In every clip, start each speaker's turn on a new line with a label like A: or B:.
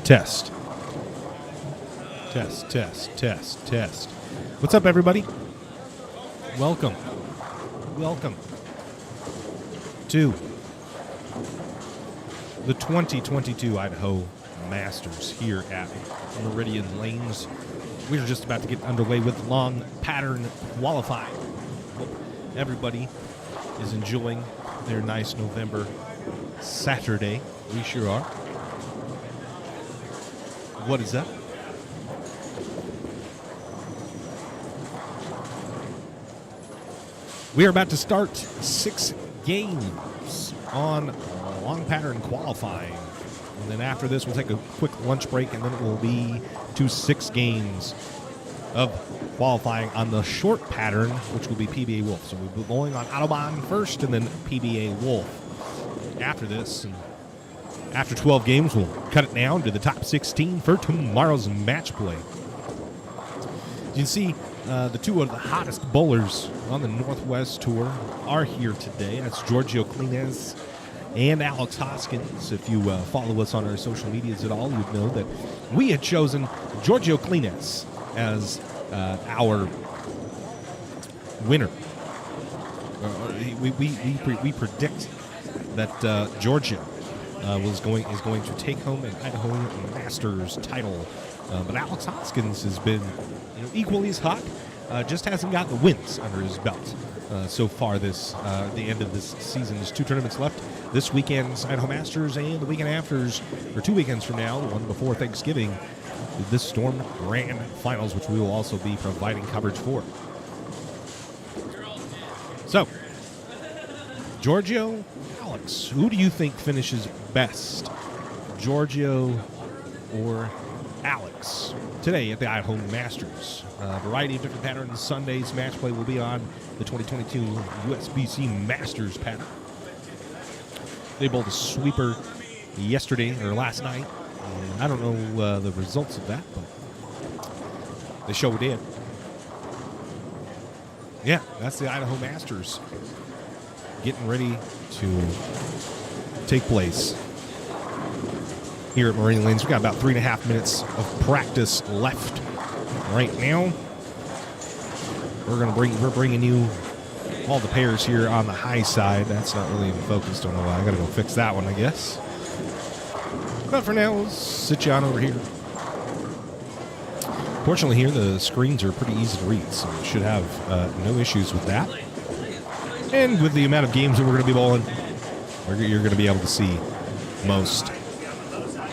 A: Test. Test, test, test, test. What's up, everybody? Welcome. Welcome to the 2022 Idaho Masters here at Meridian Lanes. We're just about to get underway with long pattern qualifying. Hope everybody is enjoying their nice November Saturday. We sure are. What is that? We are about to start 6 games on long pattern qualifying. And then after this, we'll take a quick lunch break, and then it will be to 6 games of qualifying on the short pattern, which will be PBA Wolf. So we'll be going on Autobahn first, and then PBA Wolf after this. And after 12 games, we'll cut it down to the top 16 for tomorrow's match play. You can see the two of the hottest bowlers on the Northwest Tour are here today. That's Giorgio Cleanez and Alex Hoskins. If you follow us on our social medias at all, you'd know that we had chosen Giorgio Cleanez as our winner. We predict that Giorgio is going to take home an Idaho Masters title, but Alex Hoskins has been equally as hot, just hasn't got the wins under his belt so far. This the end of this season. There's 2 tournaments left. This weekend's Idaho Masters, and the weekend after's, or 2 weekends from now, the one before Thanksgiving, the Storm Grand Finals, which we will also be providing coverage for. So, Giorgio, Alex, who do you think finishes best, Giorgio or Alex, today at the Idaho Masters? A variety of different patterns. Sunday's match play will be on the 2022 USBC Masters pattern. They bowled a sweeper yesterday, or last night. I don't know the results of that, but they sure did. Yeah, that's the Idaho Masters getting ready to take place here at Meridian Lanes. We've got about 3.5 minutes of practice left right now. We're bringing you all the pairs here on the high side. That's not really even focused. Don't know why. I gotta go fix that one, I guess. But for now, we'll sit you on over here. Fortunately here, the screens are pretty easy to read, so we should have no issues with that. And with the amount of games that we're going to be bowling, you're going to be able to see most,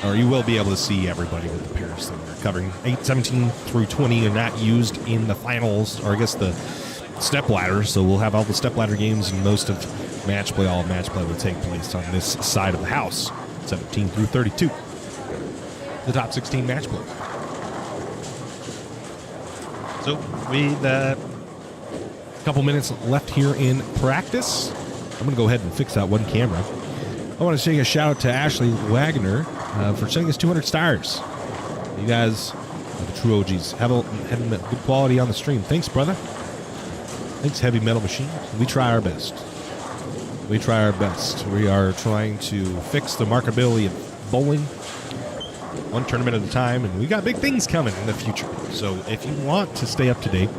A: or you will be able to see everybody with the pairs that we're covering. 8, 17 through 20 are not used in the finals, or I guess the step ladder, so we'll have all the step ladder games, and most of match play, all of match play will take place on this side of the house, 17 through 32. The top 16 match play. So with a couple minutes left here in practice, I'm going to go ahead and fix that one camera. I want to say a shout out to Ashley Wagner for sending us 200 stars. You guys are the true OGs. Having good quality on the stream. Thanks, brother. Thanks, Heavy Metal Machine. We try our best. We try our best. We are trying to fix the marketability of bowling one tournament at a time, and we got big things coming in the future. So if you want to stay up to date,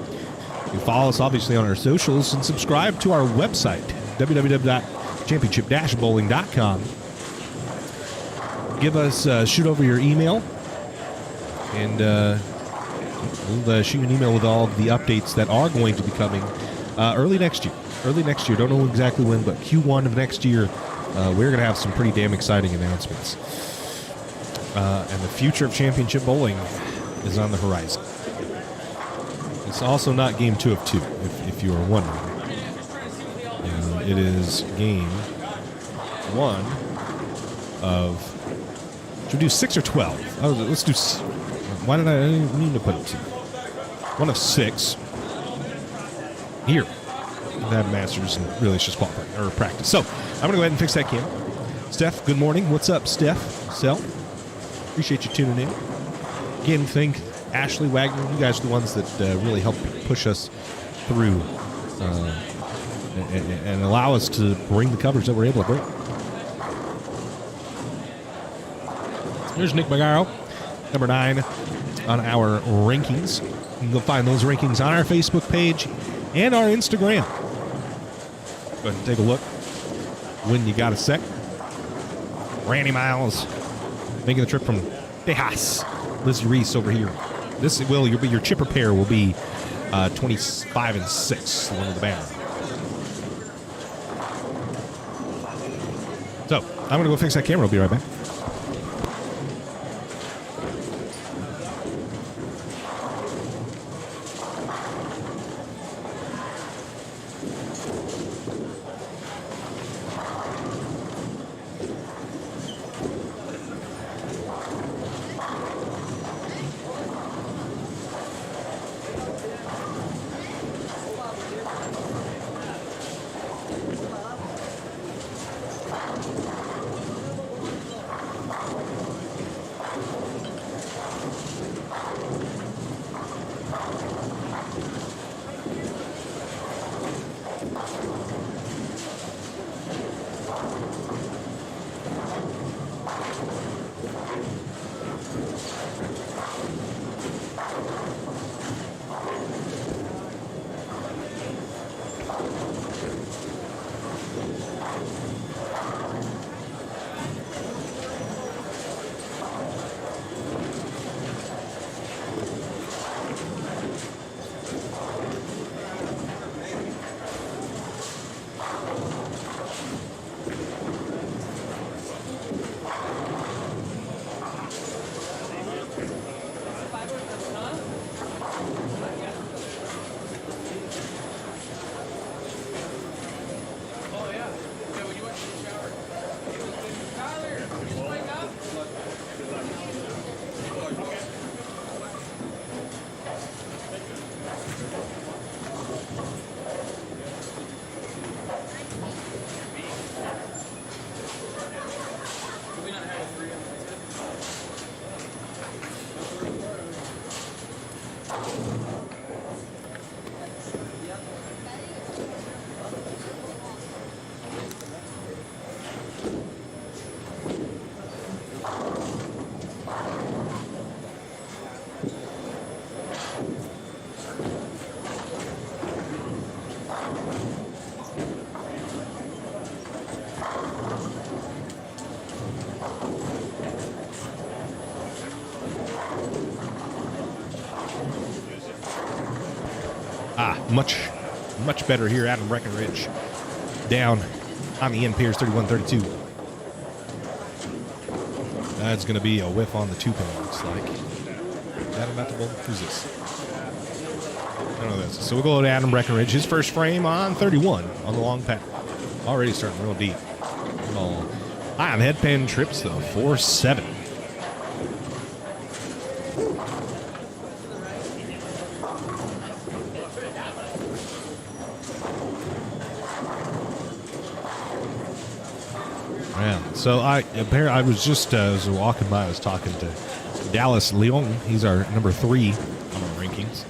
A: you follow us obviously on our socials and subscribe to our website, www.championship-bowling.com. Give us, shoot over your email, and we'll shoot you an email with all of the updates that are going to be coming early next year. Don't know exactly when, but Q1 of next year, we're going to have some pretty damn exciting announcements. And the future of championship bowling is on the horizon. It's also not game 2 of 2, if you are wondering. It is game 1 of... Should we do 6 or 12? Oh, let's do... Why did I need to put it 2? 1 of 6. Here. That Masters, and really it's just qualifying, or practice. So, I'm going to go ahead and fix that camera. Steph, good morning. What's up, Steph? Sel? Appreciate you tuning in. Again, thank Ashley Wagner. You guys are the ones that really help push us through and allow us to bring the coverage that we're able to bring. Here's Nick Magaro, number 9 on our rankings. You can go find those rankings on our Facebook page and our Instagram. Go ahead and take a look when you got a sec. Randy Miles making the trip from Tejas. Lizzy Reese over here. This will your chipper pair will be 25 and 6, the one with the banner. So I'm gonna go fix that camera. I'll be right back. Much better here. Adam Breckenridge down on the end, Pierce 31-32. That's going to be a whiff on the 2-pin, looks like. Is that about the ball? Who's this? I don't know this. So we'll go to Adam Breckenridge. His first frame on 31 on the long path. Already starting real deep. High on head pin trips, though. 4-7. Yeah. So I was just was walking by. I was talking to Dallas Leon. He's our number 3 on our rankings.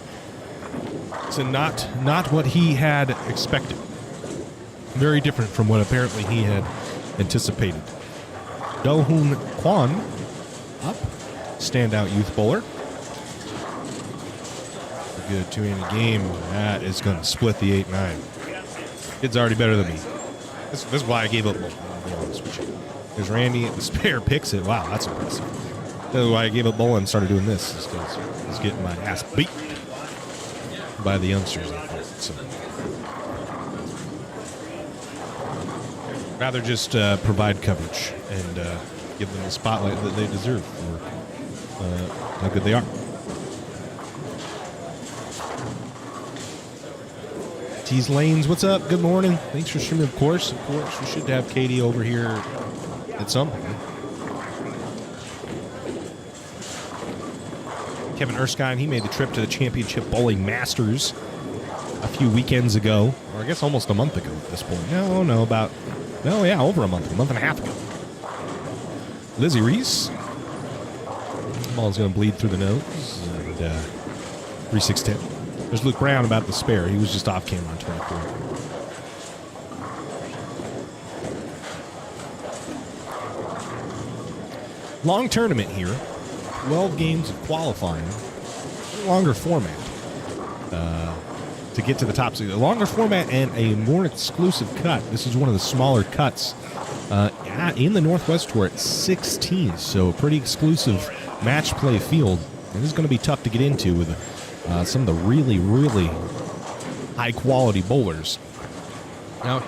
A: So not what he had expected. Very different from what apparently he had anticipated. Do-Hoon Kwan up, standout youth bowler. A good 2-inning game. That is going to split the 8-9. Kid's already better than me. This is why I gave up. I'll be honest with you. There's Randy at the spare, picks it. Wow, that's impressive. That's why I gave up bowling and started doing this. Is because I was getting my ass beat by the youngsters. I think. So rather just provide coverage and give them the spotlight that they deserve for how good they are. Tease Lanes, what's up? Good morning. Thanks for streaming, of course. Of course, we should have Katie over here at some point. Kevin Erskine, he made the trip to the Championship Bowling Masters a few weekends ago, or I guess almost a month ago at this point. Over a month and a half ago. Lizzy Reese. Ball's going to bleed through the nose. And 3-6-10. There's Luke Brown about the spare. He was just off camera on 24. Long tournament here. 12 games of qualifying. Longer format. To get to the top. So a longer format and a more exclusive cut. This is one of the smaller cuts in the Northwest Tour at 16. So a pretty exclusive match play field. And this is going to be tough to get into with some of the really, really high-quality bowlers. Now,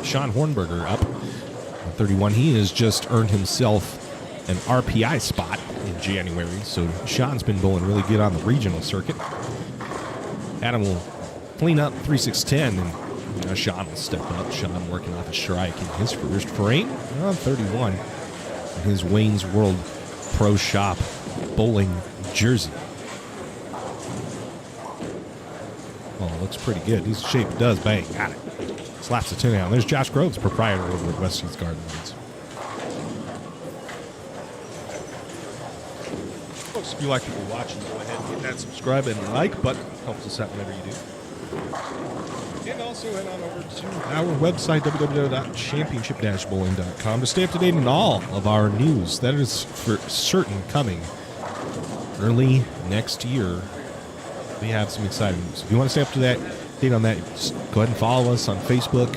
A: Sean Hornberger up at 31. He has just earned himself an RPI spot in January. So Sean's been bowling really good on the regional circuit. Adam will clean up 3-6-10, and Sean will step up. Sean working off a strike in his first frame on 31 in his Wayne's World Pro Shop bowling jersey. Oh, looks pretty good. His shape does bang. Got it. Slaps the 10 out. There's Josh Groves, proprietor over at West Seas Garden Lanes. Folks, if you like what you're watching, go ahead and hit that subscribe and like button. Helps us out whenever you do. And also head on over to our website, www.championship-bowling.com, to stay up to date on all of our news. That is for certain coming early next year. We have some exciting news. If you want to stay up to date on that, just go ahead and follow us on Facebook,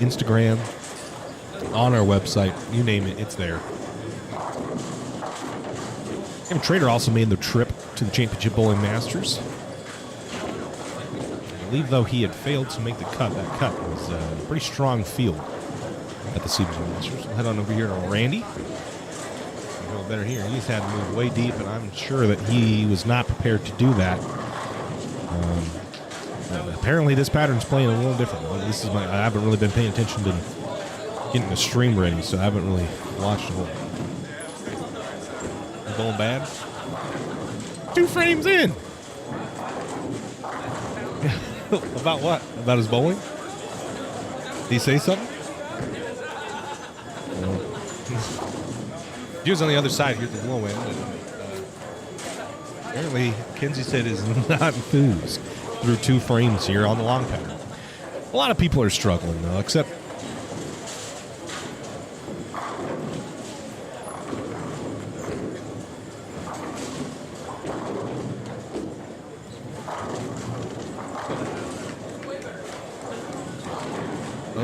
A: Instagram, on our website. You name it, it's there. Kevin Trader also made the trip to the Championship Bowling Masters. I believe, though, he had failed to make the cut. That cut was a pretty strong field at the CBG Masters. We'll head on over here to Randy. Better here. He's had to move way deep, and I'm sure that he was not prepared to do that. Apparently, this pattern's playing a little different. I haven't really been paying attention to getting the stream ready, so I haven't really watched the whole. Going bad. 2 frames in. About what? About his bowling? Did he say something? He was on the other side here at the low end. And, apparently, Kenzie said is not enthused through 2 frames here on the long pattern. A lot of people are struggling, though, except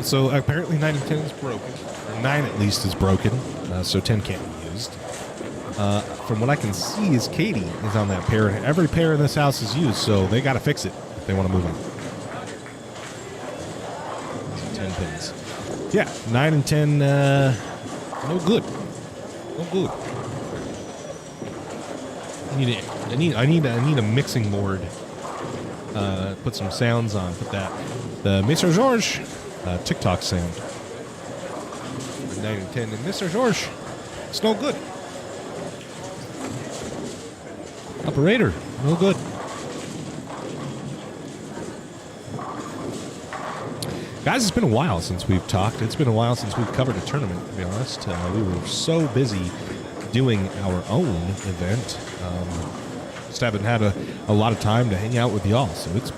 A: so apparently 9 and 10 is broken. Or 9 at least is broken, so 10 can't be used. from what I can see, is Katie is on that pair. Every pair in this house is used, so they got to fix it if they want to move on. 10 pins. Yeah, 9 and 10, no good. No good. I need a mixing board. Put some sounds on. Put the Mr. George TikTok sound. 9 and 10, and Mr. George, it's no good. Operator, no good. Guys, it's been a while since we've talked. It's been a while since we've covered a tournament, to be honest. We were so busy doing our own event. Just haven't had a lot of time to hang out with y'all. So it's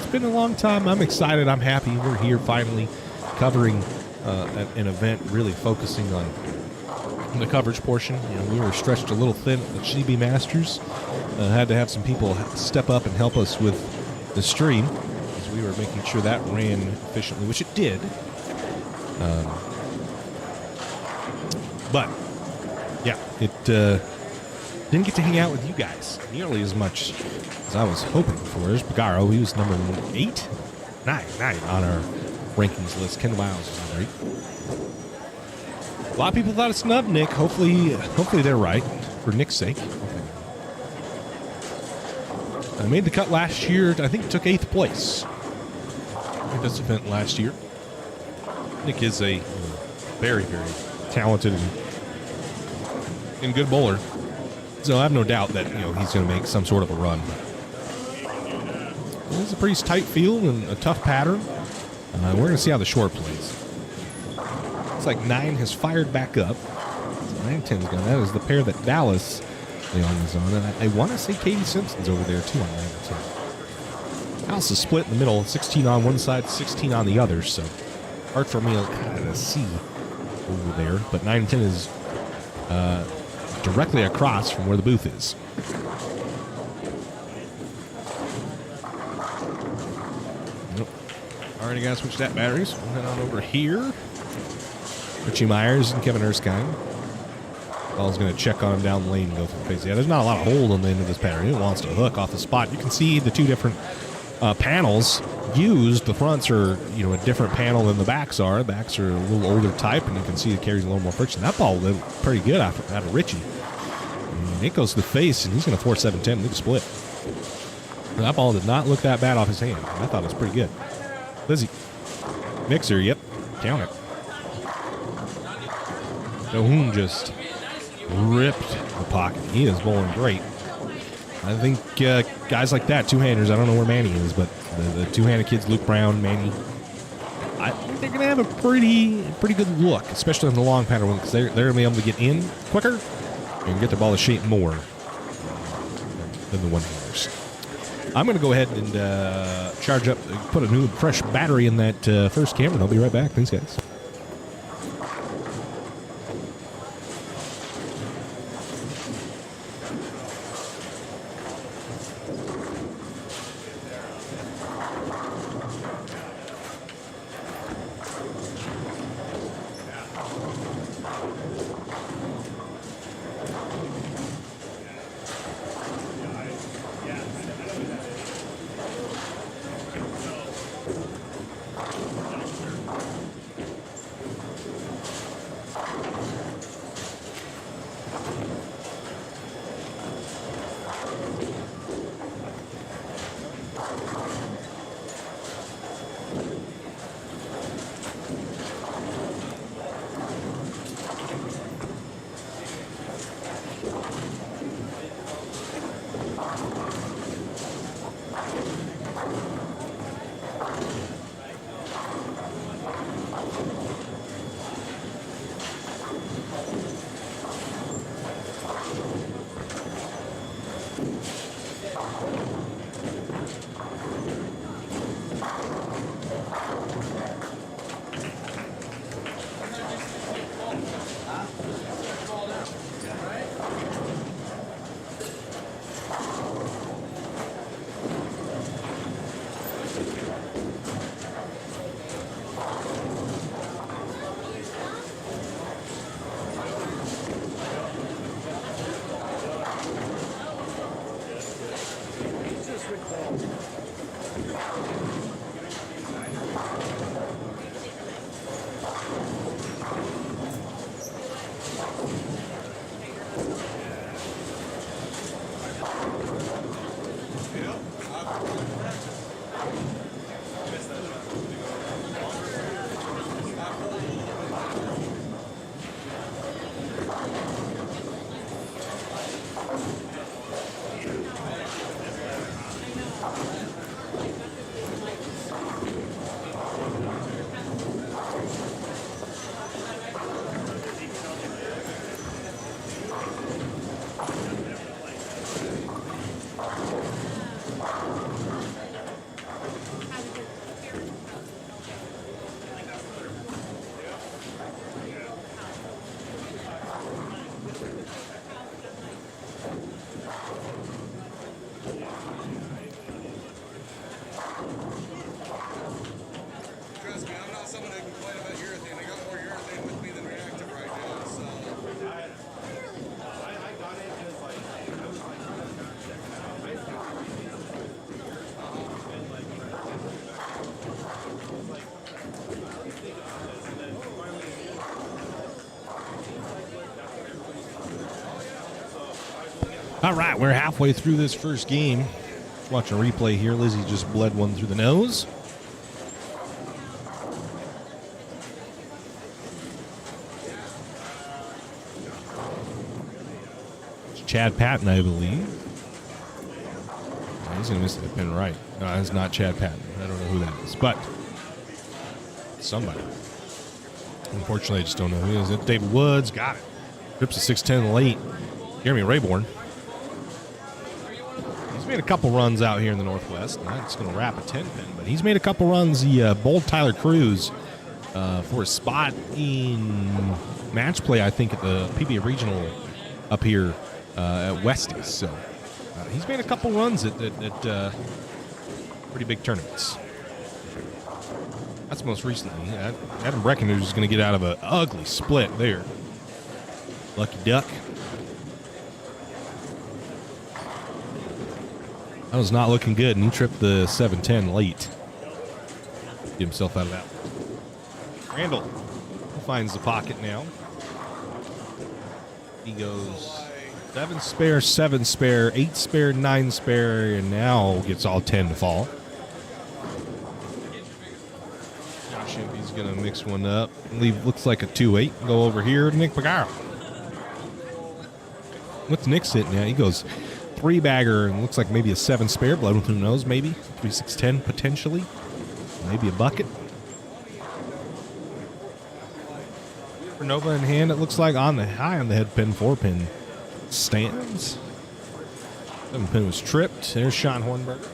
A: been a long time. I'm excited. I'm happy. We're here finally covering an event, really focusing on the coverage portion. You know, we were stretched a little thin at the GB Masters. Had to have some people step up and help us with the stream, as we were making sure that ran efficiently, which it did. But yeah, it didn't get to hang out with you guys nearly as much as I was hoping for. There's Bagaro. He was number 9 on our rankings list. Ken Wiles was number 8. A lot of people thought it snubbed Nick. Hopefully they're right, for Nick's sake. I made the cut last year. I think took 8th place in this event last year. Nick is a very, very talented and good bowler. So I have no doubt that he's going to make some sort of a run. It's a pretty tight field and a tough pattern. We're going to see how the short plays. It's like 9 has fired back up. 9-10's gone. That is the pair that Dallas is on. And I want to say Katie Simpson's over there too on 9-10. House is split in the middle. 16 on one side, 16 on the other. So hard for me to kind of see over there. But 9-10 is directly across from where the booth is. Already got to switch that batteries. We'll head on over here. Richie Myers and Kevin Erskine. Ball's going to check on him down the lane and go through the face. Yeah, there's not a lot of hold on the end of this pattern. It wants to hook off the spot. You can see the two different panels used. The fronts are, a different panel than the backs are. The backs are a little older type, and you can see it carries a little more friction. That ball did pretty good out of Richie. And it goes to the face, and he's going to force 7-10. Big split. And that ball did not look that bad off his hand. I thought it was pretty good. Lizzy. Mixer, yep. Count it. Dohoon just ripped the pocket. He is bowling great. I think guys like that, two-handers, I don't know where Manny is, but the two-handed kids, Luke Brown, Manny, I think they're going to have a pretty good look, especially on the long pattern one, because they're going to be able to get in quicker and get the ball to shape more than the one-handers. I'm going to go ahead and charge up, put a new, fresh battery in that first camera, and I'll be right back. Thanks, guys. All right, we're halfway through this first game. Watching a replay here. Lizzy just bled one through the nose. It's Chad Patton, I believe. Oh, he's going to miss the pin right. No, that's not Chad Patton. I don't know who that is, but somebody. Unfortunately, I just don't know who it is. It's David Woods. Got it. Trips a 6'10" late. Jeremy Rayborn. He's made a couple runs out here in the Northwest. Not just going to wrap a 10 pin, but he's made a couple runs. He bowled Tyler Cruz for a spot in match play, I think, at the PBA Regional up here at Westies. So he's made a couple runs at pretty big tournaments. That's most recently. Adam Breckenridge is going to get out of an ugly split there. Lucky duck. That was not looking good, and he tripped the 7-10 late. Get himself out of that. Randall finds the pocket now. He goes 7 spare, 7 spare, 8 spare, 9 spare, and now gets all 10 to fall. Josh Impey's going to mix one up. Leave looks like a 2-8. Go over here to Nick Pagaro. What's Nick sitting at? He goes 3-bagger and looks like maybe a 7 spare. Blood, who knows? Maybe 3-6-10 potentially. Maybe a bucket. For Nova in hand, it looks like on the high on the head pin, 4-pin stands. 7-pin was tripped. There's Sean Hornberger.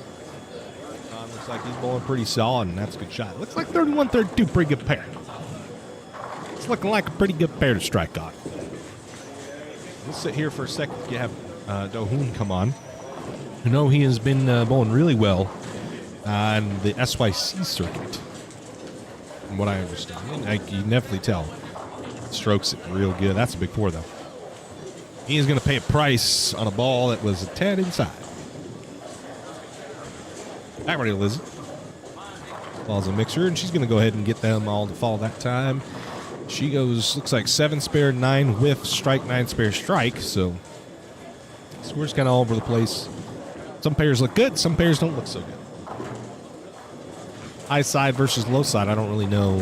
A: Looks like he's bowling pretty solid, and that's a good shot. Looks like 31-32, pretty good pair. It's looking like a pretty good pair to strike on. We'll sit here for a second. You have Dohoon come on. You know he has been bowling really well on the SYC circuit, from what I understand. And you can definitely tell. Strokes it real good. That's a big 4, though. He is going to pay a price on a ball that was a 10 inside. Back ready, Lizzy. Ball's a mixer, and she's going to go ahead and get them all to fall that time. She goes, looks like 7 spare, 9 whiff, strike, 9 spare, strike. So scores kind of all over the place. Some pairs look good, some pairs don't look so good. High side versus low side, I don't really know,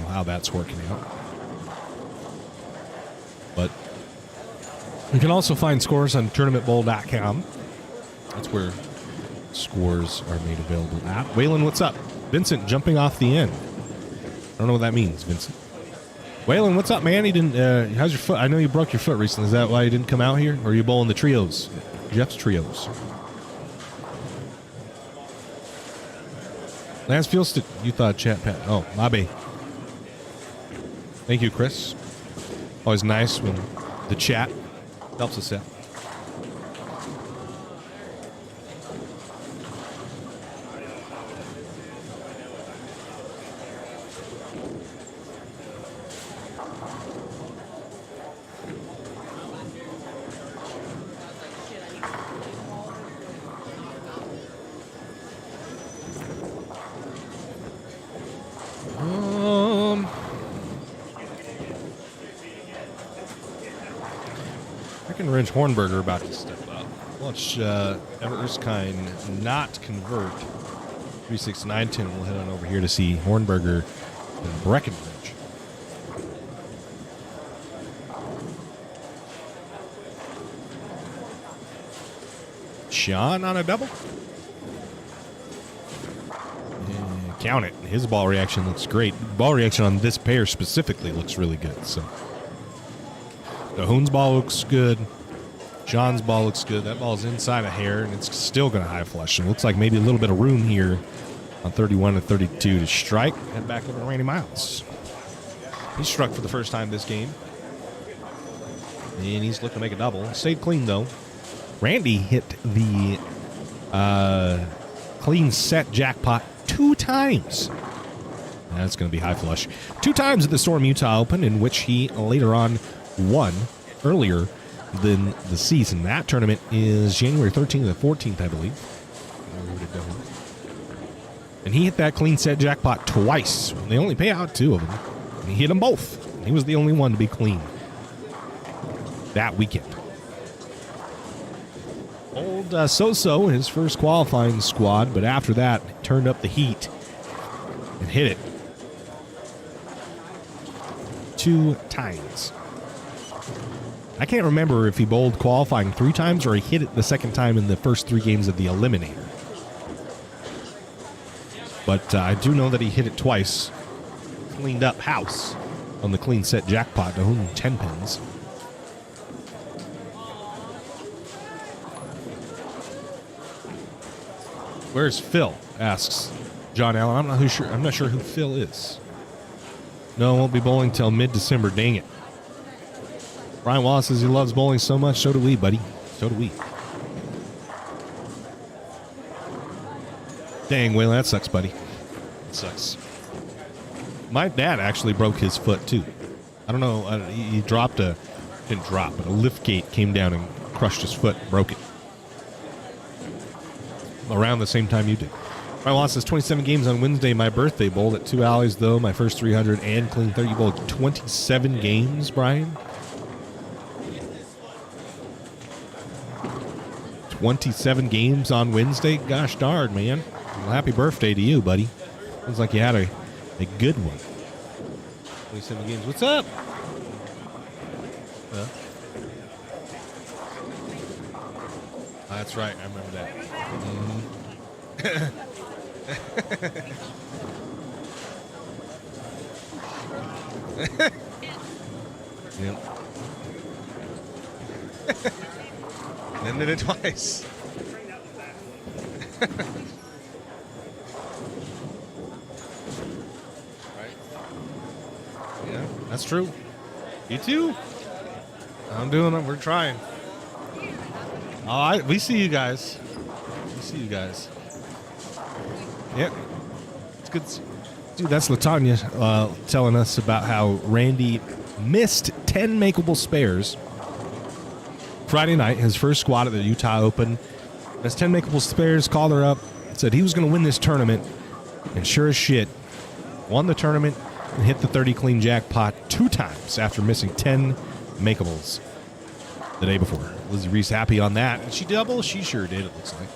A: how that's working out. But you can also find scores on tournamentbowl.com. That's where scores are made available at. Waylon, what's up? Vincent jumping off the end. I don't know what that means, Vincent. Waylon, what's up, man? He didn't. How's your foot? I know you broke your foot recently. Is that why you didn't come out here? Or are you bowling the trios? Jeff's trios. Lance Fields, you thought chat Pat. Oh, Mabe. Thank you, Chris. Always nice when the chat helps us out. Breckenridge Hornberger about to step up. Watch Everett Erskine not convert. 3-6-9-10. We'll head on over here to see Hornberger and Breckenridge. Sean on a double. And count it. His ball reaction looks great. Ball reaction on this pair specifically looks really good. So Dohoon's ball looks good. John's ball looks good. That ball's inside a hair, and it's still going to high flush. It looks like maybe a little bit of room here on 31 and 32 to strike. Head back over to Randy Miles. He struck for the first time this game. And he's looking to make a double. Stayed clean, though. Randy hit the clean set jackpot 2 times. That's going to be high flush. 2 times at the Storm Utah Open, in which he later on won earlier than the season. That tournament is January 13th and 14th, I believe. And he hit that clean set jackpot twice. They only pay out 2 of them. And he hit them both. He was the only one to be clean that weekend. Old So-So in his first qualifying squad, but after that, turned up the heat and hit it 2 times. I can't remember if he bowled qualifying 3 times or he hit it the second time in the first 3 games of the Eliminator. But I do know that he hit it twice. Cleaned up house on the clean set jackpot to home 10 pins. Where's Phil? Asks John Allen. I'm not sure who Phil is. No, won't be bowling till mid-December. Dang it. Brian Wallace says he loves bowling so much. So do we, buddy. So do we. Dang, Waylon, that sucks, buddy. It sucks. My dad actually broke his foot, too. I don't know. He didn't drop, but a lift gate came down and crushed his foot, broke it. Around the same time you did. Brian Wallace says 27 games on Wednesday, my birthday. Bowled at 2 alleys, though. My first 300 and clean 30. You bowled 27 games, Brian? 27 games on Wednesday? Gosh darn, man. Well, happy birthday to you, buddy. Sounds like you had a good one. 27 games. What's up? Huh? Oh, that's right. I remember that. Yep. Then did it twice. Right? Yeah, that's true. You too? I'm doing it. We're trying. All right, we see you guys. We see you guys. Yep. It's good. Dude, that's LaTanya telling us about how Randy missed 10 makeable spares Friday night, his first squad at the Utah Open. Has 10 makeable spares, called her up, said he was going to win this tournament, and sure as shit, won the tournament and hit the 30 clean jackpot 2 times after missing 10 makeables the day before. Lizzy Reese happy on that. Did she double? She sure did, it looks like.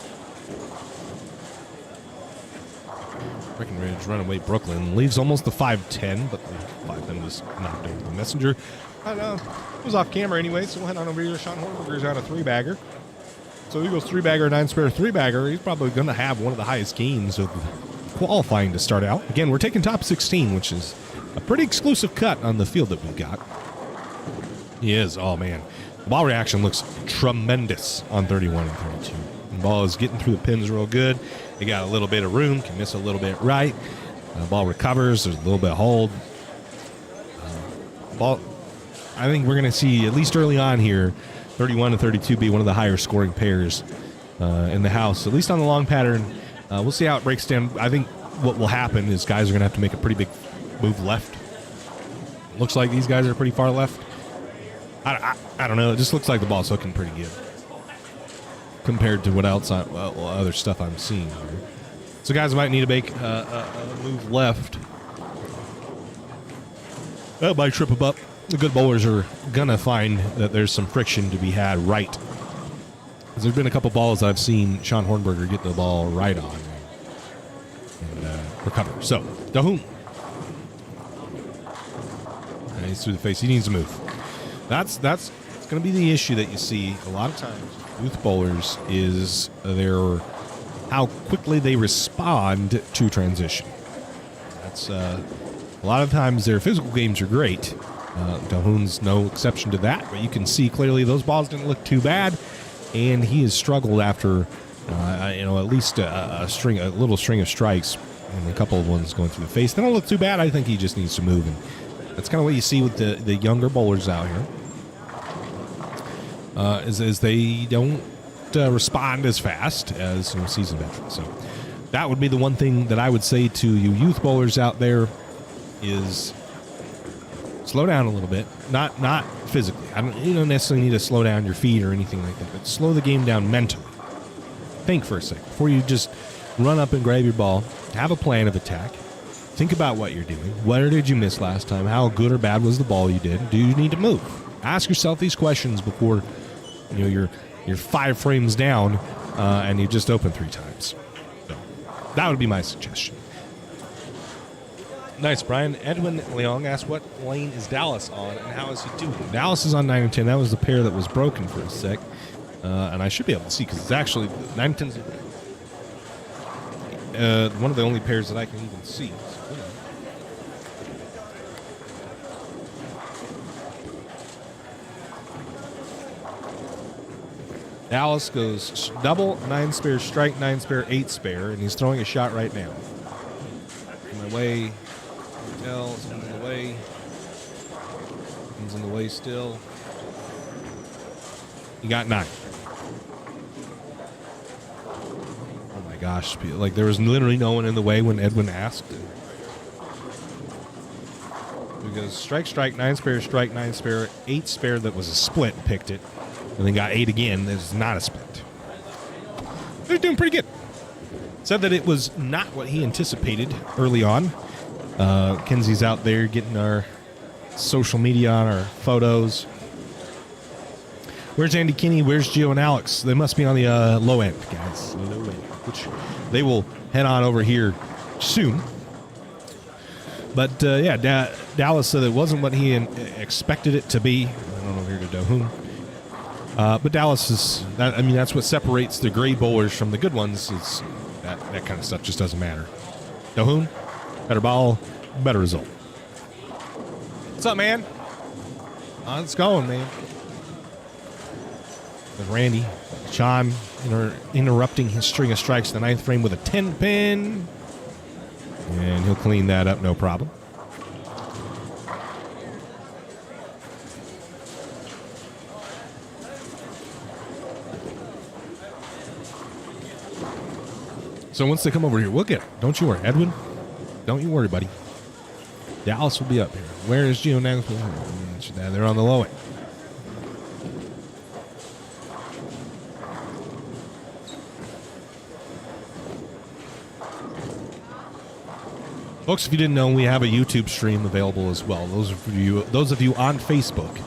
A: Breckenridge, Runaway, Brooklyn. Leaves almost the 5-10, but the 5-10 was knocked over the messenger. I don't know. It was off camera anyway, so we'll head on over here. Sean Hornberger's on a 3-bagger. So he goes 3-bagger, 9-spare, 3-bagger. He's probably going to have one of the highest gains of qualifying to start out. Again, we're taking top 16, which is a pretty exclusive cut on the field that we've got. He is. Oh, man. The ball reaction looks tremendous on 31 and 32. The ball is getting through the pins real good. They got a little bit of room, can miss a little bit right. Ball recovers. There's a little bit of hold. Ball. I think we're going to see, at least early on here, 31 and 32 be one of the higher scoring pairs in the house, at least on the long pattern. We'll see how it breaks down. I think what will happen is guys are going to have to make a pretty big move left. Looks like these guys are pretty far left. I don't know. It just looks like the ball's hooking pretty good compared to what else other stuff I'm seeing here. So guys might need to make a move left. That might trip them up. The good bowlers are going to find that there's some friction to be had right. There's been a couple balls I've seen Sean Hornberger get the ball right on and recover. So, Dahoon. And he's through the face. He needs to move. That's going to be the issue that you see a lot of times with bowlers is how quickly they respond to transition. That's a lot of times their physical games are great. Dahoon's no exception to that, but you can see clearly those balls didn't look too bad, and he has struggled after at least a little string of strikes and a couple of ones going through the face. They don't look too bad. I think he just needs to move, and that's kind of what you see with the younger bowlers out here. Is they don't respond as fast as seasoned veterans. So that would be the one thing that I would say to you youth bowlers out there is slow down a little bit. Not physically. You don't necessarily need to slow down your feet or anything like that, but slow the game down mentally. Think for a second before you just run up and grab your ball. Have a plan of attack. Think about what you're doing. Where did you miss last time? How good or bad was the ball you did? Do you need to move? Ask yourself these questions before you're you're 5 frames down, and you just open 3 times. So that would be my suggestion. Nice, Brian. Edwin Leong asked, what lane is Dallas on, and how is he doing? Dallas is on 9 and 10. That was the pair that was broken for a sec. And I should be able to see, because it's actually 9 and 10's one of the only pairs that I can even see. So, Dallas goes double, 9 spare, strike, 9 spare, 8 spare, and he's throwing a shot right now. On my way. It's in the way. He's in the way still. He got 9. Oh my gosh. Like, there was literally no one in the way when Edwin asked. He goes strike, strike, 9 spare, strike, 9 spare, 8 spare that was a split, picked it. And then got 8 again. That's not a split. They're doing pretty good. Said that it was not what he anticipated early on. Kenzie's out there getting our social media on our photos. Where's Andy Kinney? Where's Gio and Alex? They must be on the low end, guys. Low end, which they will head on over here soon. But yeah, Dallas said it wasn't what he expected it to be. I don't know here to Dohoon. But Dallas is, that's what separates the gray bowlers from the good ones. Is that kind of stuff just doesn't matter. Dohoon, better ball, better result. What's up, man? It's going, man. With Randy, Sean interrupting his string of strikes in the 9th frame with a 10 pin. And he'll clean that up, no problem. So once they come over here, we'll get it. Don't you worry, Edwin. Don't you worry, buddy. Dallas will be up here. Where is Gio now? They're on the low end. Folks, if you didn't know, we have a YouTube stream available as well. Those of you on Facebook,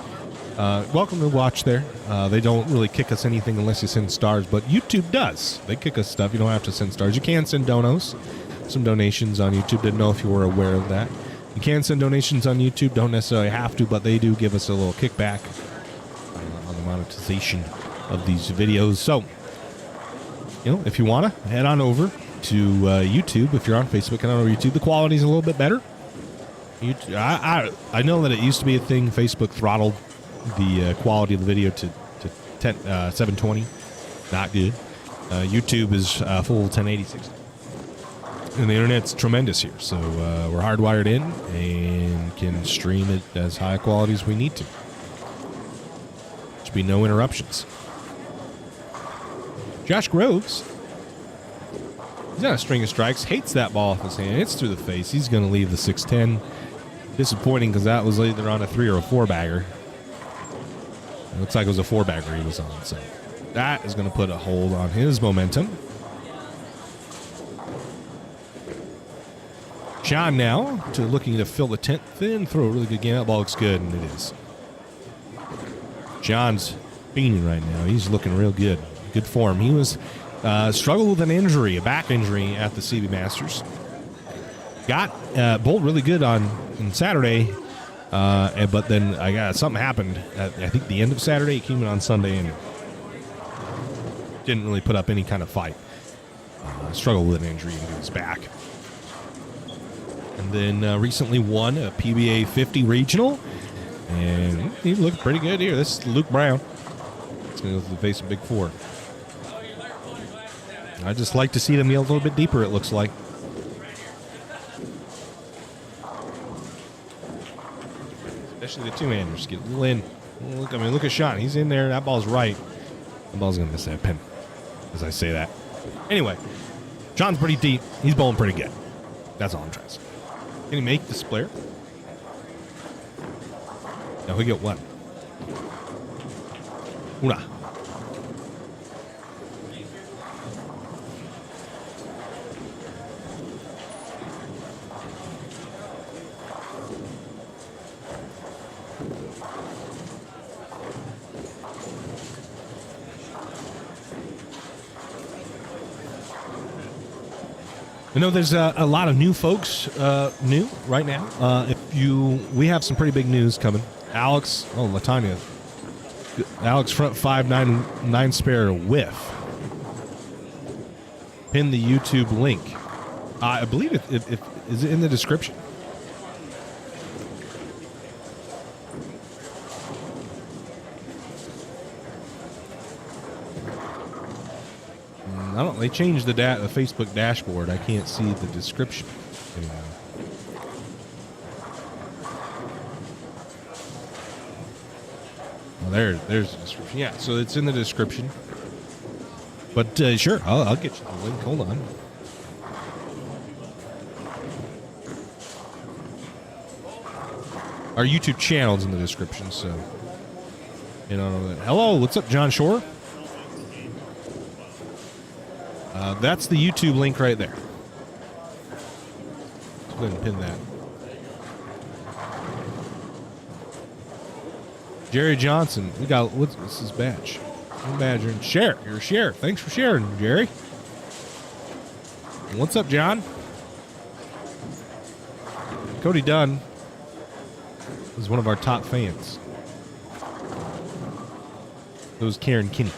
A: welcome to watch there. They don't really kick us anything unless you send stars, but YouTube does. They kick us stuff. You don't have to send stars. You can send donos, some donations on YouTube. Didn't know if you were aware of that. You can send donations on YouTube. Don't necessarily have to, but they do give us a little kickback on the monetization of these videos. So, if you want to, head on over to YouTube. If you're on Facebook, head on over to YouTube. The quality's a little bit better. YouTube, I know that it used to be a thing. Facebook throttled the quality of the video to 720. Not good. YouTube is full 1080, 60. And the internet's tremendous here. So we're hardwired in and can stream it as high quality as we need to. Should be no interruptions. Josh Groves, he's on a string of strikes. Hates that ball off his hand. It's through the face. He's going to leave the 610. Disappointing because that was either on a 3 or a 4-bagger. It looks like it was a 4-bagger he was on. So that is going to put a hold on his momentum. John now looking to fill the 10th thin, throw a really good game. That ball looks good, and it is. John's beating right now. He's looking real good. Good form. He was struggled with an injury, a back injury at the CB Masters. Got bowled really good on Saturday, but then something happened at, I think, the end of Saturday. He came in on Sunday and didn't really put up any kind of fight. Struggled with an injury into his back. And then recently won a PBA 50 regional, and he looked pretty good here. This is Luke Brown. He's going to face a big 4. I just like to see them get a little bit deeper, it looks like. Especially the two-handers. Get a little in. Look at Sean. He's in there. That ball's right. The ball's going to miss that pin as I say that. Anyway, John's pretty deep. He's bowling pretty good. That's all I'm trying to say. Can he make the splayer? No, he'll get one. Una. I know there's a lot of new folks new right now. We have some pretty big news coming. Latanya. Alex front 599 spare whiff. Pin the YouTube link. I believe it is in the description. They changed the Facebook dashboard. I can't see the description anymore. Well, there's the description. Yeah, so it's in the description. But sure, I'll get you the link. Hold on. Our YouTube channel's in the description, so you know. Hello, what's up, John Shore? That's the YouTube link right there. Let's go ahead and pin that. Jerry Johnson, we got what's his badge? Badger and share. You're a share. Thanks for sharing, Jerry. What's up, John? Cody Dunn is one of our top fans. It was Karen Kinney.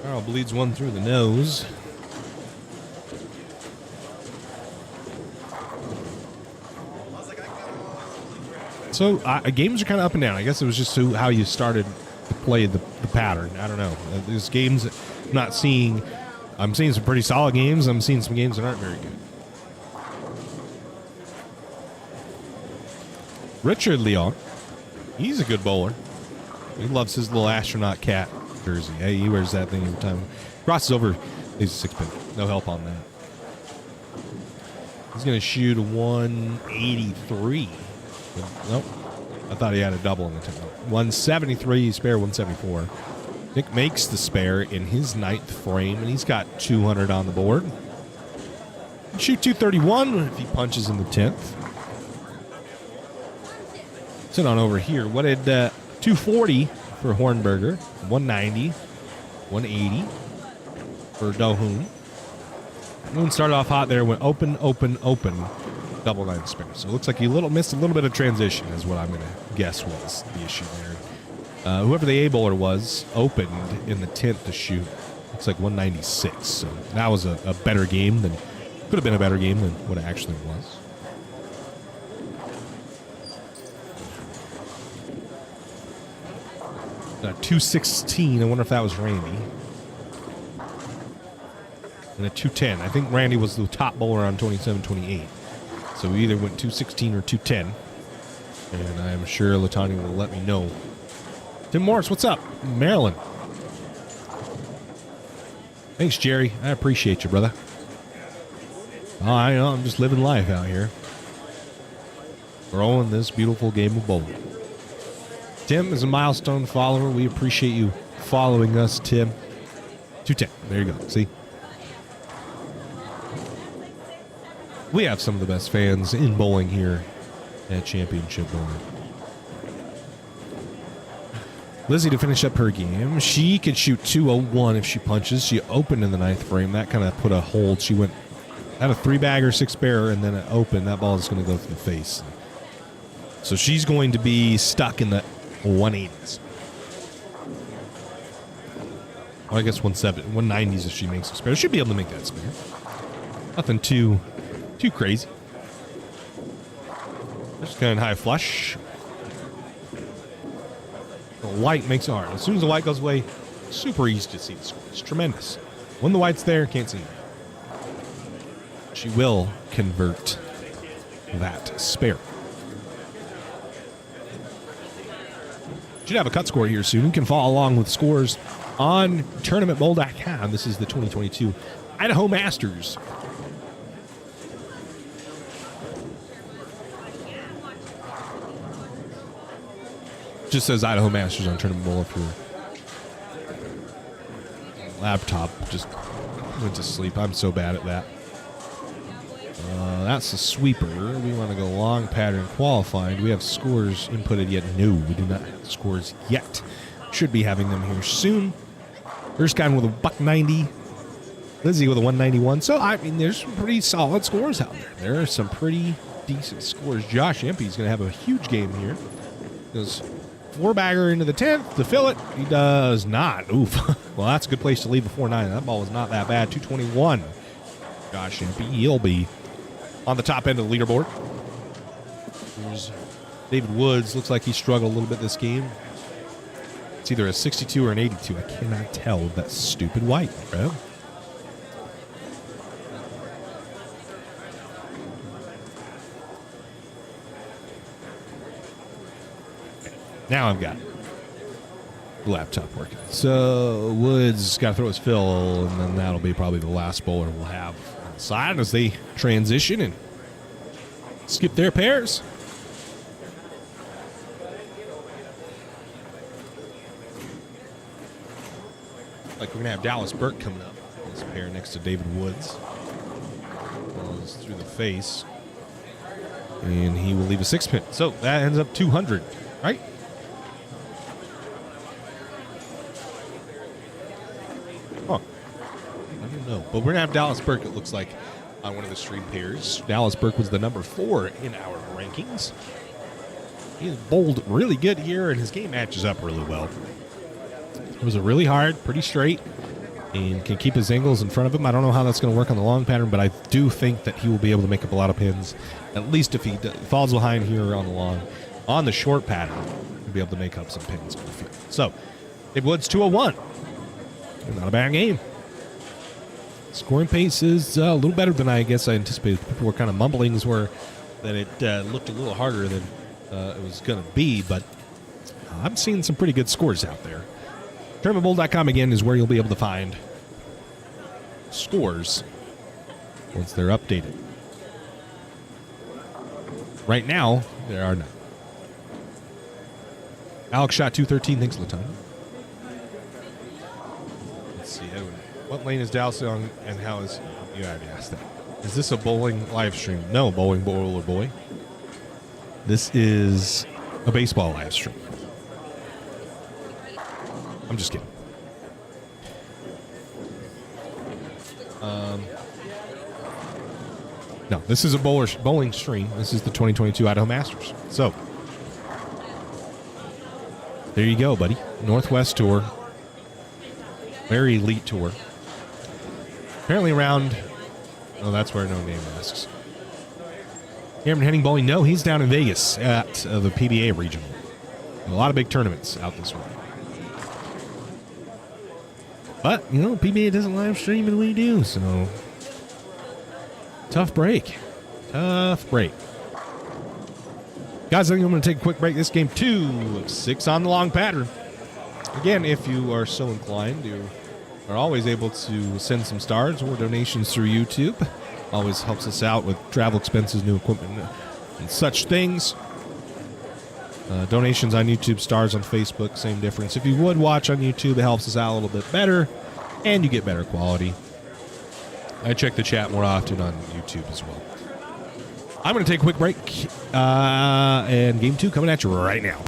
A: Carl bleeds one through the nose. So games are kind of up and down. I guess it was just how you started to play the pattern. I don't know. These games, I'm seeing some pretty solid games. I'm seeing some games that aren't very good. Richard Leon, he's a good bowler. He loves his little astronaut cat jersey. Hey, he wears that thing every time. Crosses over, he's a 6 pin. No help on that. He's going to shoot a 183. Nope. I thought he had a double in the 173, spare 174. Nick makes the spare in his 9th frame, and he's got 200 on the board. He'd shoot 231 if he punches in the 10th. Sit on over here. What did 240 for Hornberger, 190, 180 for Dohoon. Moon started off hot there, went open, double 9 spare. So it looks like he missed a little bit of transition is what I'm going to guess was the issue there. Whoever the A bowler was opened in the 10th to shoot. Looks like 196. So that was a better game than, could have been a better game than what it actually was. A 216. I wonder if that was Randy. And a 210. I think Randy was the top bowler on 27-28. So we either went 216 or 210. And I'm sure Latanya will let me know. Tim Morris, what's up? Maryland. Thanks, Jerry. I appreciate you, brother. Oh, I know. I'm just living life out here. Throwing this beautiful game of bowling. Tim is a milestone follower. We appreciate you following us, Tim. 210. There you go. See? We have some of the best fans in bowling here at Championship Bowling. Lizzy to finish up her game. She could shoot 201 if she punches. She opened in the 9th frame. That kind of put a hold. She went at a 3-bagger, 6-spare, and then an open. That ball is going to go through the face. So she's going to be stuck in the 180s. Well, I guess 190s if she makes a spare. She'll be able to make that spare. Nothing too crazy. Just kind of high flush. The white makes it hard. As soon as the white goes away, super easy to see the score. It's tremendous. When the white's there, can't see it. She will convert that spare. Should have a cut score here soon. You can follow along with scores on tournamentbowl.com. This is the 2022 Idaho Masters. Just says Idaho Masters on Tournament Bowl if your laptop just went to sleep. I'm so bad at that. That's the sweeper. We want to go long pattern qualifying. Do we have scores inputted yet? No, we do not have scores yet. Should be having them here soon. First guy with a $190. Lizzy with a 191. So, I mean, there's some pretty solid scores out there. There are some pretty decent scores. Josh Empey's going to have a huge game here. Goes four-bagger into the 10th to fill it. He does not. Oof. Well, that's a good place to leave the 4-9. That ball was not that bad. 221. Josh Empey, he'll be on the top end of the leaderboard. There's David Woods. Looks like he struggled a little bit this game. It's either a 62 or an 82. I cannot tell with that stupid white, bro. Now I've got the laptop working. So Woods got to throw his fill, and then that'll be probably the last bowler we'll have on the side as they transition and skip their pairs. Like we're going to have Dallas Burke coming up. This pair next to David Woods. Goes through the face. And he will leave a 6-pin. So that ends up 200, right? Huh. I don't know. But we're going to have Dallas Burke, it looks like, on one of the stream pairs. Dallas Burke was the number 4 in our rankings. He's bowled really good here, and his game matches up really well. It was a really hard, pretty straight, and can keep his angles in front of him. I don't know how that's going to work on the long pattern, but I do think that he will be able to make up a lot of pins, at least if he falls behind here on the long. On the short pattern, he'll be able to make up some pins on the field. So, Dave Woods, 201. Not a bad game. Scoring pace is a little better than I guess I anticipated. People were kind of mumbling that it looked a little harder than it was going to be, but I'm seeing some pretty good scores out there. TournamentBowl.com, again, is where you'll be able to find scores once they're updated. Right now, there are none. Alex shot 213. Thanks, Latan. Let's see, Edwin. What lane is Dallas on, and how is... You already asked that. Is this a bowling live stream? No, Bowling Bowler Boy. This is a baseball live stream. I'm just kidding. No, this is a bowling stream. This is the 2022 Idaho Masters. So, there you go, buddy. Northwest Tour. Very elite tour. Apparently around... Oh, that's where No Name asks. Cameron Henning bowling? No, he's down in Vegas at the PBA regional. A lot of big tournaments out this way. But, you know, PBA doesn't live stream and we do, so... Tough break. Tough break. Guys, I think I'm going to take a quick break. This game 2 of 6 on the long pattern. Again, if you are so inclined, you are always able to send some stars or donations through YouTube. Always helps us out with travel expenses, new equipment, and such things. Donations on YouTube, stars on Facebook, same difference. If you would watch on YouTube, it helps us out a little bit better, and you get better quality. I check the chat more often on YouTube as well. I'm going to take a quick break, and game 2 coming at you right now.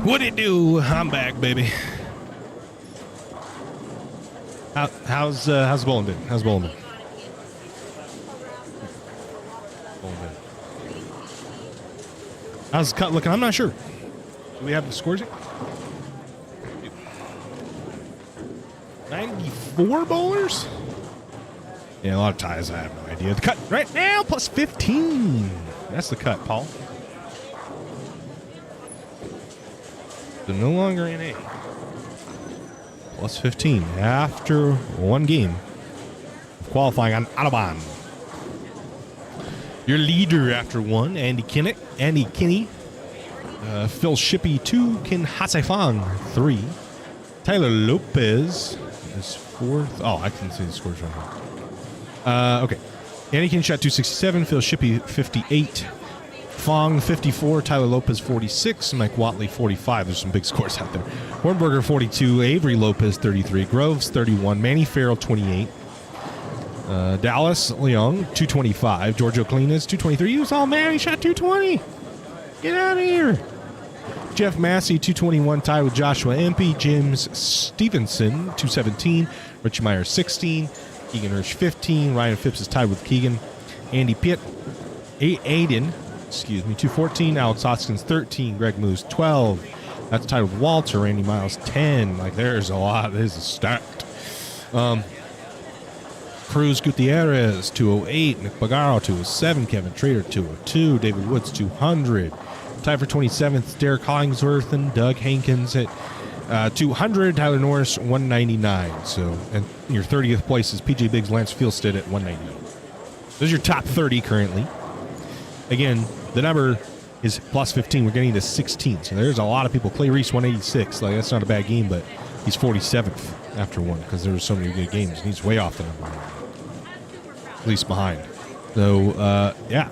A: What it do? I'm back, baby. How's the bowling been? How's the bowling been? How's the cut looking? I'm not sure. Do we have the scores yet? 94 bowlers? Yeah, a lot of ties. I have no idea. The cut right now, plus 15. That's the cut, Paul. So no longer in A. Plus 15 after one game. Qualifying on Audubon. Your leader after one, Andy Kinney. Phil Shippey, 2. Ken Hasefang, 3. Tyler Lopez is 4th. Oh, I can see the scores right now. Okay. Andy Kinney shot 267. Phil Shippey, 58. Fong, 54. Tyler Lopez, 46. Mike Watley, 45. There's some big scores out there. Hornberger, 42. Avery Lopez, 33. Groves, 31. Manny Farrell, 28. Dallas Leong, 225. Giorgio Cleanas, 223. He was all mad. He shot 220. Get out of here. Jeff Massey, 221. Tied with Joshua Empey. James Stevenson, 217. Richie Meyer, 16. Keegan Hirsch, 15. Ryan Phipps is tied with Keegan. Andy Pitt, Aiden, 214. Alex Hoskins, 13. Greg Moose, 12. That's tied with Walter. Randy Miles, 10. Like, there's a lot. This is stacked. Cruz Gutierrez, 208. Nick Bagaro, 207. Kevin Trader, 202. David Woods, 200. Tied for 27th, Derek Hollingsworth and Doug Hankins at 200. Tyler Norris, 199. So, and your 30th place is PJ Biggs, Lance Fieldstead at 198. Those are your top 30 currently. Again, the number is plus 15. We're getting to 16. So there's a lot of people. Clay Reese, 186. Like, that's not a bad game, but he's 47th after one because there were so many good games. And he's way off the number. At least behind. So, yeah.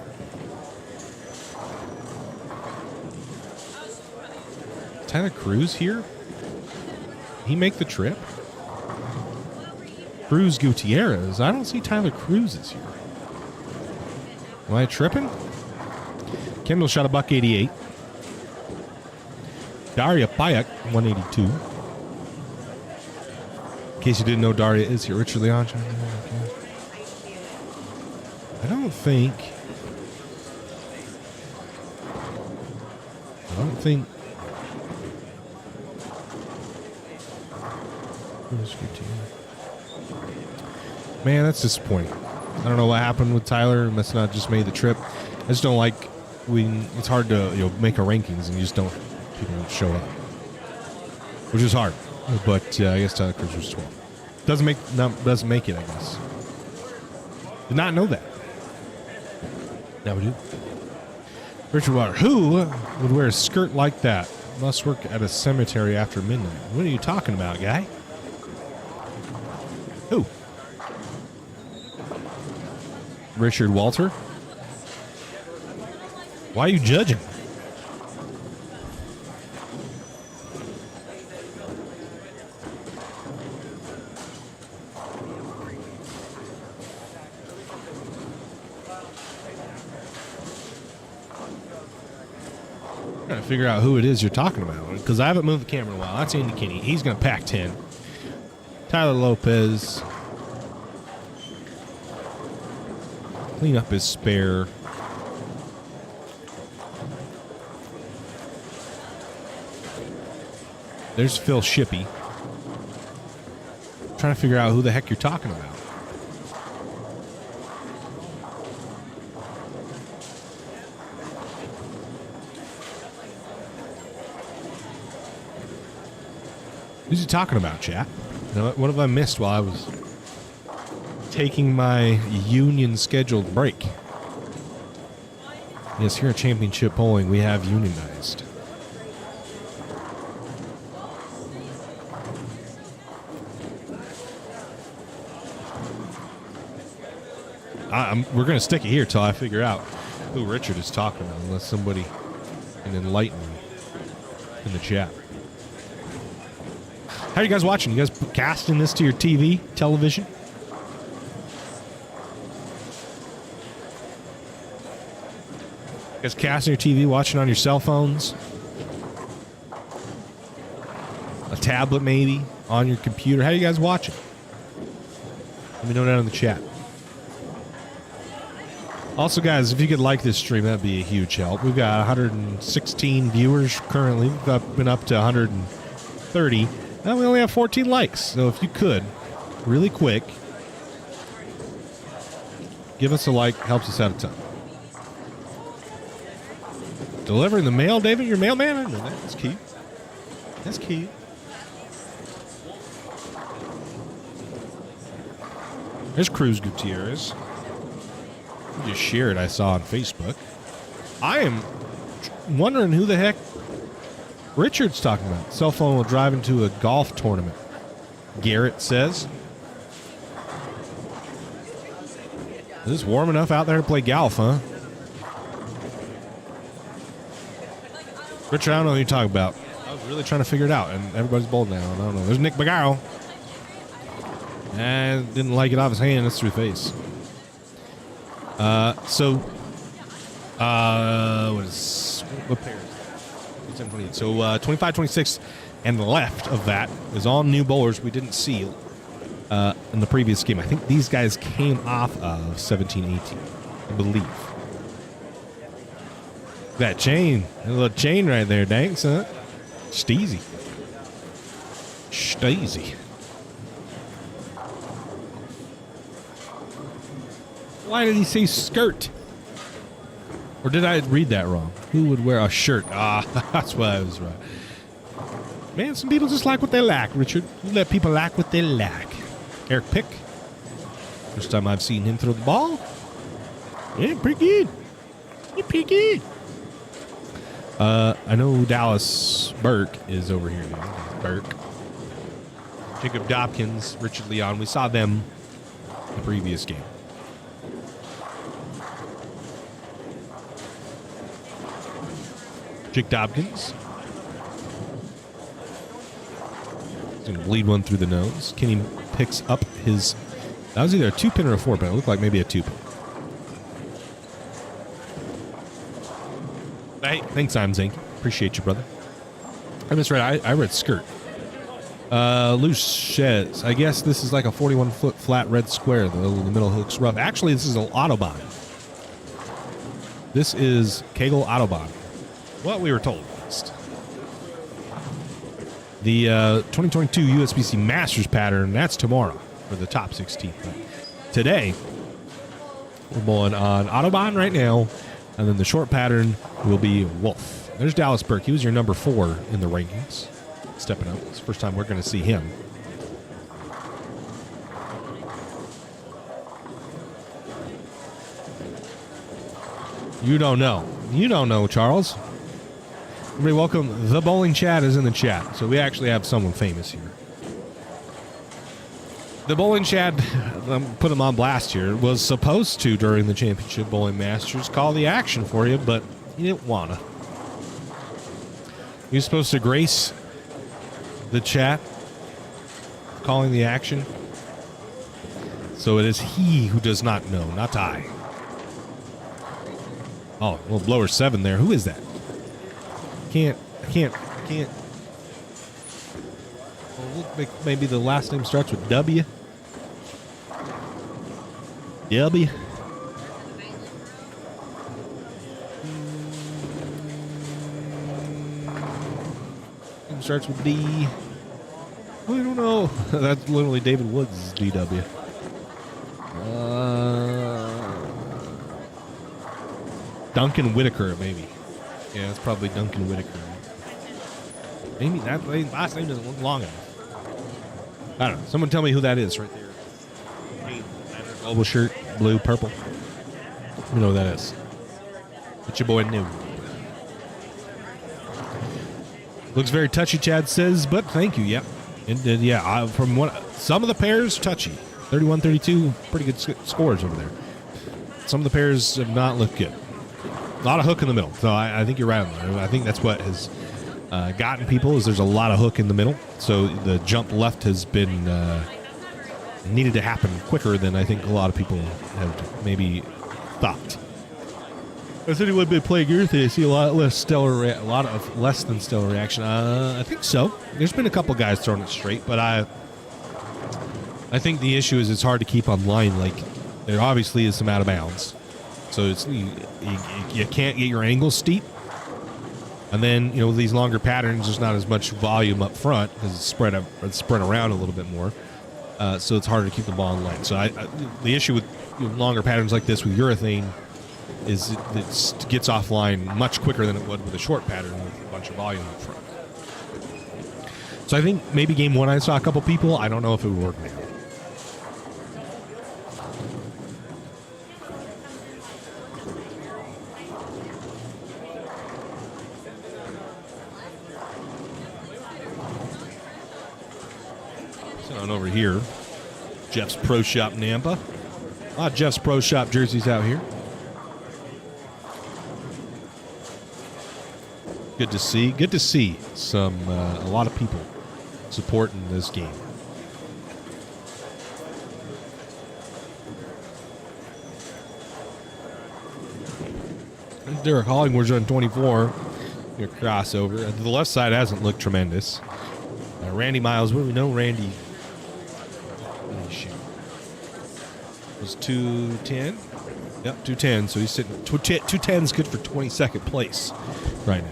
A: Tyler Cruz here? He make the trip? Cruz Gutierrez. I don't see Tyler Cruz is here. Am I tripping? Kendall shot a $188. Daria Payak, 182. In case you didn't know, Daria is here. Richard Leon. I don't think. Man, that's disappointing. I don't know what happened with Tyler. He must not just made the trip. I just don't like when it's hard to make a rankings and you just don't people don't show up, which is hard. But I guess Tyler Cruz was 12. Doesn't make it. I guess. Did not know that. Now we do. Richard Water. Who would wear a skirt like that? Must work at a cemetery after midnight. What are you talking about, guy? Who? Richard Walter? Why are you judging? I'm trying to figure out who it is you're talking about because I haven't moved the camera in a while. That's Andy Kinney. He's going to pack 10. Tyler Lopez. Clean up his spare. There's Phil Shippey. Trying to figure out who the heck you're talking about. Who's he talking about, chat? What have I missed while I was taking my union scheduled break? Yes, here at Championship Bowling, we have unionized. We're going to stick it here till I figure out who Richard is talking about, unless somebody can enlighten me in the chat. How are you guys watching? You guys casting this to your television? You guys casting your TV, watching on your cell phones? a tablet maybe, on your computer. How are you guys watching? Let me know down in the chat. Also, guys, if you could like this stream, that'd be a huge help. We've got 116 viewers currently. We've been up to 130. And we only have 14 likes. So if you could, really quick, give us a like. Helps us out a ton. Delivering the mail, David? Your mailman? I know that. That's cute. That's cute. There's Cruz Gutierrez. He just shared, I saw on Facebook. I am wondering who the heck Richard's talking about. Cell phone will drive into a golf tournament, Garrett says. Is it warm enough out there to play golf, huh? Richard, I don't know what you're talking about. I was really trying to figure it out, and everybody's bold now. I don't know. There's Nick Bagaro. And didn't like it off his hand. It's through the face. What pair is that? So 25, 26, and the left of that is all new bowlers we didn't see in the previous game. I think these guys came off of 17, 18, I believe. That chain, a little chain right there, dang son. Steezy. Steezy. Why did he say skirt? Or did I read that wrong? Who would wear a shirt? Ah, that's why I was right. Man, some people just like what they like, Richard. You let people like what they like. Eric Pick. First time I've seen him throw the ball. Yeah, pretty good. You're pretty good. I know Dallas Burke is over here now. Burke. Jacob Dobkins, Richard Leon. We saw them in the previous game. Jake Dobkins. He's going to bleed one through the nose. Kenny picks up his... That was either a 2-pin or a 4-pin. It looked like maybe a 2-pin. Hey, thanks, I'm Zink. Appreciate you, brother. I misread. I read skirt. Loose sheds. I guess this is like a 41-foot flat red square. The middle hook's rough. Actually, this is an Autobahn. This is Kegel Autobahn. What we were told. The 2022 USBC Masters pattern, that's tomorrow for the top 16. But today, we're going on Autobahn right now, and then the short pattern will be Wolf. There's Dallas Burke. He was your number 4 in the rankings. Stepping up. It's the first time we're going to see him. You don't know. You don't know, Charles. Everybody welcome. The Bowling Chat is in the chat. So we actually have someone famous here. The Bowling Chat, put him on blast here, was supposed to, during the Championship Bowling Masters, call the action for you, but he didn't want to. He was supposed to grace the chat, calling the action. So it is he who does not know, not I. Oh, well, blower 7 there. Who is that? Can't. Well, look, maybe the last name starts with W. W. Name starts with D. I don't know. That's literally David Woods' DW. Duncan Whitaker, maybe. Yeah, it's probably Duncan Whitaker. Maybe that last name doesn't look long enough. I don't know. Someone tell me who that is right there. Global shirt, blue, purple. You know who that is. It's your boy New. Looks very touchy, Chad says, but thank you. Yep. Yeah, from some of the pairs, touchy. 31-32, pretty good scores over there. Some of the pairs have not looked good. A lot of hook in the middle. So I think you're right on there. I think that's what has gotten people is there's a lot of hook in the middle. So the jump left has been needed to happen quicker than I think a lot of people have maybe thought. Has anyone been playing Earth? I see a lot less less than stellar reaction. I think so. There's been a couple guys throwing it straight, but I think the issue is it's hard to keep on line. Like, there obviously is some out of bounds, so it's you can't get your angles steep. And then, with these longer patterns, there's not as much volume up front because it's spread around a little bit more. So it's harder to keep the ball in line. So the issue with longer patterns like this with urethane is it gets offline much quicker than it would with a short pattern with a bunch of volume up front. So I think maybe game one I saw a couple people. I don't know if it would work now. On over here, Jeff's Pro Shop Nampa. Jeff's Pro Shop jerseys out here. Good to see. Good to see a lot of people supporting this game. Derek Hollingworth's on 24. Your crossover. The left side hasn't looked tremendous. Randy Miles, what do we know? Randy. Was 210. Yep, 210. So he's sitting 210 is good for 22nd place right now.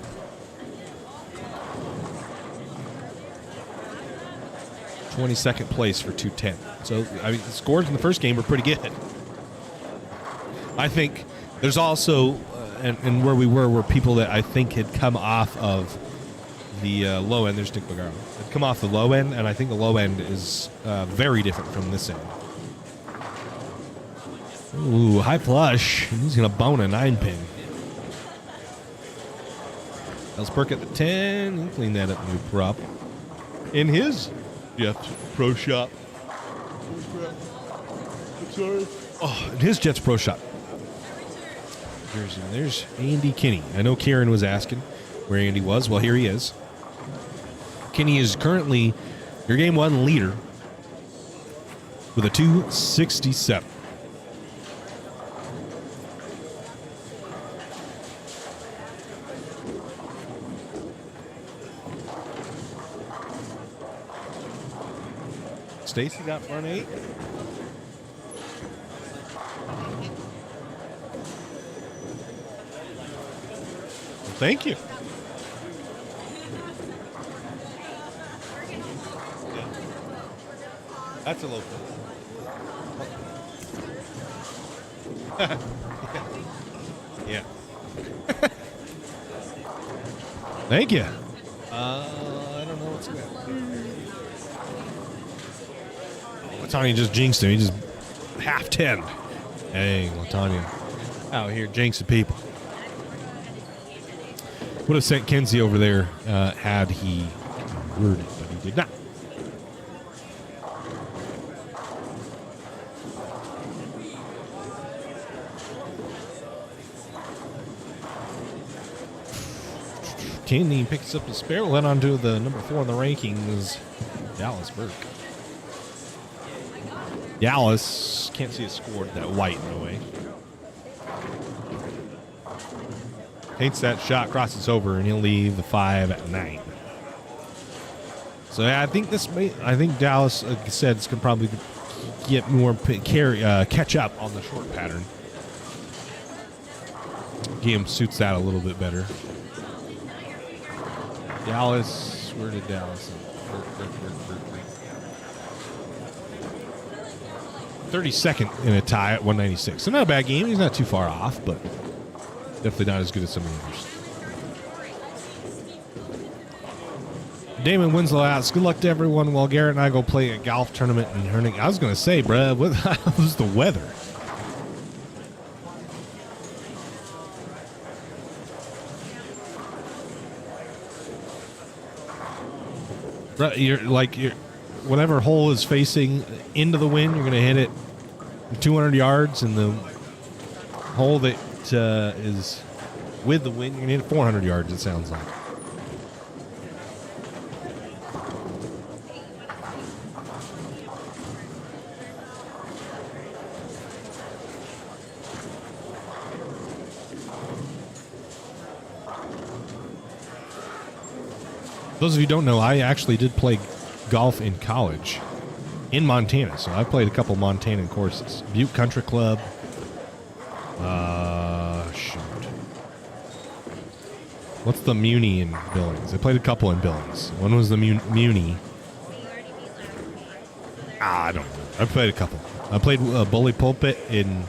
A: 22nd place for 210. So the scores in the first game were pretty good. I think there's also and where we were people that I think had come off of the low end. There's Nick Bagaro. Had come off the low end, and I think the low end is very different from this end. Ooh, high flush. He's going to bone a 9-pin. Ellsberg at the 10. He cleaned that up, new prop. In his Jets Pro Shop. Sorry. Oh, in his Jets Pro Shop. There's Andy Kinney. I know Karen was asking where Andy was. Well, here he is. Kinney is currently your game one leader with a 267. Stacy got front 8. Well, thank you. Yeah. That's a local. Yeah. Thank you. I don't know what's going on. Latanya just jinxed him. He just half 10. Dang, Latanya out here jinxing people. Would have sent Kenzie over there had he worded, but he did not. Kenny picks up the spare. Went on to the number 4 in the rankings, Dallas Burke. Dallas, can't see a score that white in a way. Hates that shot, crosses over, and he'll leave the 5 at 9. So yeah, I think Dallas, like I said, is going to probably get more catch up on the short pattern. Game suits that a little bit better. Dallas, where did Dallas? 32nd in a tie at 196. So not a bad game. He's not too far off, but definitely not as good as some of the others. Damon Winslow asks, good luck to everyone while Garrett and I go play a golf tournament in Herning. I was going to say, bruh, what was the weather? You're whatever hole is facing into the wind, you're going to hit it 200 yards, and the hole that is with the wind, you're going to hit it 400 yards, it sounds like. Those of you who don't know, I actually did play golf in college in Montana. So I played a couple Montana courses. Butte Country Club. Shoot. What's the Muni in Billings? I played a couple in Billings. One was the Muni. I don't know. I played a couple. I played Bully Pulpit in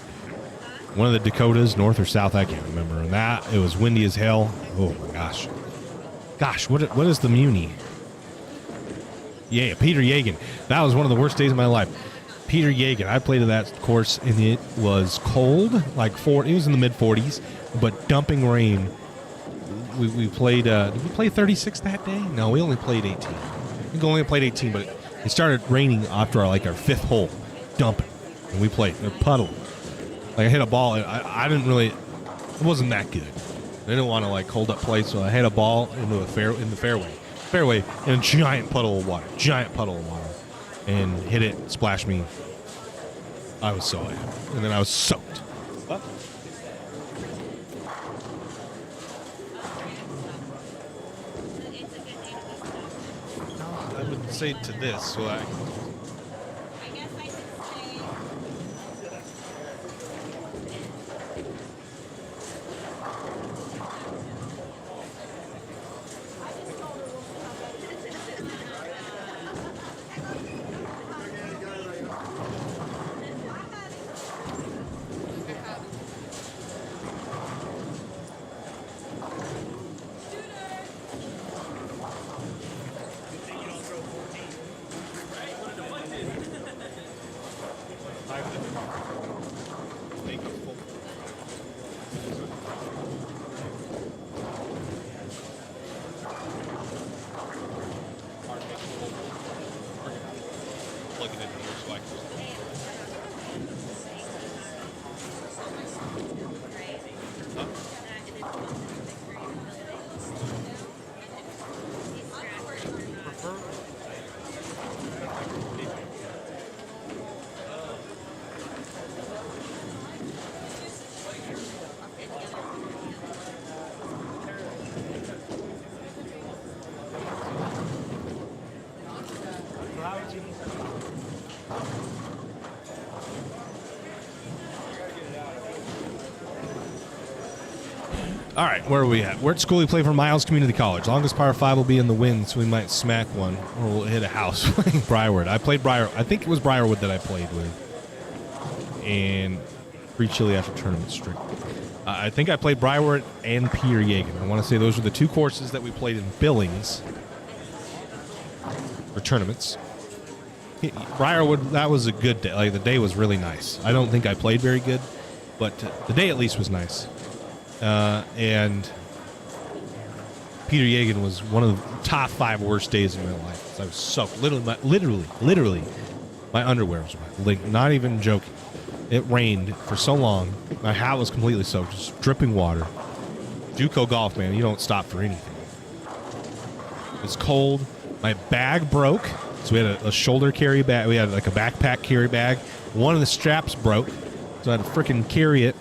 A: one of the Dakotas, north or south, I can't remember. And that, it was windy as hell. Oh my gosh. Gosh, what is the Muni? Yeah, Peter Yagan. That was one of the worst days of my life. Peter Yagan. I played at that course, and it was cold, like it was in the mid 40s, but dumping rain. We played. Did we play 36 that day? No, we only played 18. We only played 18, but it started raining after our fifth hole, dumping, and we played a puddle. Like I hit a ball, and I didn't really. It wasn't that good. I didn't want to hold up play, so I hit a ball in the fairway, in a giant puddle of water, and hit it, splashed me. I was so happy, and then I was soaked. What? I would say to this, so I. All right, where are we at? We're at school. We play for Miles Community College. Longest par 5 will be in the wind, so we might smack one, or we'll hit a house playing Briarwood. I played I think it was Briarwood that I played with. And pretty chilly after tournament streak. I think I played Briarwood and Peter Yagan. I want to say those were the two courses that we played in Billings for tournaments. Briarwood, that was a good day. The day was really nice. I don't think I played very good, but the day at least was nice. And Peter Yagan was one of the top 5 worst days of my life. I was soaked. Literally, my underwear was wet. Not even joking. It rained for so long. My hat was completely soaked, just dripping water. JUCO golf, man, you don't stop for anything. It was cold. My bag broke. So we had a shoulder carry bag. We had a backpack carry bag. One of the straps broke, so I had to freaking carry it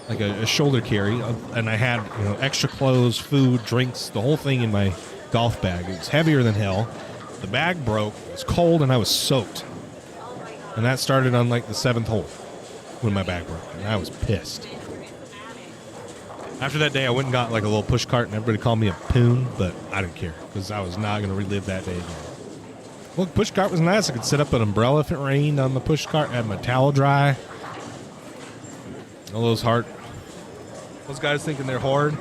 A: like a shoulder carry. And I had extra clothes, food, drinks, the whole thing in my golf bag. It was heavier than hell. The bag broke. It was cold, and I was soaked. And that started on the 7th hole when my bag broke, and I was pissed. After that day, I went and got a little push cart, and everybody called me a poon, but I didn't care because I was not going to relive that day again. Well, the push cart was nice. I could set up an umbrella if it rained on the push cart. I had my towel dry. All those guys thinking they're hard.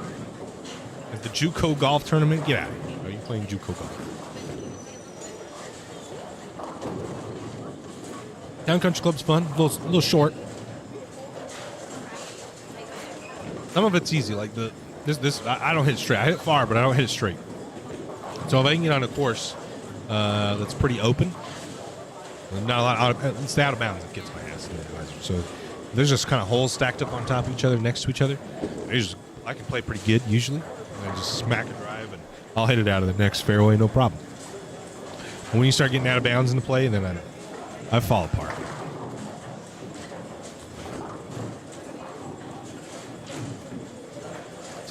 A: At the JUCO golf tournament, get out of here. Are you playing JUCO golf? Town Country Club's fun. A little short. Some of it's easy. This, I don't hit it straight. I hit it far, but I don't hit it straight. So if I can get on a course that's pretty open, not a lot. It's the out of bounds that gets my ass in the advisor. So there's just kind of holes stacked up on top of each other, next to each other. I can play pretty good usually. I just smack a drive and I'll hit it out of the next fairway, no problem. When you start getting out of bounds into play, then I fall apart.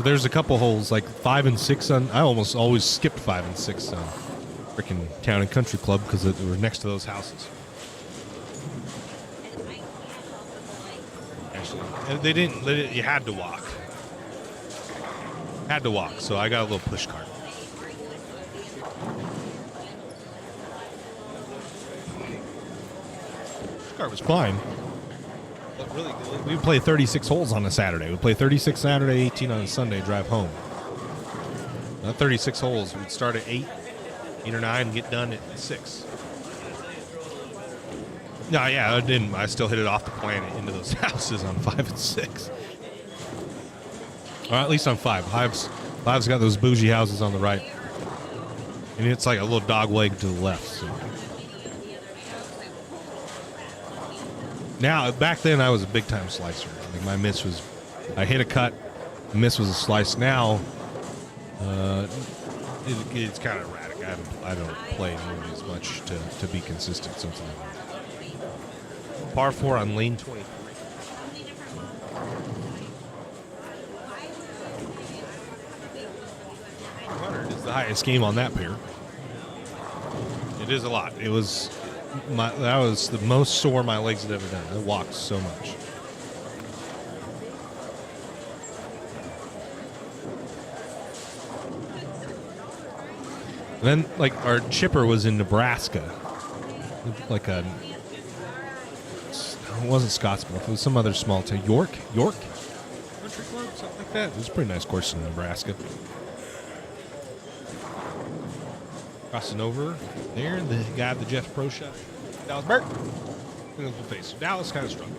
A: So there's a couple holes like 5 and 6 on. I almost always skipped 5 and 6 on freaking Town and Country Club because they were next to those houses. Actually, they didn't. You had to walk. Had to walk. So I got a little push cart. Push cart was fine. But really, we would play 36 holes on a Saturday. We'd play 36 Saturday, 18 on a Sunday, drive home. Not 36 holes. We'd start at 8 or 9, and get done at 6. No, yeah, I didn't. I still hit it off the planet into those houses on 5 and 6. Or at least on 5. Five's got those bougie houses on the right. And it's like a little dog leg to the left. So. Now, back then, I was a big-time slicer. Like my miss was, I hit a cut, miss was a slice. Now, it's kind of erratic. I don't play nearly as much to be consistent sometimes. Par 4 on lane 23. Is the highest game on that pair. It is a lot. It was that was the most sore my legs had ever done. I walked so much. And then, like, our chipper was in Nebraska. Like it wasn't Scottsboro. It was some other small town. York Country Club, something like that. It was a pretty nice course in Nebraska. Crossing over there, the guy at the Jeff Pro Shop, Dallas Burke. And we'll face Dallas kind of struggled.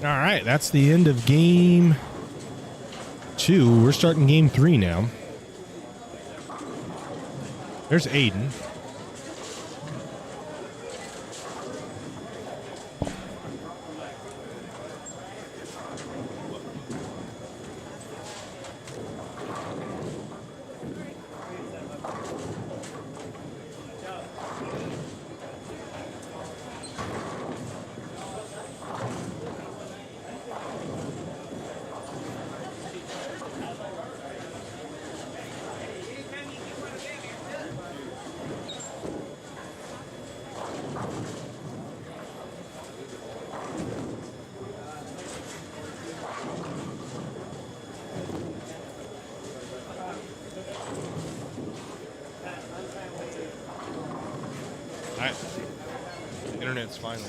A: All right, that's the end of game 2. We're starting game 3 now. There's Aiden. Internet's finally.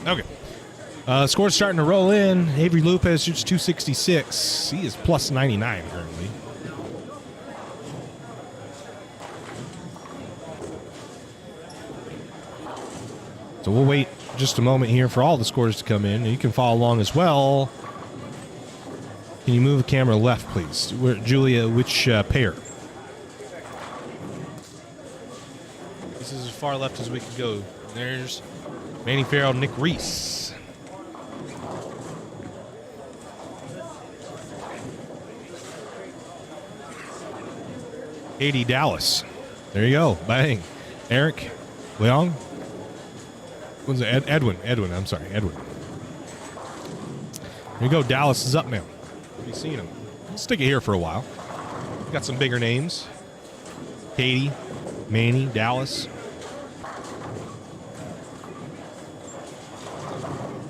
A: Okay. Score's starting to roll in. Avery Lopez shoots 266. He is plus 99 currently. So we'll wait just a moment here for all the scores to come in. You can follow along as well. Can you move the camera left, please? Julia, which pair? This is as far left as we can go. There's Manny Farrell, Nick Reese. Katie Dallas. There you go. Bang. Eric Leong. What's it? Edwin. I'm sorry. Edwin. There you go. Dallas is up now. Have you seen him? We'll stick it here for a while. Got some bigger names. Katie, Manny, Dallas.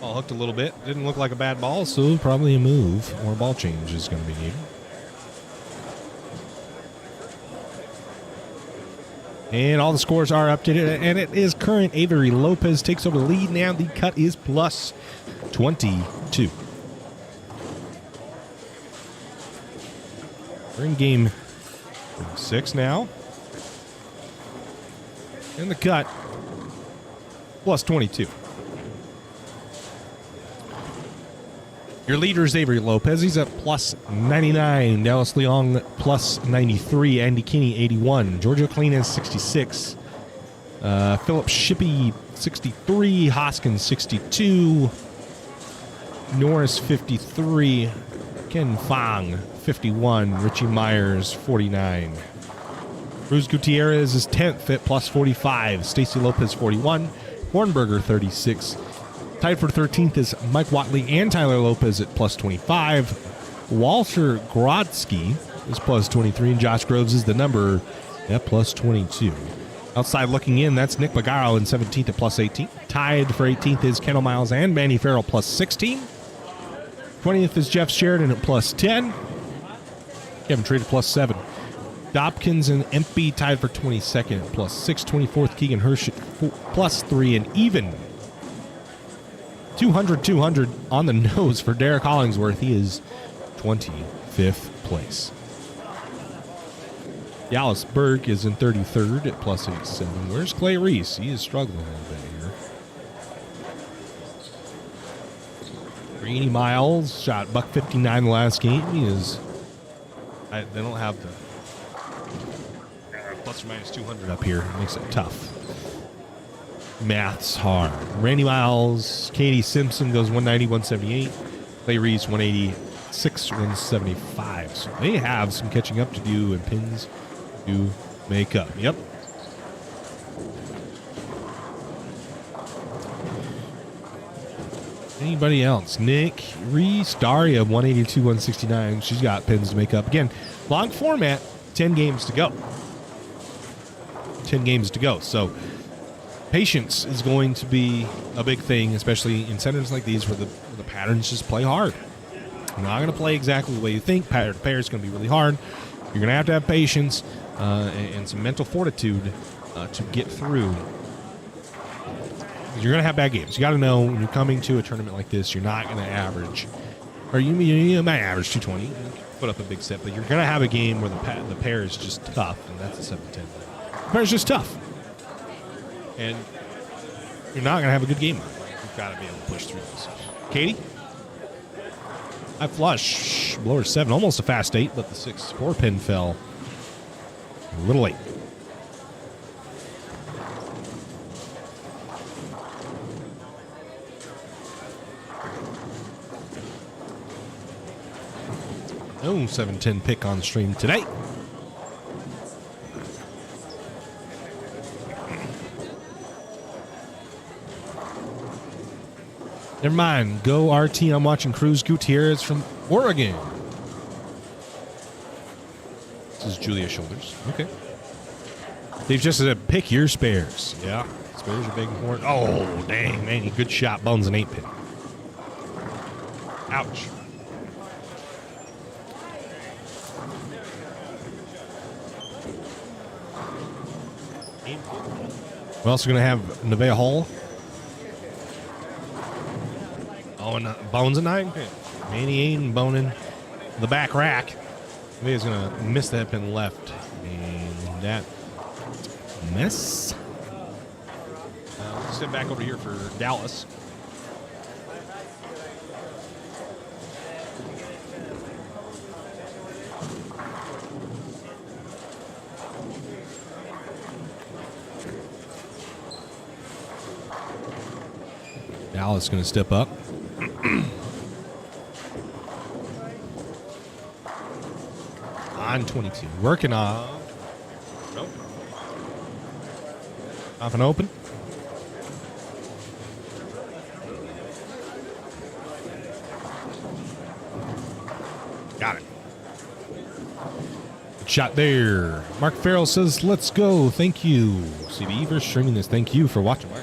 A: Ball hooked a little bit. Didn't look like a bad ball, so probably a move or a ball change is going to be needed. And all the scores are updated, and it is current. Avery Lopez takes over the lead now. The cut is plus 22. We're in game 6 now. And the cut, plus 22. Your leader is Avery Lopez. He's at plus 99. Dallas Leong plus 93. Andy Kinney 81. Giorgio Clean 66. Philip Shippey 63. Hoskins 62. Norris 53. Ken Fong 51. Richie Myers 49. Cruz Gutierrez is 10th at plus 45. Stacy Lopez 41. Hornberger 36. Tied for 13th is Mike Watley and Tyler Lopez at plus 25. Walter Grodsky is plus 23, and Josh Groves is the number at plus 22. Outside looking in, that's Nick Bagaro in 17th at plus 18. Tied for 18th is Kendall Miles and Manny Farrell plus 16. 20th is Jeff Sheridan at plus 10. Kevin Trade at plus 7. Dobkins and Empey tied for 22nd at plus 6. 24th Keegan Hirsch at plus 3, and even 200 on the nose for Derek Hollingsworth. He is 25th place. Dallas Berg is in 33rd at plus 87. Where's Clay Reese? He is struggling a little bit here. Greeny Miles shot $159 the last game. He is. They don't have the plus or minus 200 up here. It makes it tough. Math's hard. Randy Miles, Katie Simpson goes 190, 178. Clay Reese 186, 175. So they have some catching up to do and pins to make up. Yep. Anybody else? Nick Reese, Daria 182, 169. She's got pins to make up. Again, long format, 10 games to go. 10 games to go. So patience is going to be a big thing, especially in centers like these where the patterns just play hard. You're not going to play exactly the way you think. Pair to pair is going to be really hard. You're going to have patience and some mental fortitude to get through. You're going to have bad games. You got to know when you're coming to a tournament like this, you're not going to average or you might average 220. You can put up a big set, but you're going to have a game where the pair is just tough, and that's a 7-10. The pair is just tough. And you're not going to have a good game on it. You've got to be able to push through this. Katie? I flush. Blower 7, almost a fast 8, but the 6-4 pin fell a little late. No 7-10 pick on stream today. Never mind. Go RT. I'm watching Cruz Gutierrez from Oregon. This is Julia Shoulders. Okay. They've just said pick your spares. Yeah. Spares are big and important. Oh, dang, man. Good shot. Bones an 8 pin. Ouch. We're also going to have Nevaeh Hall. Oh, and Bones a 9 pin. Manny Aiden boning the back rack. Nevaeh's going to miss that pin left. And that miss. Let's sit back over here for Dallas. Dallas going to step up. On 22. Working off. Nope. Off and open. Got it. Good shot there. Mark Farrell says, let's go. Thank you. CBE for streaming this. Thank you for watching, Mark.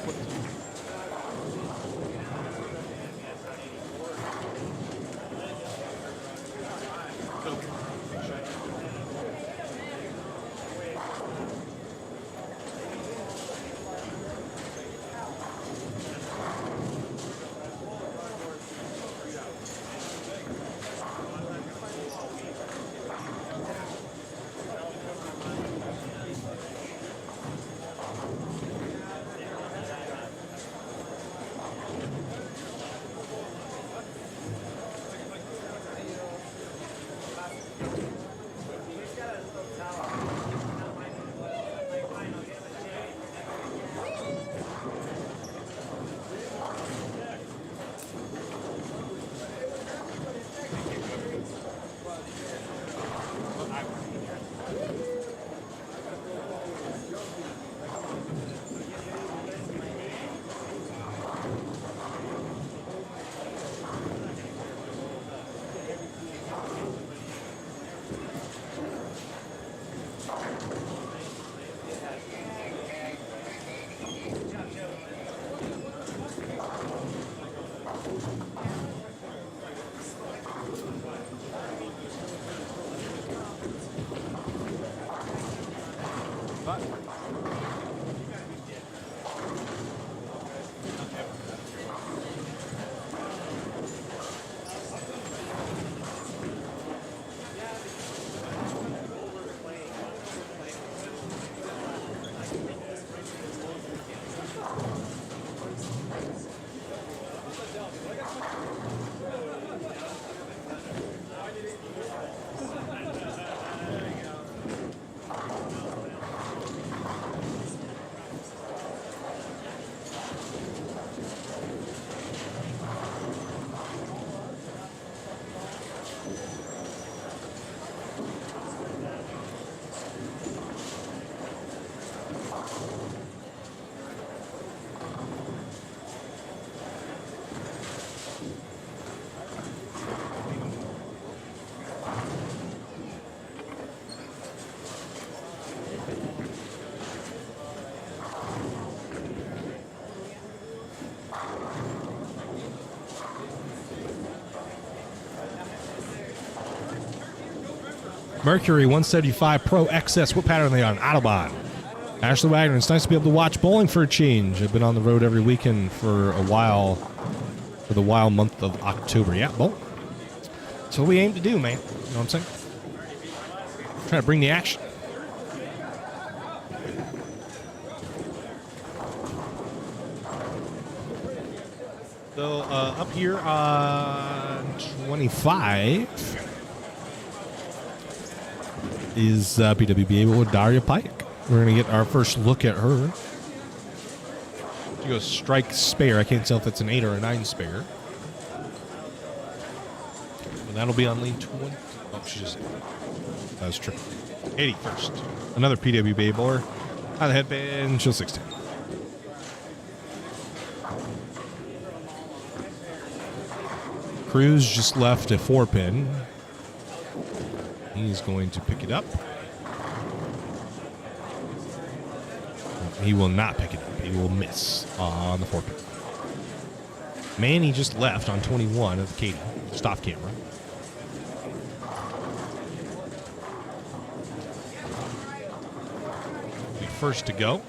A: Mercury 175 Pro XS. What pattern are they on? Autobahn. Ashley Wagner. It's nice to be able to watch bowling for a change. I've been on the road every weekend for a while, for the wild month of October. Yeah, bowl. That's what we aim to do, man. You know what I'm saying? Try to bring the action. So up here on 25 is PWBA with Daria Pike. We're going to get our first look at her. She goes strike spare. I can't tell if it's an 8 or a 9 spare. And that'll be on lane 20. Oh, she just... That was tricky. 81st. Another PWBA bowler. On the headband, she'll 16. Cruz just left a 4-pin. He's going to pick it up. He will not pick it up. He will miss on the 4-pin. Manny just left on 21 of Katie. Stop camera. Be first to go.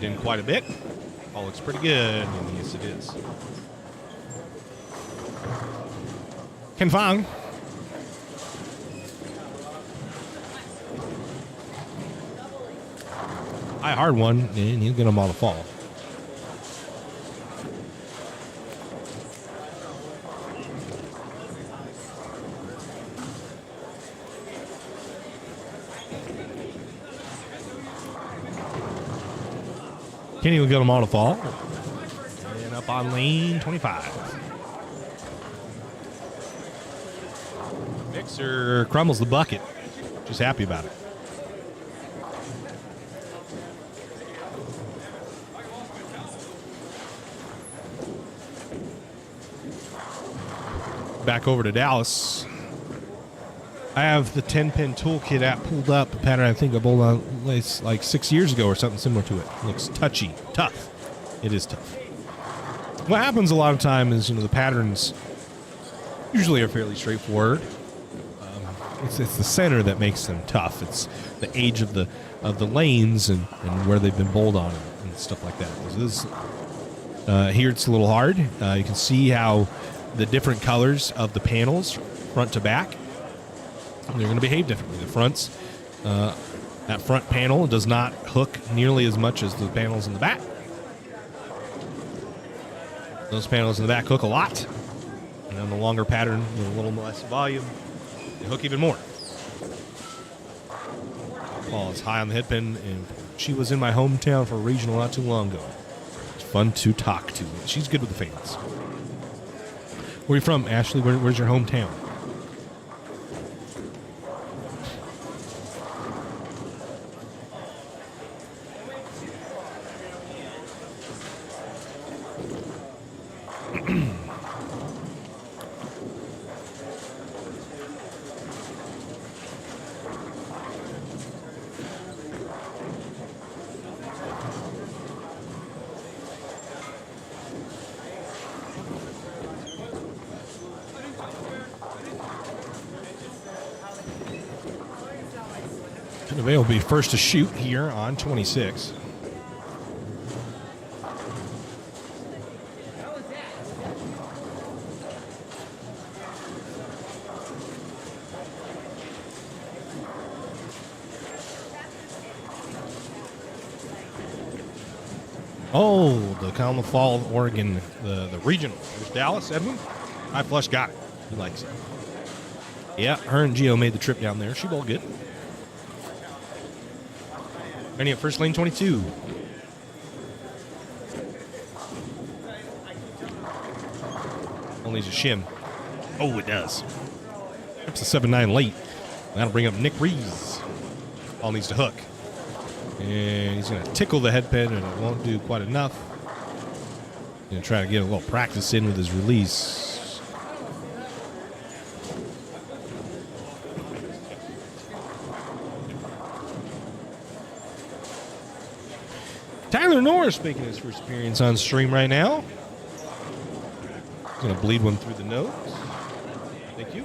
A: Did quite a bit. All looks pretty good. And yes, it is. Ken Fong. High hard one, and he'll get them all to fall. Kenny will get them all to fall. And up on lane 25. Mixer crumbles the bucket. Just happy about it. Back over to Dallas. I have the 10-pin toolkit app pulled up, a pattern I think I pulled on like 6 years ago or something similar to it. Looks touchy, tough. It is tough. What happens a lot of time is, the patterns usually are fairly straightforward. It's the center that makes them tough. It's the age of the lanes and where they've been bowled on and stuff like that. Here it's a little hard. You can see how the different colors of the panels, front to back, they're going to behave differently. The fronts, that front panel does not hook nearly as much as the panels in the back. Those panels in the back hook a lot. And on the longer pattern, with a little less volume, they hook even more. Paul is high on the headpin, and she was in my hometown for a regional not too long ago. It's fun to talk to. She's good with the fans. Where are you from, Ashley? Where's your hometown? Canavea will be first to shoot here on 26. Oh, the Kalama Fall, Oregon, the regional. There's Dallas, Edwin. High flush, got it. He likes it. Yeah, her and Gio made the trip down there. She bowled good. Benny at first lane 22. Only needs a shim. Oh, it does. It's a 7-9 late. That'll bring up Nick Reese. All needs to hook. And he's going to tickle the headpin, and it won't do quite enough. Going to try to get a little practice in with his release. Tyler Norris making his first appearance on stream right now. He's going to bleed one through the nose. Thank you.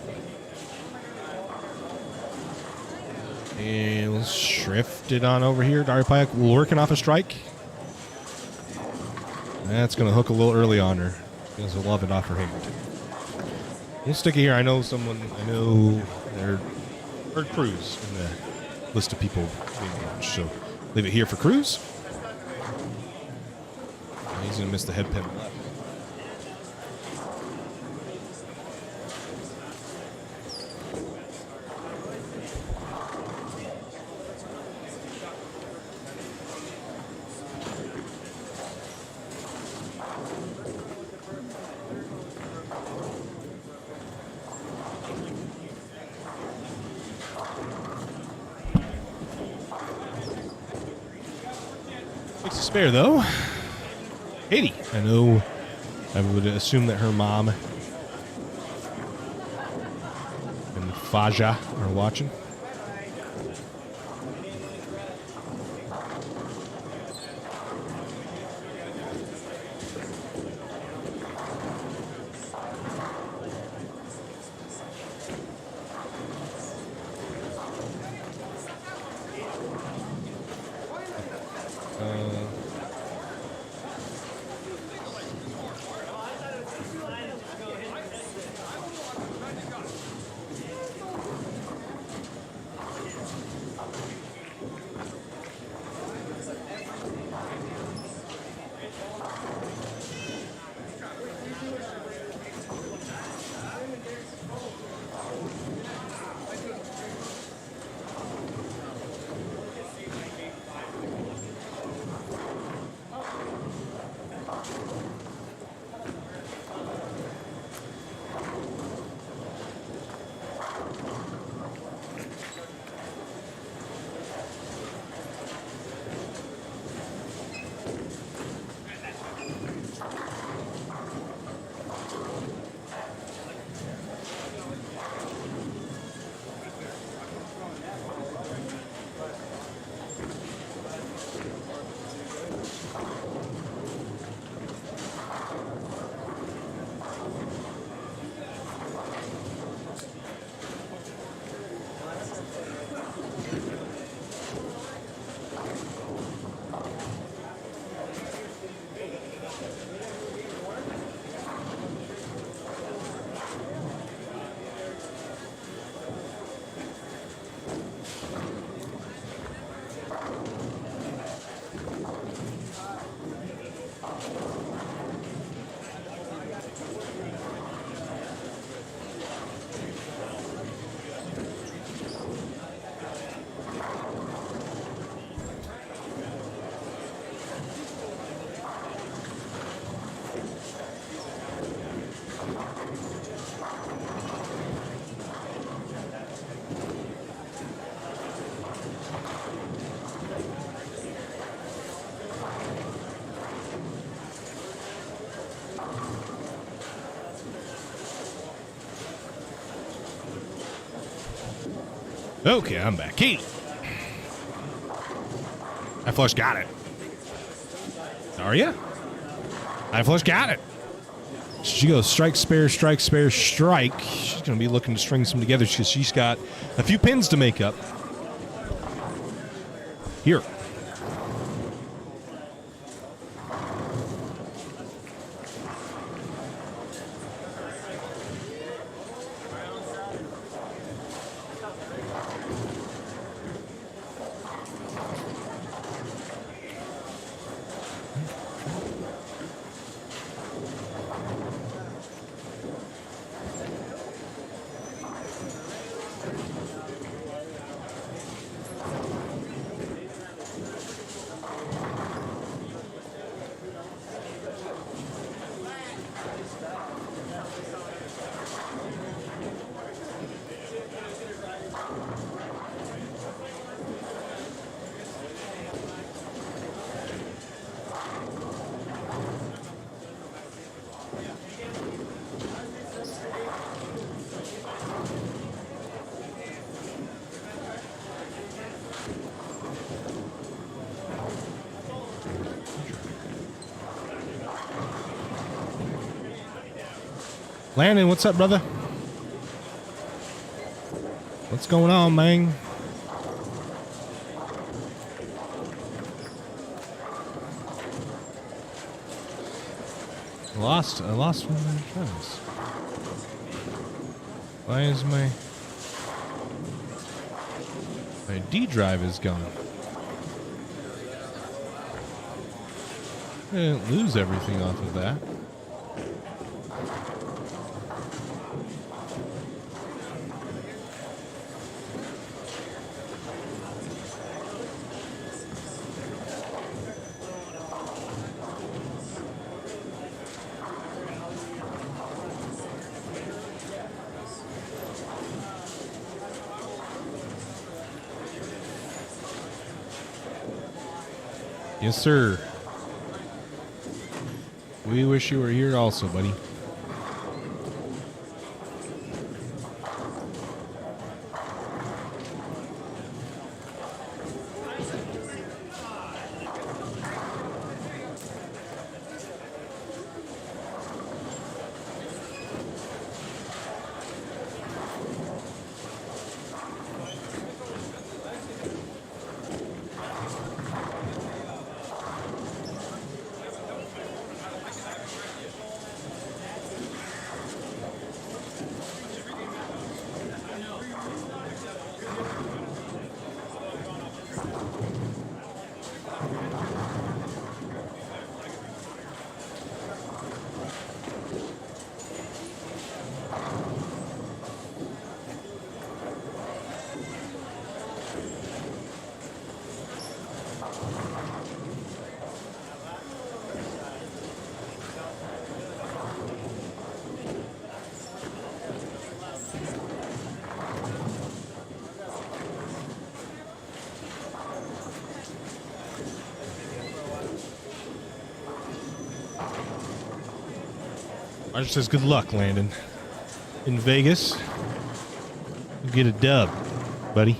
A: And we'll shrift it on over here. Daria Pike working off a strike. That's going to hook a little early on her. Because we'll love it off her hand. We'll stick it here. I know there are Cruz in the list of people being watched, so leave it here for Cruz. He's going to miss the head pin left. Makes a spare, though. Katie. I know I would assume that her mom and Faja are watching. Okay, I'm back. Katie. I flush got it. Are ya? I flush got it. She goes strike, spare, strike, spare, strike. She's going to be looking to string some together because she's got a few pins to make up. Here. Landon, what's up, brother? What's going on, man? I lost one of my friends. Why is my D drive is gone? I didn't lose everything off of that. Yes, sir. We wish you were here also, buddy. Roger says good luck, Landon. In Vegas, you get a dub, buddy.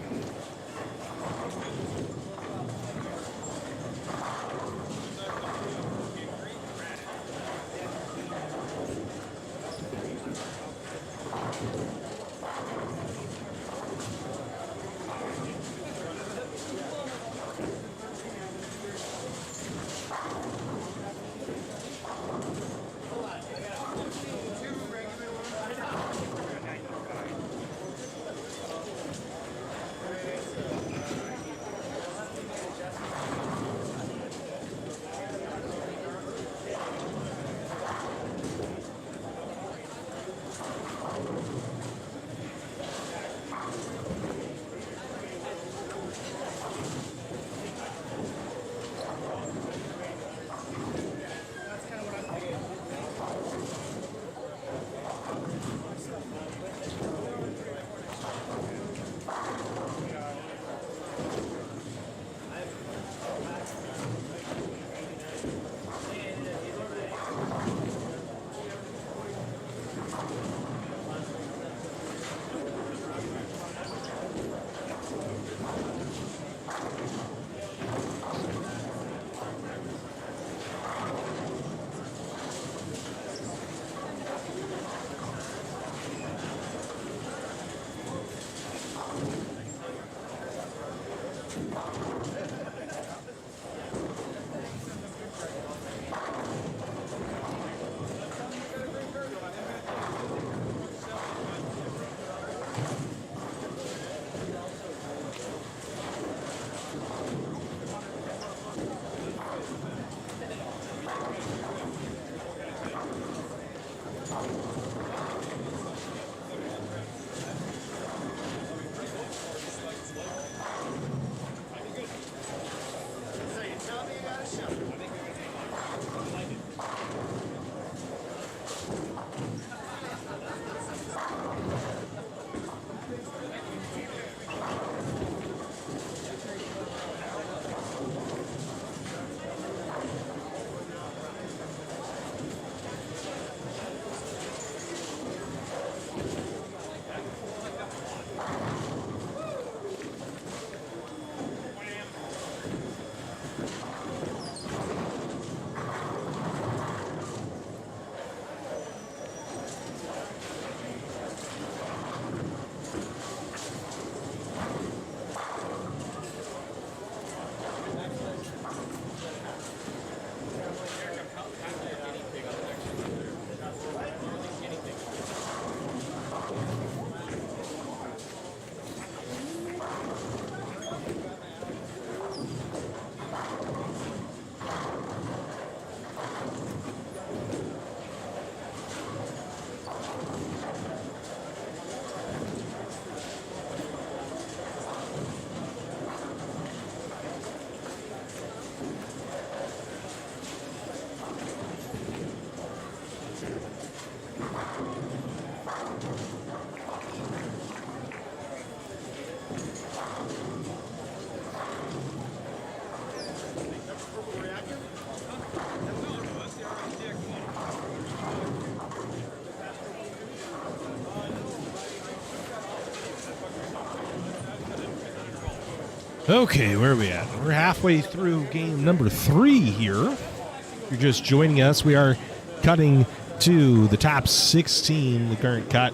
A: Okay, where are we at? We're halfway through game number 3 here. If you're just joining us, we are cutting to the top 16. The current cut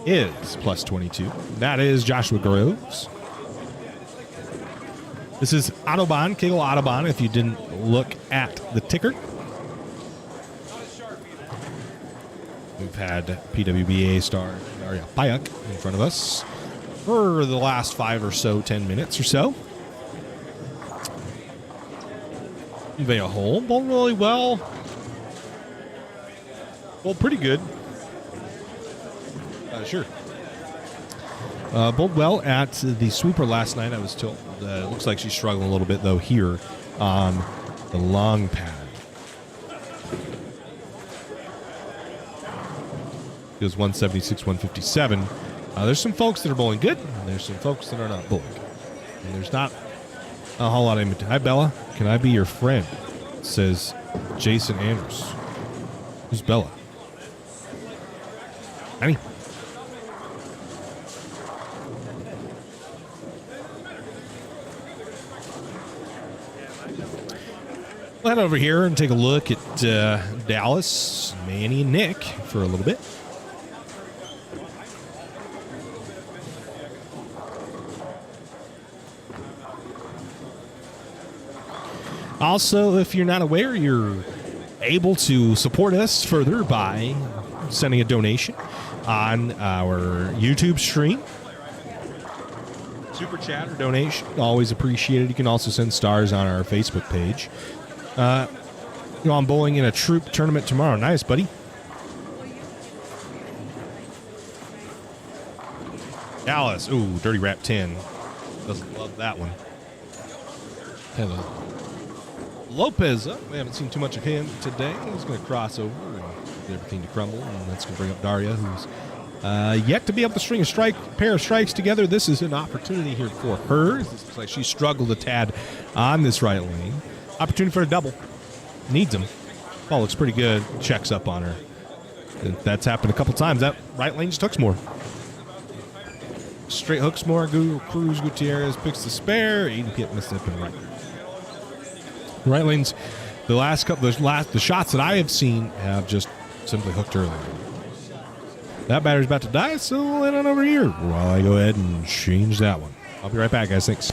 A: is plus 22. That is Joshua Groves. This is Autobahn, Kegel Autobahn, if you didn't look at the ticker. We've had PWBA star Daria Payak in front of us for the last 5 or so, 10 minutes or so. Vea hole, bowled really well. Bowled pretty good. Sure. Bowled well at the sweeper last night, I was told. It looks like she's struggling a little bit, though, here on the long pad. It was 176, 157. There's some folks that are bowling good, and there's some folks that are not bowling good. And there's not a whole lot of inventory. Hi, Bella. Can I be your friend? Says Jason Anders. Who's Bella? Honey. We'll head over here and take a look at Dallas, Manny, and Nick for a little bit. Also, if you're not aware, you're able to support us further by sending a donation on our YouTube stream. Super chat or donation, always appreciated. You can also send stars on our Facebook page. I'm bowling in a troop tournament tomorrow. Nice, buddy. Dallas, ooh, dirty wrap 10. Doesn't love that one. Hello. Lopez, we haven't seen too much of him today. He's going to cross over and get everything to crumble, and that's going to bring up Daria, who's yet to be able to string a pair of strikes together. This is an opportunity here for her. It looks like she struggled a tad on this right lane. Opportunity for a double. Needs them. Ball looks pretty good. Checks up on her. That's happened a couple times. That right lane just hooks more. Straight hooks more. Cruz Gutierrez picks the spare. Aiden Pitt missed up in right. Right lanes, the shots that I have seen have just simply hooked early. That battery's about to die, so we'll head on over here while I go ahead and change that one. I'll be right back, guys. Thanks.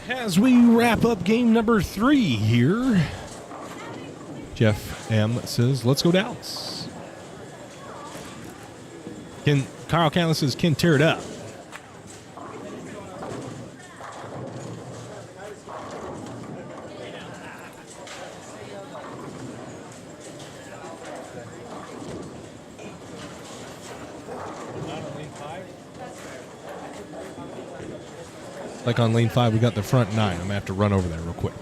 A: As we wrap up game number 3 here, Jeff M. says, let's go Dallas. Carl Canlis says, can tear it up. Like on lane 5, we got the front 9. I'm going to have to run over there real quick.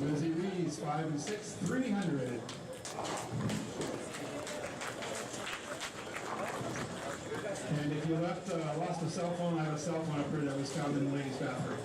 B: Lizzy Reese, 5 and 6, 300. And if you lost a cell phone, I have a cell phone up here that was found in the ladies' bathroom.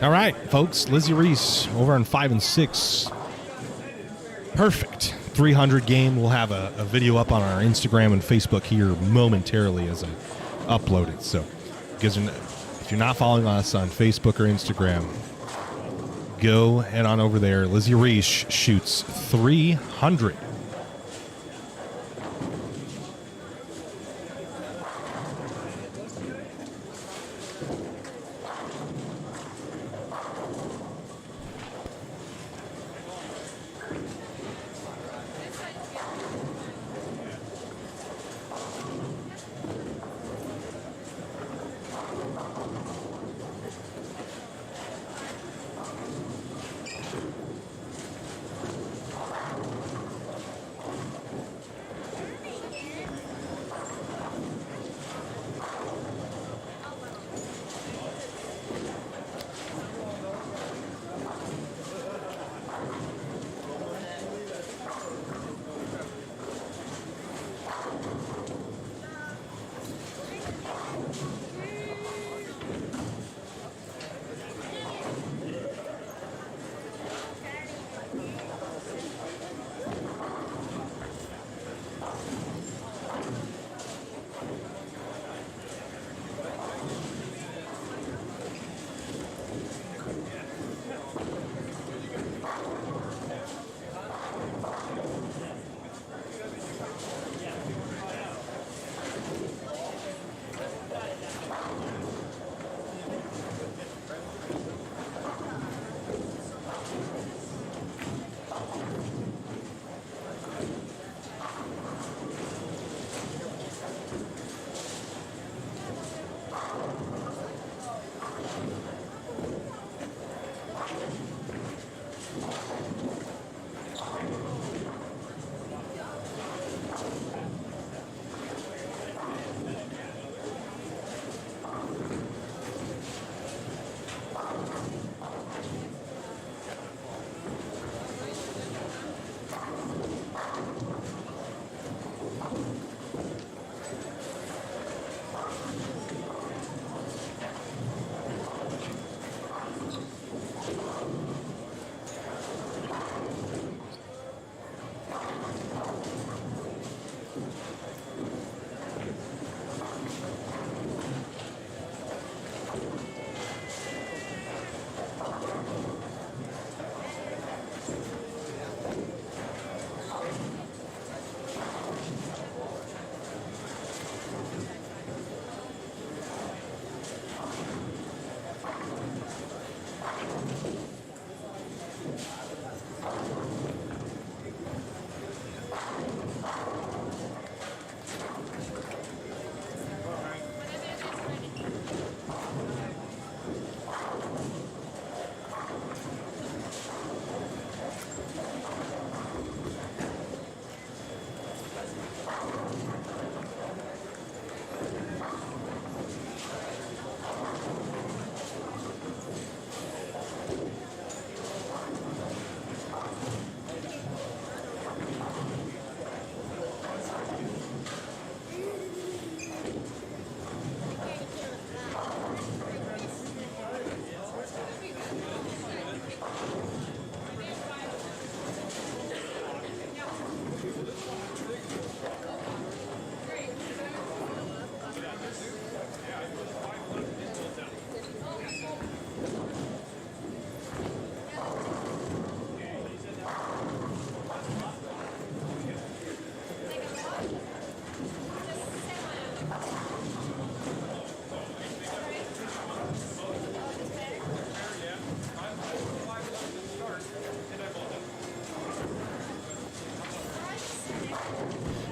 A: All right, folks. Lizzy Reese over on 5 and 6. Perfect 300 game. We'll have a video up on our Instagram and Facebook here momentarily as I upload it. So, if you're not following us on Facebook or Instagram, go head on over there. Lizzy Reese shoots 300.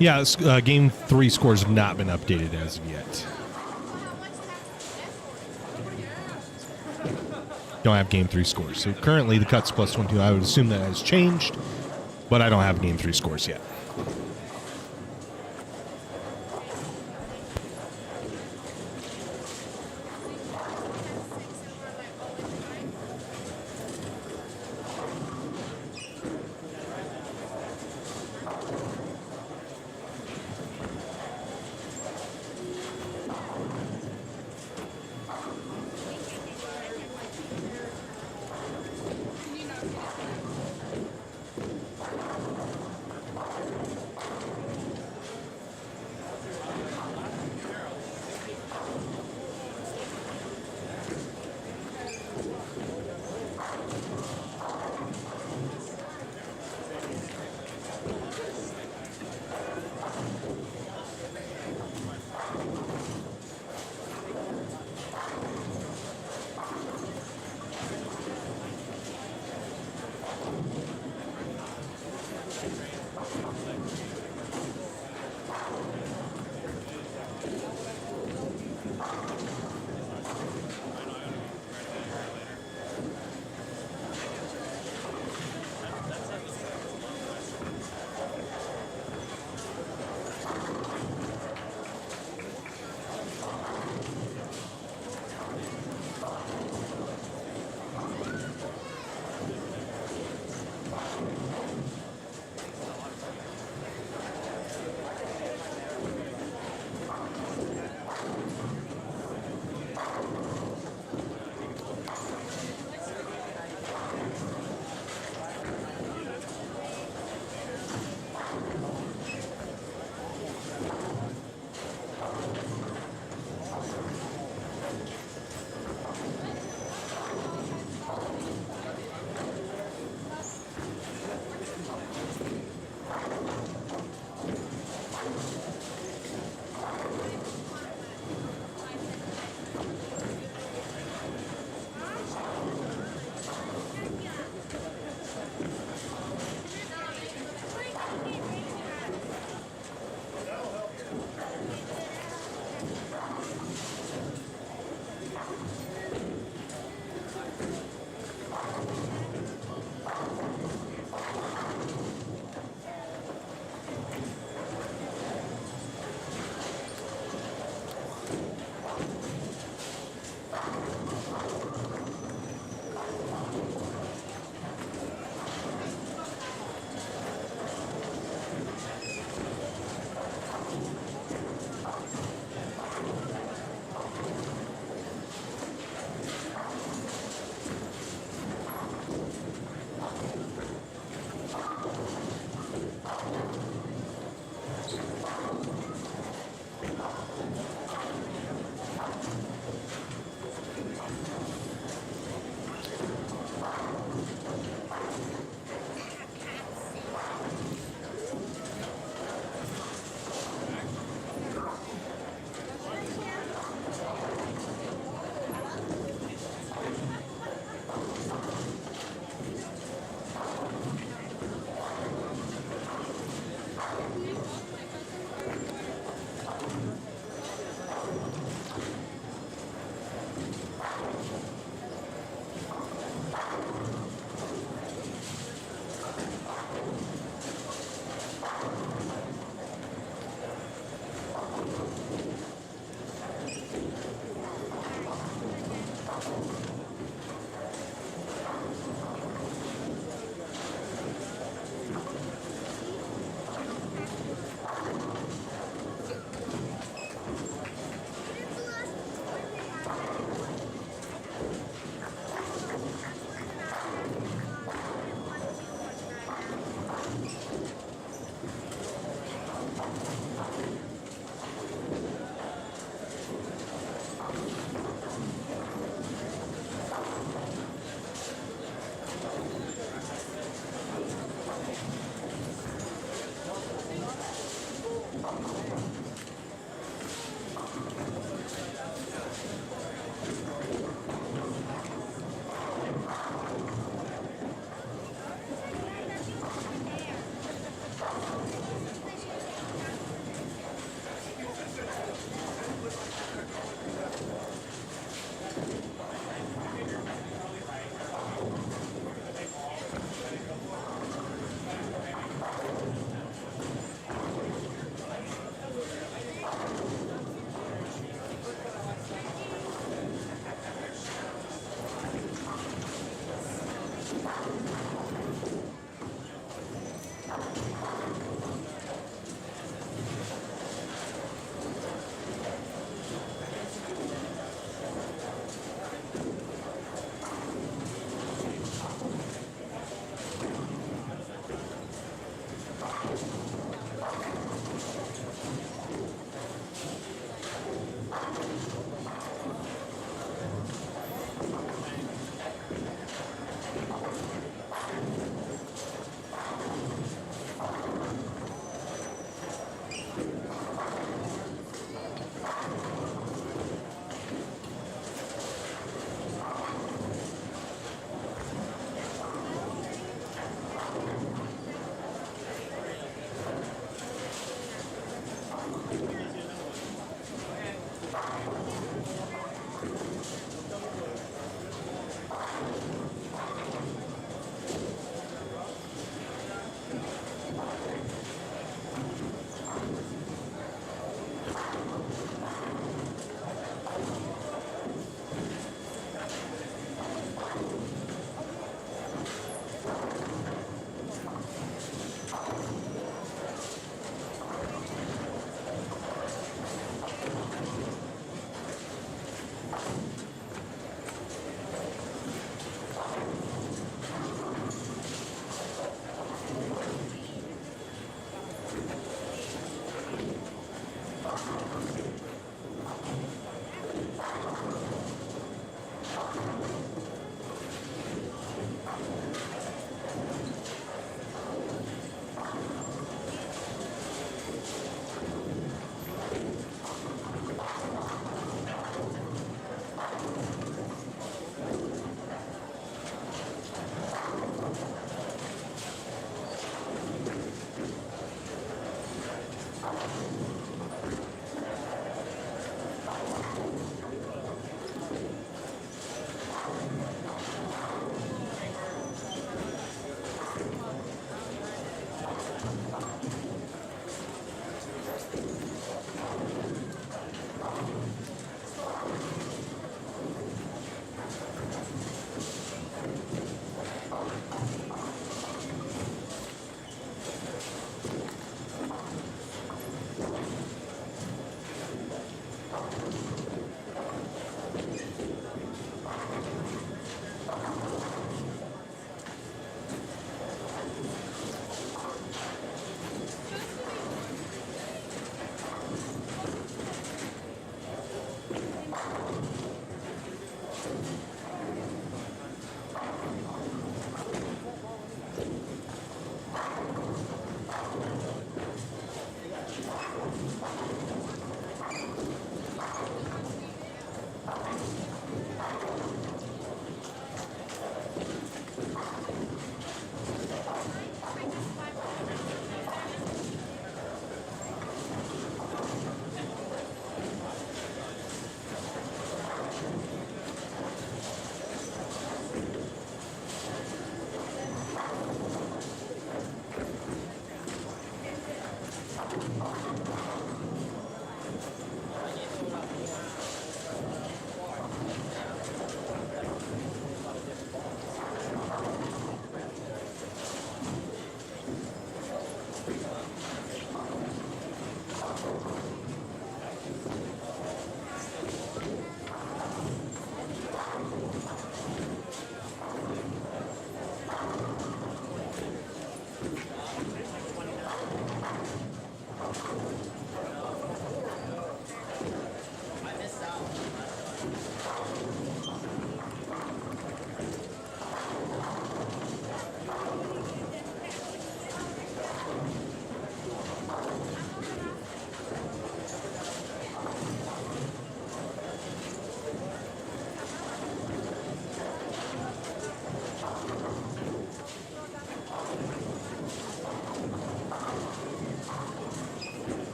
A: Yeah, Game 3 scores have not been updated as of yet. Don't have Game 3 scores. So currently the cut's plus 22. I would assume that has changed, but I don't have Game 3 scores yet.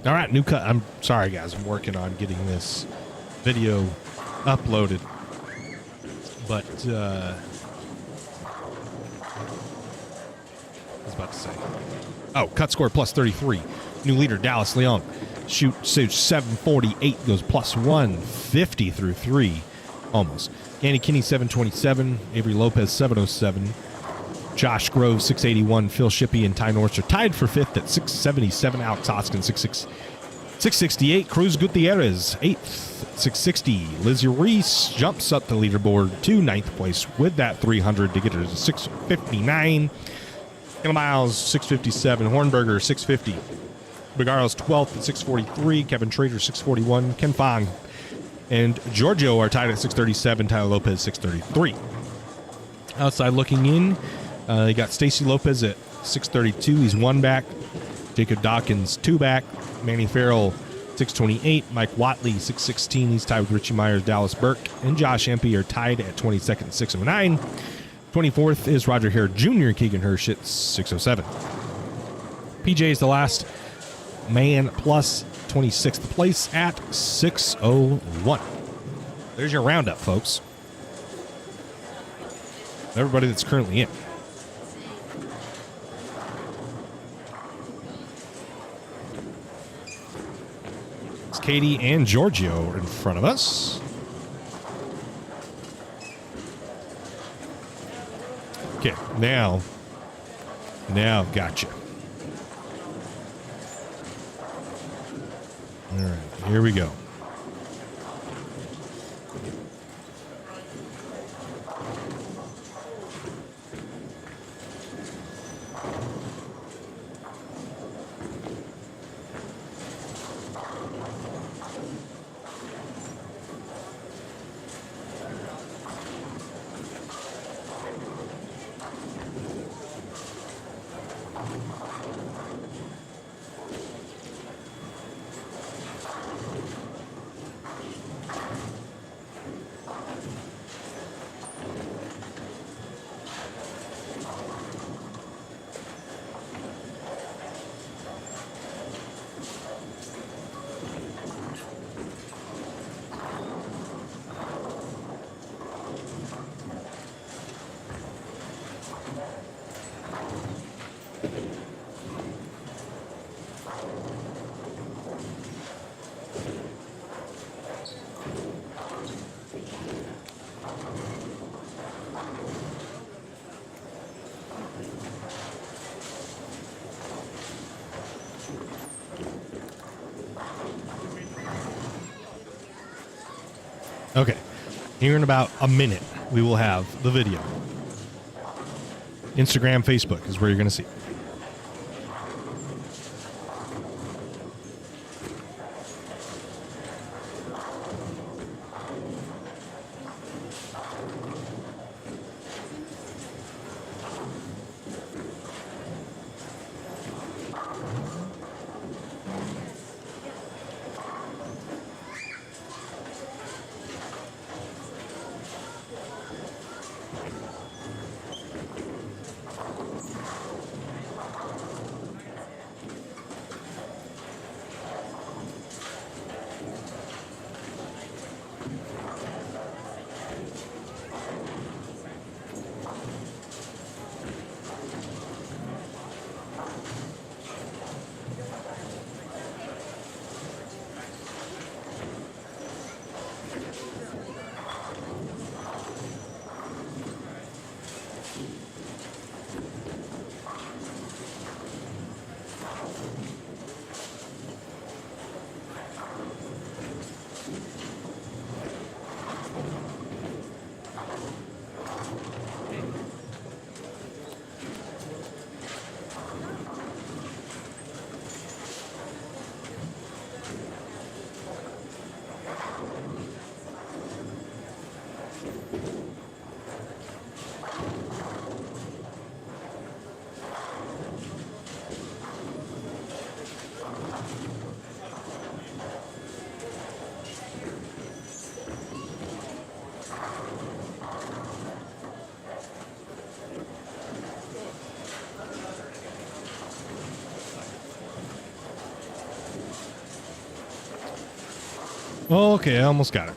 A: All right, new cut. I'm sorry, guys. I'm working on getting this video uploaded. But, I was about to say. Oh, cut score plus 33. New leader, Dallas Leon. Shoot 748, goes plus 150 through 3. Almost. Andy Kinney, 727. Avery Lopez, 707. Josh Grove, 681. Phil Shippey and Ty Norris are tied for 5th at 677. Alex Hoskin, 668. Cruz Gutierrez, 8th, 660. Lizzy Reese jumps up the leaderboard to 9th place with that 300 to get her to 659. Kayla Miles, 657. Hornberger, 650. Bigaro's 12th at 643. Kevin Trader, 641. Ken Fong and Giorgio are tied at 637. Tyler Lopez, 633. Outside looking in, you got Stacy Lopez at 632. He's 1 back. Jacob Dawkins, 2 back. Manny Farrell, 628. Mike Watley, 616. He's tied with Richie Myers, Dallas Burke, and Josh Empey are tied at 22nd, 609. 24th is Roger Hare Jr. Keegan Hirsch at 607. PJ is the last man plus 26th place at 601. There's your roundup, folks. Everybody that's currently in. It's Katie and Giorgio in front of us. Okay, now I've got you. All right, here we go. Okay, here in about a minute, we will have the video. Instagram, Facebook is where you're going to see it. Oh, okay, I almost got it.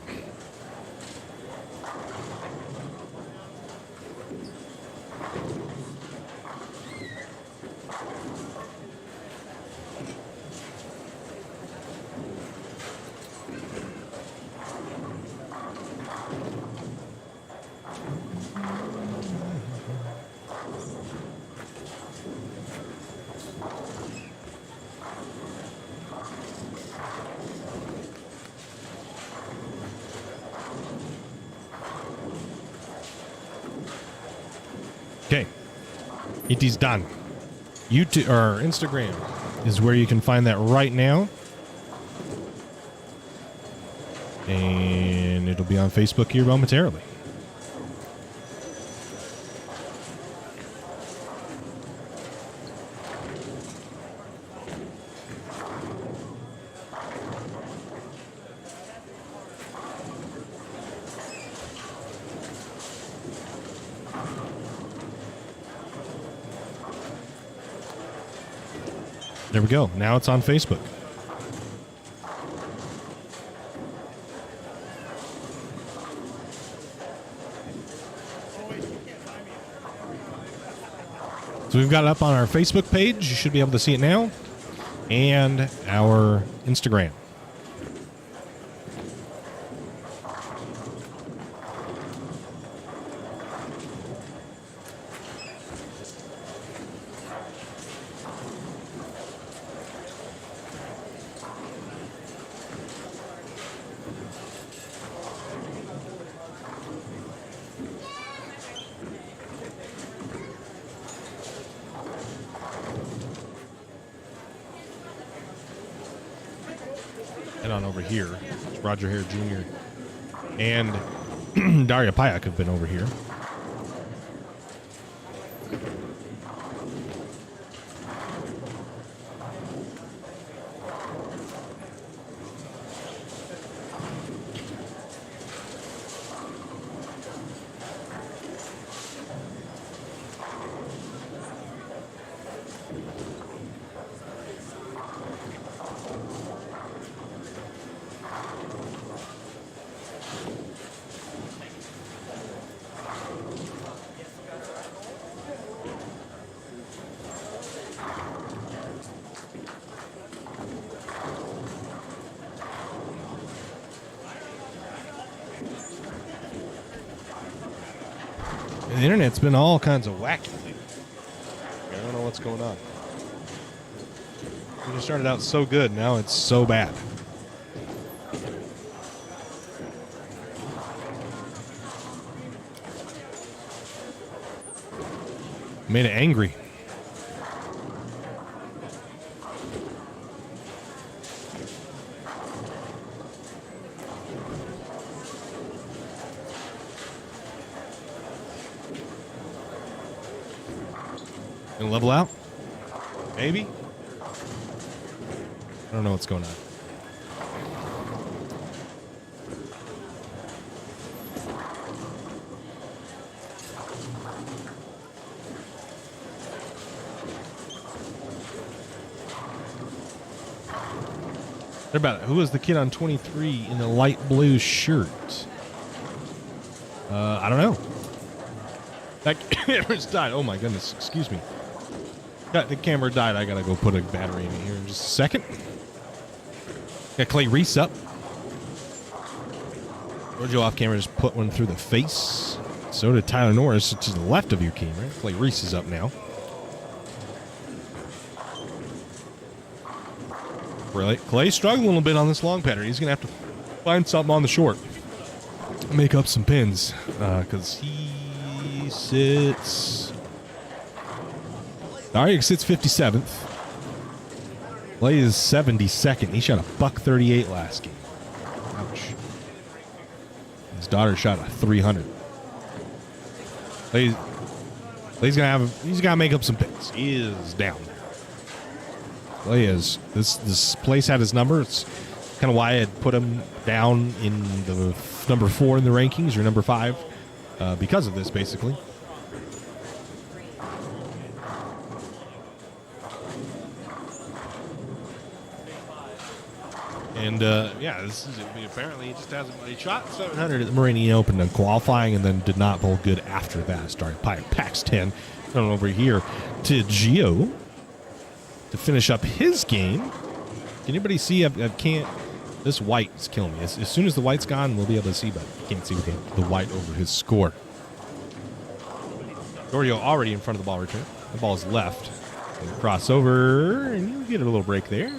A: Okay, ET's done. YouTube or Instagram is where you can find that right now, and it'll be on Facebook here momentarily. There we go. Now it's on Facebook. So we've got it up on our Facebook page. You should be able to see it now. And our Instagram. Head on over here. It's Roger Hare Jr. and Daria Payak have been over here. The internet's been all kinds of wacky lately. I don't know what's going on. It just started out so good, now it's so bad. Made it angry. Gonna level out? Maybe? I don't know what's going on. They're about who was the kid on 23 in the light blue shirt? I don't know. That camera's died. Oh my goodness, excuse me. The camera died. I gotta go put a battery in it here in just a second. Got Clay Reese up. Rojo off camera just put one through the face. So did Tyler Norris to the left of your camera. Clay Reese is up now. Clay struggled a little bit on this long pattern. He's gonna have to find something on the short. Make up some pins. Because he sits... Daria sits 57th. Clay is 72nd. He shot a $138 last game. Ouch. His daughter shot a 300. He's gotta make up some pins. He is down there. Clay is this place had his number. It's kind of why I had put him down in the number 4 in the rankings or number 5 because of this, basically. And, yeah, this is apparently he just hasn't he shot 700 at the Meridian Open in qualifying and then did not bowl good after that. Started Pax 10. Going over here to Gio to finish up his game. Can anybody see? I can't. This white is killing me. As soon as the white's gone, we'll be able to see, but you can't see with the white over his score. Dorio already in front of the ball return. The ball is left. Crossover, and you get a little break there.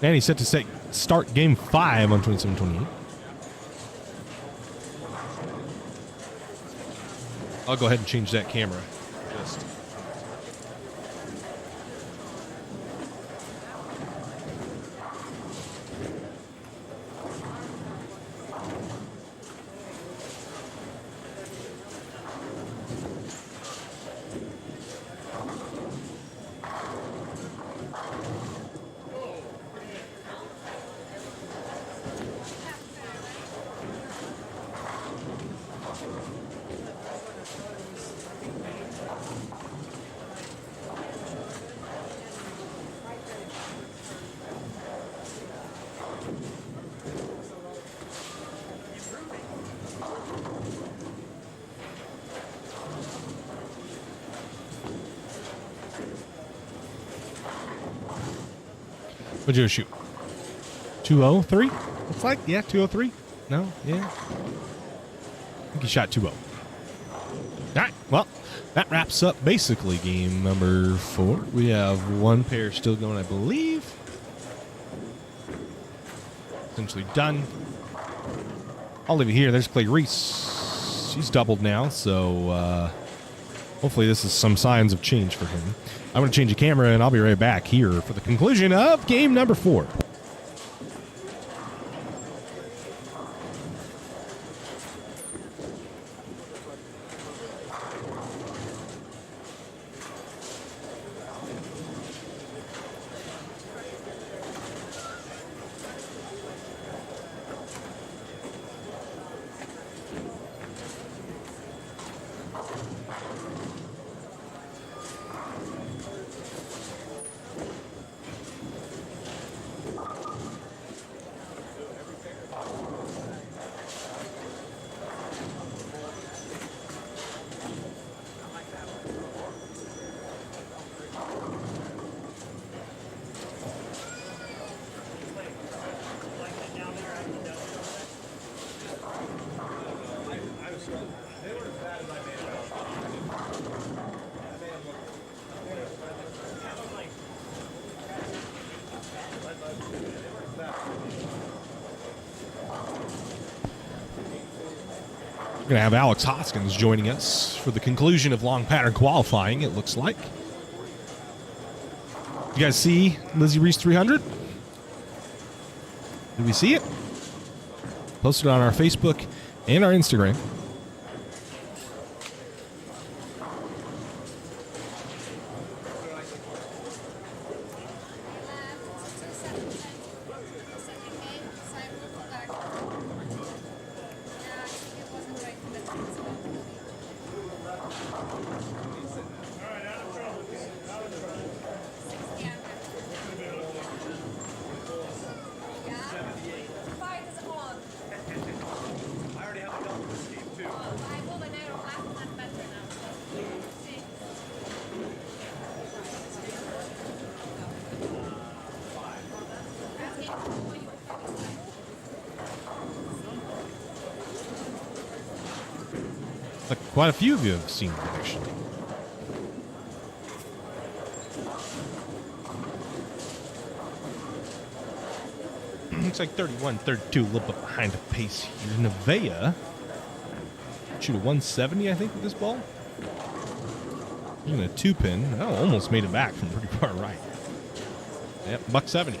A: And he's set to start game 5 on 27-28. I'll go ahead and change that camera. Just. What'd you shoot? 203? Looks like, yeah, 203. No, yeah. I think he shot 2-0. All right, well, that wraps up basically game number 4. We have one pair still going, I believe. Essentially done. I'll leave it here. There's Lizzy Reese. She's doubled now, so hopefully this is some signs of change for him. I'm going to change the camera, and I'll be right back here for the conclusion of game number 4. We're going to have Alex Hoskins joining us for the conclusion of long pattern qualifying, it looks like. You guys see Lizzy Reese 300? Did we see it? Posted on our Facebook and our Instagram. Quite a few of you have seen it, actually. Looks like 31, 32, a little bit behind the pace here. Nevaeh shoot a 170, I think, with this ball. Using a 2-pin. Oh, almost made it back from pretty far right. Yep, $170.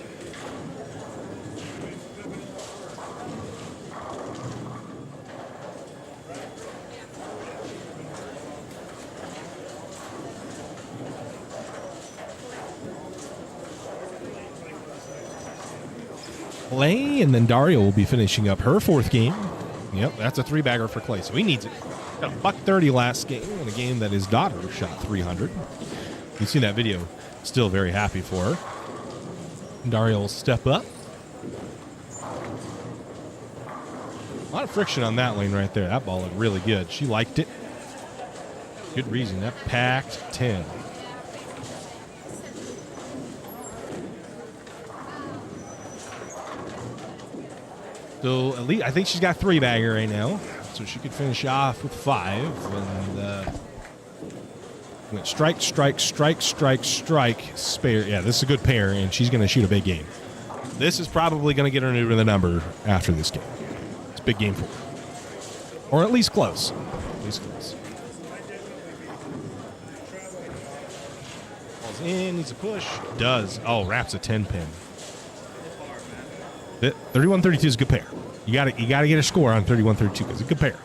A: And then Dario will be finishing up her 4th game. Yep, that's a 3-bagger for Clay, so he needs it. Got a $130 last game in a game that his daughter shot 300. You've seen that video. Still very happy for her. Daria will step up. A lot of friction on that lane right there. That ball looked really good. She liked it. Good reason. That packed 10. So at least I think she's got 3-bagger right now. So she could finish off with 5. And went strike, strike, strike, strike, strike, spare. Yeah, this is a good pair, and she's going to shoot a big game. This is probably going to get her into the number after this game. It's a big game for her. Or at least close. At least close. Ball's in, needs a push. Does. Oh, wraps a 10-pin. 31-32 is a good pair. You got to get a score on 31-32 because it's a good pair.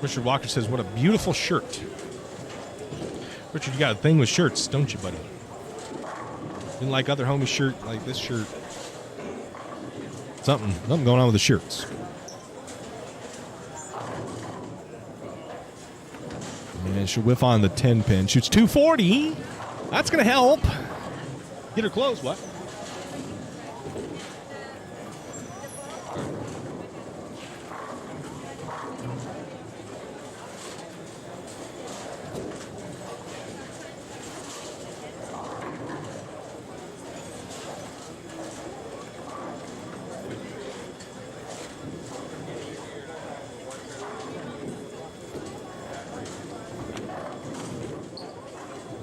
A: Richard Walker says, what a beautiful shirt. Richard, you got a thing with shirts, don't you, buddy? Didn't like other homies' shirt, like this shirt. Something going on with the shirts. And she'll whiff on the 10-pin. Shoots 240. That's going to help. Get her close. What?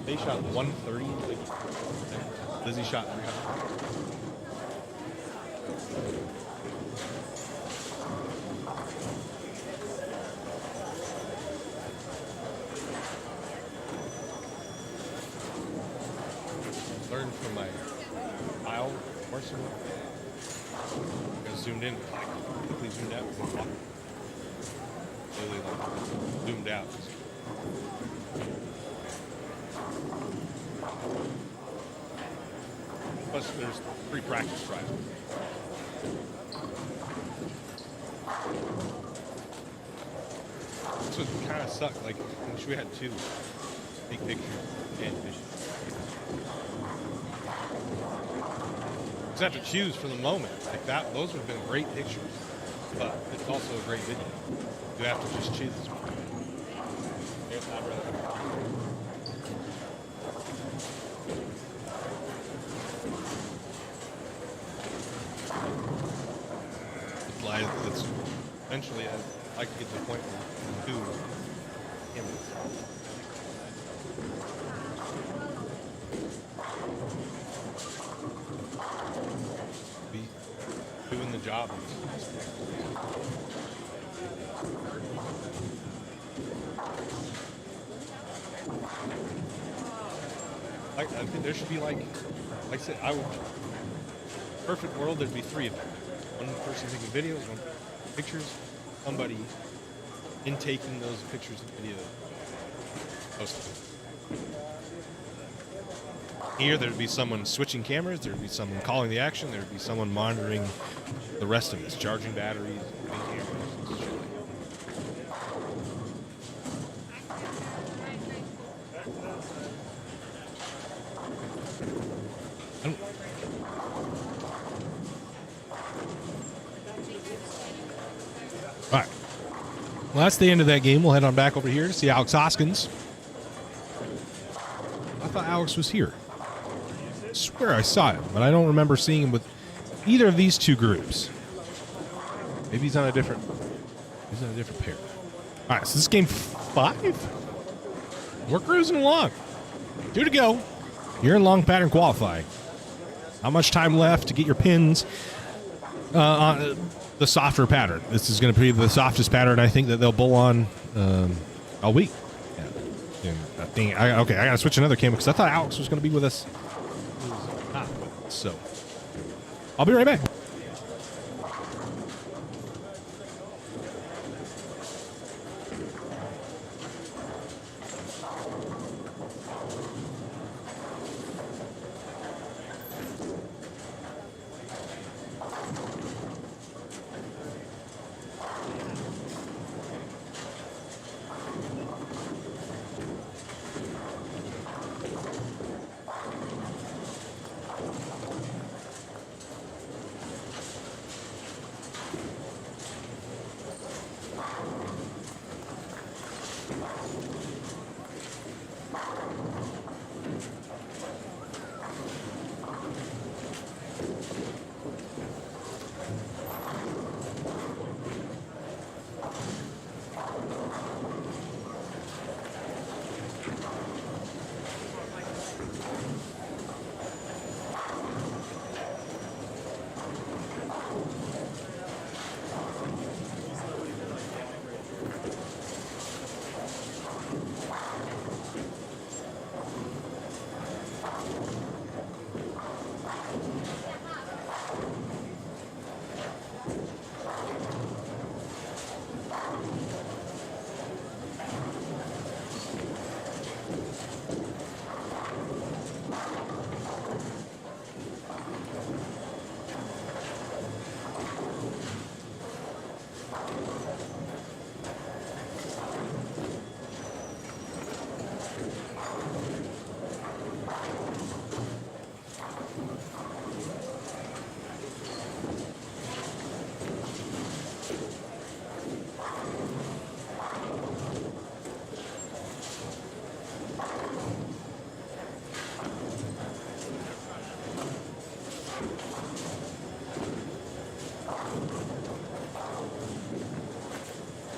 A: They shot 130. Lizzy shot 300. Learned from my Kyle Marson. I zoomed in, quickly zoomed out. Really zoomed out. Plus, there's 3 practice tries. This would kind of suck. Like, I wish we had 2 big pictures and vision. Just have to choose for the moment. Like that, those would have been great pictures, but it's also a great video. You have to just choose. It's eventually, I'd like to get to the point where you can do images. Be doing the job. I think there should be like I said, perfect world, there'd be 3 of them. One person taking videos, one pictures, somebody intaking those pictures and videos. Posting. Here, there'd be someone switching cameras, there'd be someone calling the action, there'd be someone monitoring the rest of this, charging batteries, putting cameras, and shit like that. All right. Well, that's the end of that game. We'll head on back over here to see Alex Hoskins. I thought Alex was here. I swear I saw him, but I don't remember seeing him with either of these 2 groups. Maybe he's on a different pair. All right, so this is game 5. We're cruising along. 2 to go. You're in long pattern qualifying. How much time left to get your pins on the softer pattern? This is going to be the softest pattern I think that they'll bowl on all week. Yeah. Okay, I got to switch another camera because I thought Alex was going to be with us. Not with us, so I'll be right back.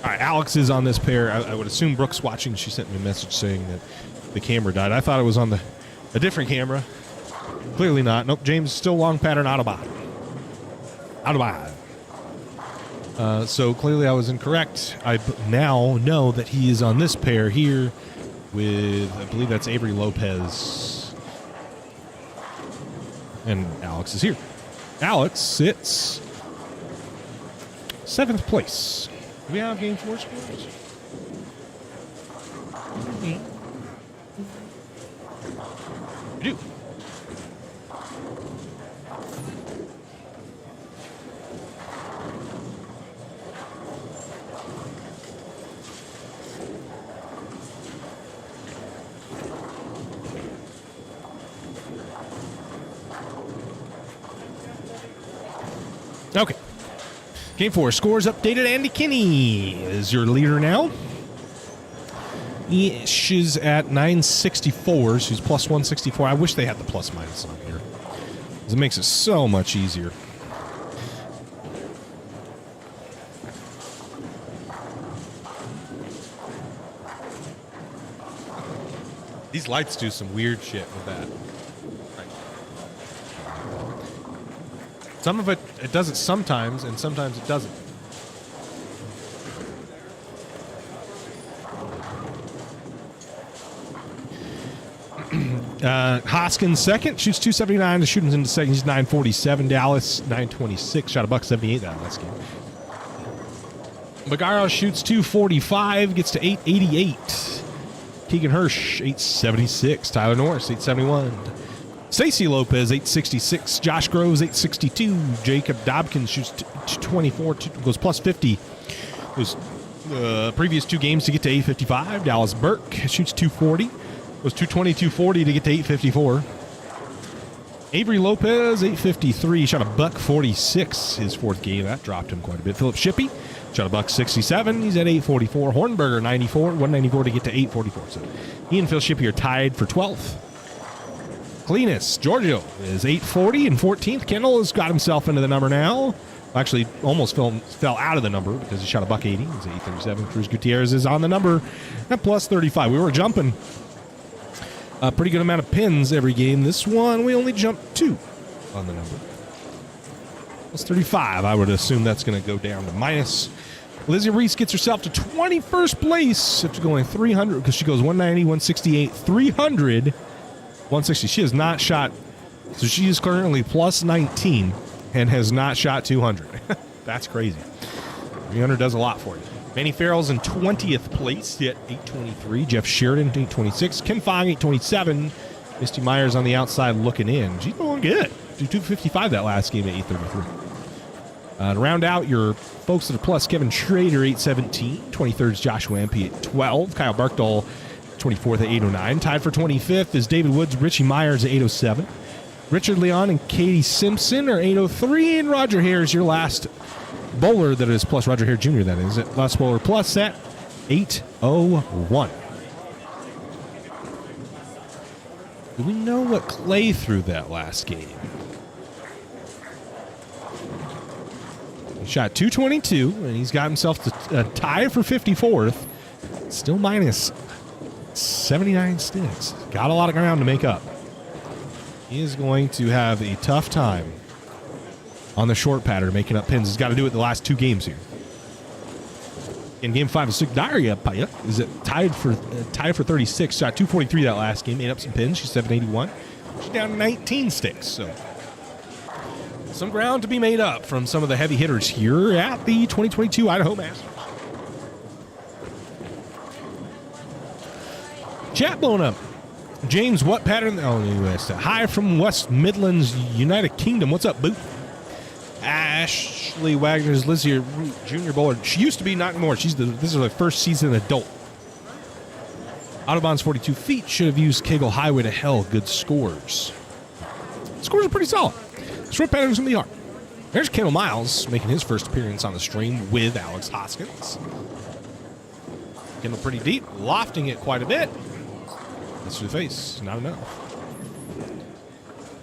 A: All right, Alex is on this pair. I would assume Brooke's watching. She sent me a message saying that the camera died. I thought it was on a different camera. Clearly not. Nope, James still long pattern out of bottom. Out of bottom. So clearly I was incorrect. I now know that he is on this pair here with, I believe that's Avery Lopez. And Alex is here. Alex sits 7th place. Do we have game 4 scores? We do. Okay. Game 4, scores updated. Andy Kinney is your leader now. She's at 964. She's plus 164. I wish they had the plus minus on here, because it makes it so much easier. These lights do some weird shit with that. Some of it does it sometimes, and sometimes it doesn't. Hoskins second, shoots 279. The shooting's into second. He's 947. Dallas 926. Shot a $178 that last game. Bagaro shoots 245, gets to 888. Keegan Hirsch 876. Tyler Norris 871. Stacey Lopez 866. Josh Groves 862. Jacob Dobkins shoots 224. Goes plus 50. Those previous 2 games to get to 855. Dallas Burke shoots 240. Was 220, 240 to get to 854. Avery Lopez, 853. Shot a $146 his 4th game. That dropped him quite a bit. Philip Shippey shot a $167. He's at 844. Hornberger, 94. 194 to get to 844. So he and Phil Shippey are tied for 12th. Cleanest, Giorgio is 840 and 14th. Kendall has got himself into the number now. Actually, almost fell out of the number because he shot a $180. He's 837. Cruz Gutierrez is on the number at plus 35. We were jumping a pretty good amount of pins every game. This one, we only jumped 2 on the number. Plus 35. I would assume that's going to go down to minus. Lizzy Reese gets herself to 21st place after going 300, because she goes 190, 168, 300, 160. She has not shot, so she is currently plus 19 and has not shot 200. That's crazy. 300 does a lot for you. Manny Farrell's in 20th place at 823. Jeff Sheridan, 826. Ken Fong, 827. Misty Myers on the outside looking in. She's doing good. 255 that last game at 833. To round out your folks that are plus, Kevin Schrader, 817. 23rd is Joshua Empey at 12. Kyle Barkdahl, 24th at 809. Tied for 25th is David Woods, Richie Myers at 807. Richard Leon and Katie Simpson are 803. And Roger Hare is your last bowler that is plus. Roger Hare Jr., that is. Last bowler plus at 801. Do we know what Clay threw that last game? He shot 222, and he's got himself to a tie for 54th. Still minus 79 sticks. Got a lot of ground to make up. He is going to have a tough time on the short pattern making up pins. He's got to do it the last 2 games here. In game 5 of Sugdaria Paya is it tied for 36. Shot 243 that last game. Made up some pins. She's 781. She's down to 19 sticks. So some ground to be made up from some of the heavy hitters here at the 2022 Idaho Masters. Chat blown up. James, what pattern? Oh, U.S. Hi from West Midlands, United Kingdom. What's up, boo? Ashley Wagner's Lizzie Junior Bowler. She used to be, not anymore. This is her first season adult. Autobahn's 42 feet. Should have used Kegel Highway to hell. Good scores. Scores are pretty solid. Short patterns going to be hard. There's Kendall Miles making his first appearance on the stream with Alex Hoskins. Kendall pretty deep, lofting it quite a bit. That's to the face. Not enough.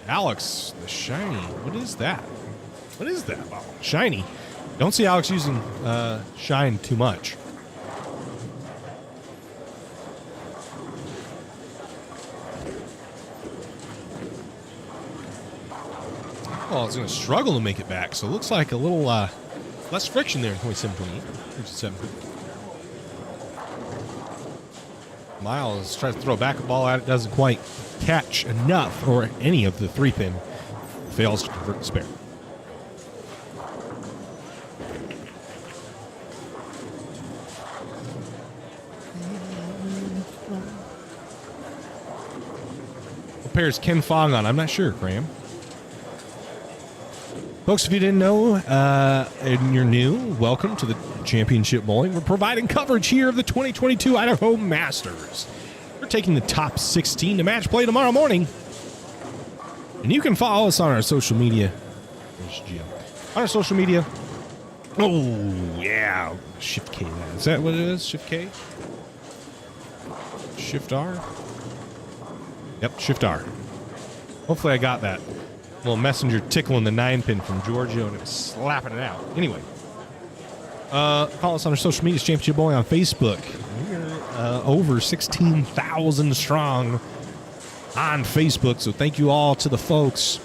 A: Alex, the shiny. What is that? What is that? Wow. Shiny. Don't see Alex using shine too much. Well, it's going to struggle to make it back, so it looks like a little less friction there in 27.8. 57. Miles tries to throw back a ball at it, doesn't quite catch enough, or any of the 3-pin. Fails to convert the spare. What pair is Ken Fong on? I'm not sure, Graham. Folks, if you didn't know and you're new, welcome to the Championship Bowling. We're providing coverage here of the 2022 Idaho Masters. We're taking the top 16 to match play tomorrow morning. And you can follow us on our social media. There's Jim. On our social media. Oh, yeah. Shift K. Is that what it is? Shift K? Shift R? Yep, Shift R. Hopefully I got that. Little messenger tickling the 9-pin from Giorgio and it was slapping it out. Anyway. Follow us on our social media. Championship Bowling on Facebook. We're over 16,000 strong on Facebook. So thank you all to the folks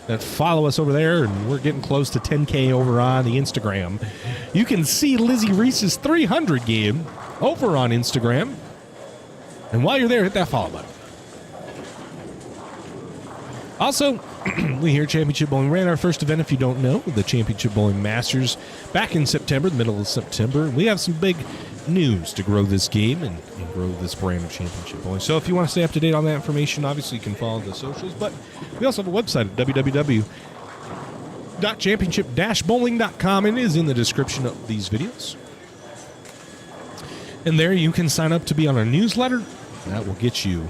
A: that follow us over there. And we're getting close to 10K over on the Instagram. You can see Lizzy Reese's 300 game over on Instagram. And while you're there, hit that follow button. Also, we here at Championship Bowling ran our first event, if you don't know, the Championship Bowling Masters back in September, the middle of September. We have some big news to grow this game and grow this brand of Championship Bowling. So if you want to stay up to date on that information, obviously you can follow the socials. But we also have a website at www.championship-bowling.com. It is in the description of these videos. And there you can sign up to be on our newsletter. That will get you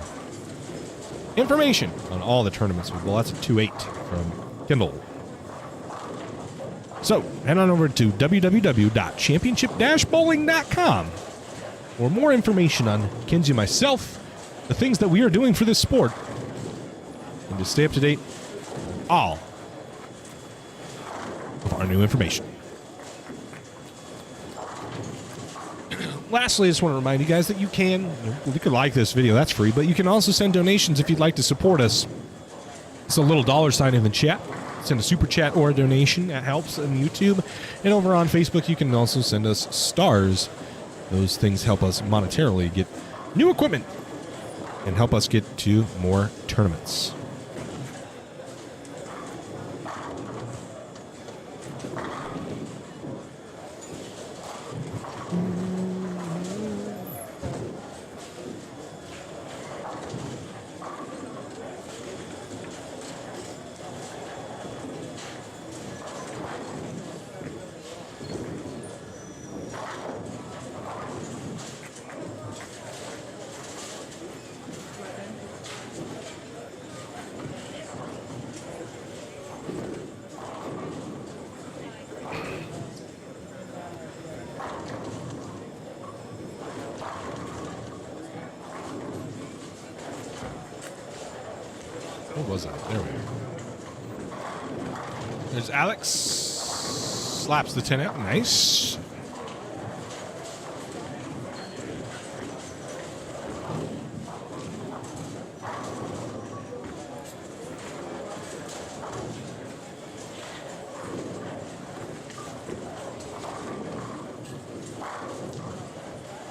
A: information on all the tournaments. Well, that's a 2.8 from Kindle. So, head on over to www.championship-bowling.com for more information on Kenzie and myself, the things that we are doing for this sport, and to stay up to date on all of our new information. Lastly, I just want to remind you guys that you can like this video, that's free, but you can also send donations if you'd like to support us. It's a little $ in the chat. Send a super chat or a donation. That helps on YouTube. And over on Facebook, you can also send us stars. Those things help us monetarily get new equipment and help us get to more tournaments. What was that? There we go. There's Alex. Slaps the 10 out. Nice.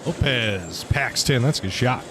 A: Lopez packs 10. That's a good shot.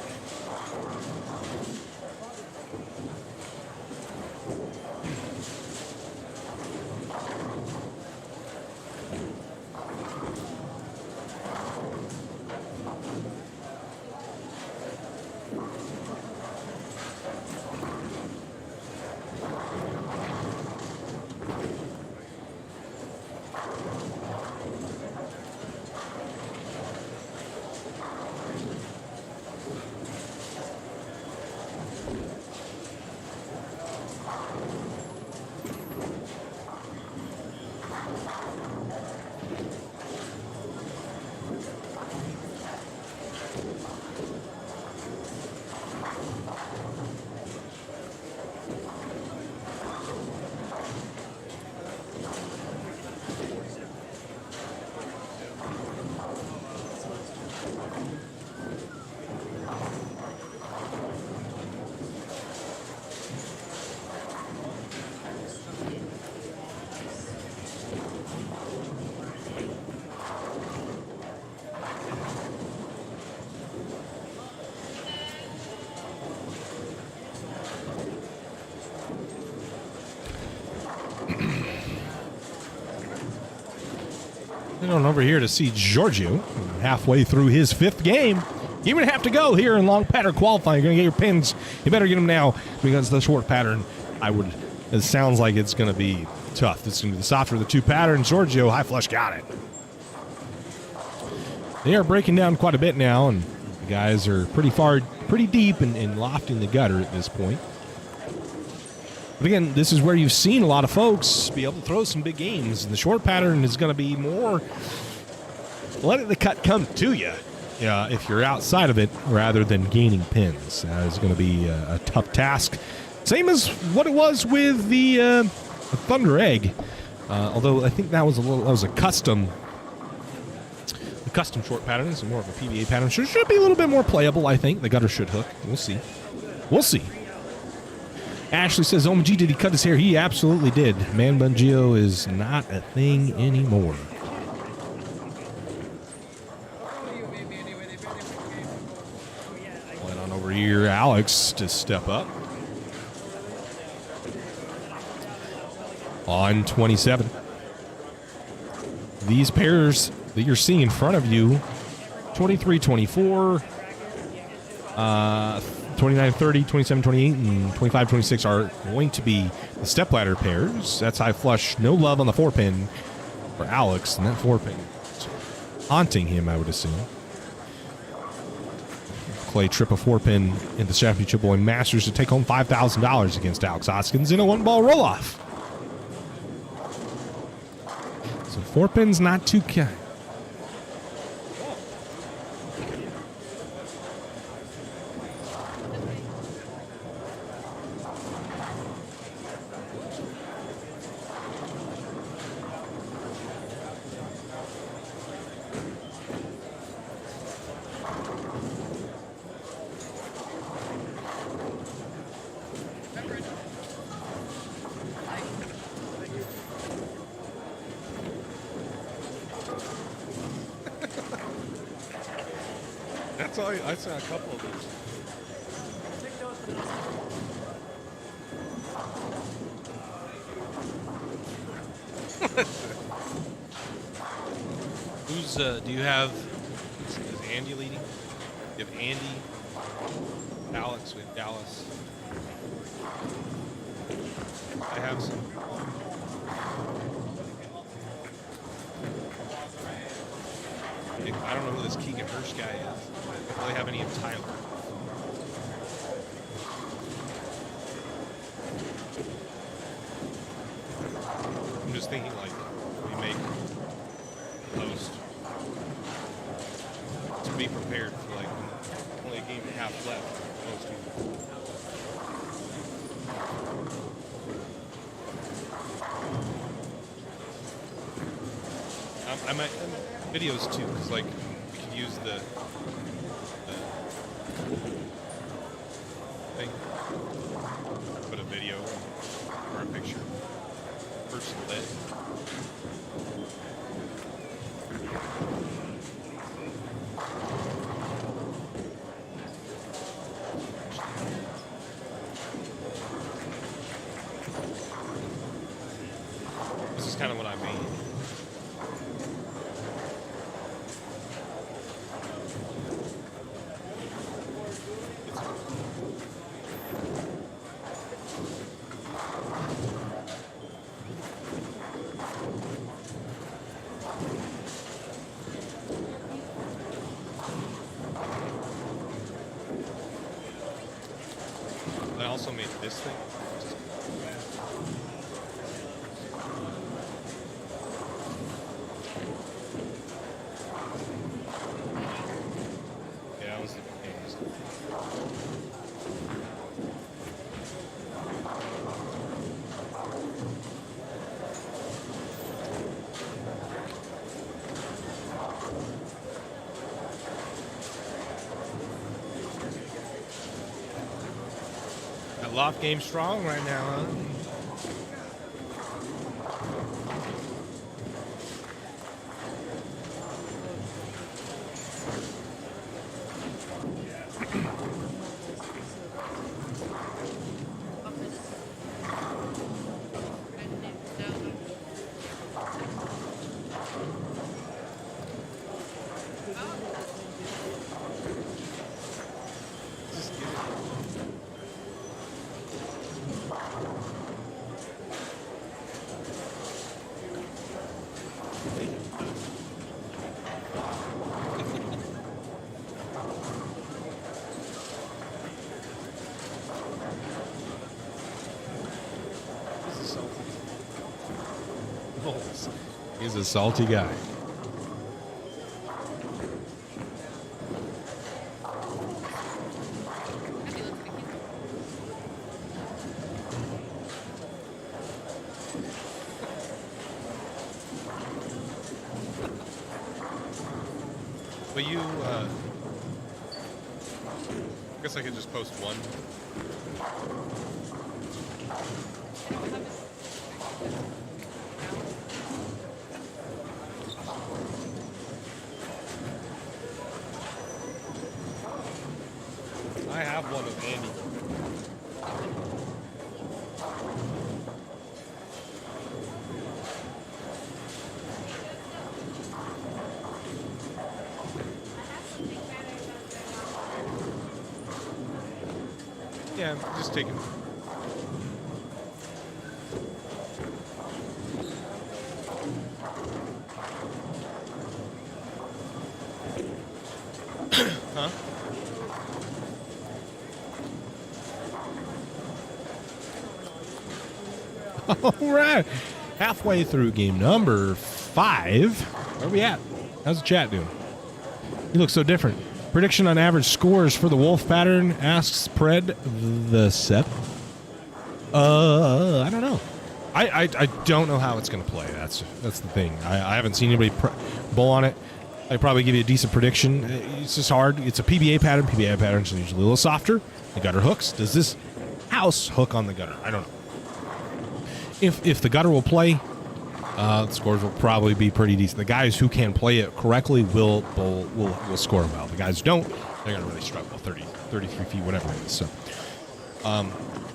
A: And on over here to see Giorgio, halfway through his 5th game. You even have to go here in long pattern qualifying. You're going to get your pins. You better get them now because the short pattern, it sounds like it's going to be tough. This is going to be the softer of the 2 patterns. Giorgio, high flush, got it. They are breaking down quite a bit now, and the guys are pretty deep and lofting the gutter at this point. But again, this is where you've seen a lot of folks be able to throw some big games. And the short pattern is going to be more letting the cut come to you if you're outside of it rather than gaining pins. It's going to be a tough task. Same as what it was with the Thunder Egg. Although I think that was a custom short pattern. It's more of a PBA pattern. Should be a little bit more playable, I think. The gutter should hook. We'll see. Ashley says, OMG, did he cut his hair? He absolutely did. Man Bun Geo is not a thing anymore. Went on over here, Alex, to step up. On 27. These pairs that you're seeing in front of you, 23-24, 29-30, 27-28, and 25-26 are going to be the stepladder pairs. That's high flush. No love on the 4-pin for Alex, and that 4-pin is haunting him, I would assume. Play trip a 4-pin in the Championship Boy Masters to take home $5,000 against Alex Hoskins in a 1-ball roll-off. So 4-pin's not too... I saw a couple of those. Do you have, is Andy leading? You have Andy, Alex with Dallas. I have some. I don't know who this Keegan Hirsch guy is. I don't really have any of Tyler. I'm just thinking, like, we make a post to be prepared for, like, only a game and a half left. Most people. I might videos too, because like we can use the thing, put a video or a picture, person lit. This is kind of what I mean. I also made this thing. Yeah, that was the biggest. That loft game strong right now, huh? He's a salty guy.
C: But you, I guess I could just post one. I have one of Andy. Yeah, just take it. Huh?
A: All right. Halfway through game number 5. Where are we at? How's the chat doing? You look so different. Prediction on average scores for the wolf pattern, asks Pred the Sep. I don't know. I don't know how it's going to play. That's the thing. I haven't seen anybody bowl on it. I'd probably give you a decent prediction. It's just hard. It's a PBA pattern. PBA patterns are usually a little softer. The gutter hooks. Does this house hook on the gutter? I don't know. If the gutter will play, the scores will probably be pretty decent. The guys who can play it correctly will score well. The guys who don't, they're going to really struggle. 33 feet, whatever it is. So,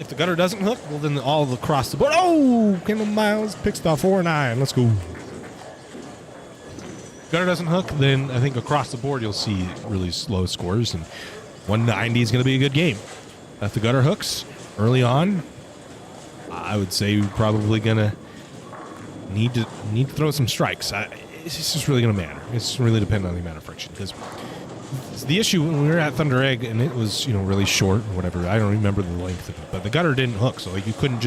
A: if the gutter doesn't hook, well, then all across the board. Oh, Kendall Miles picks the 4-9. Let's go. Gutter doesn't hook, then I think across the board you'll see really slow scores, and 190 is going to be a good game. If the gutter hooks early on, I would say you're probably going to need to throw some strikes. It's just really going to matter. It's really dependent on the amount of friction, because the issue when we were at Thunder Egg and it was really short or whatever. I don't remember the length of it, but the gutter didn't hook, so like you couldn't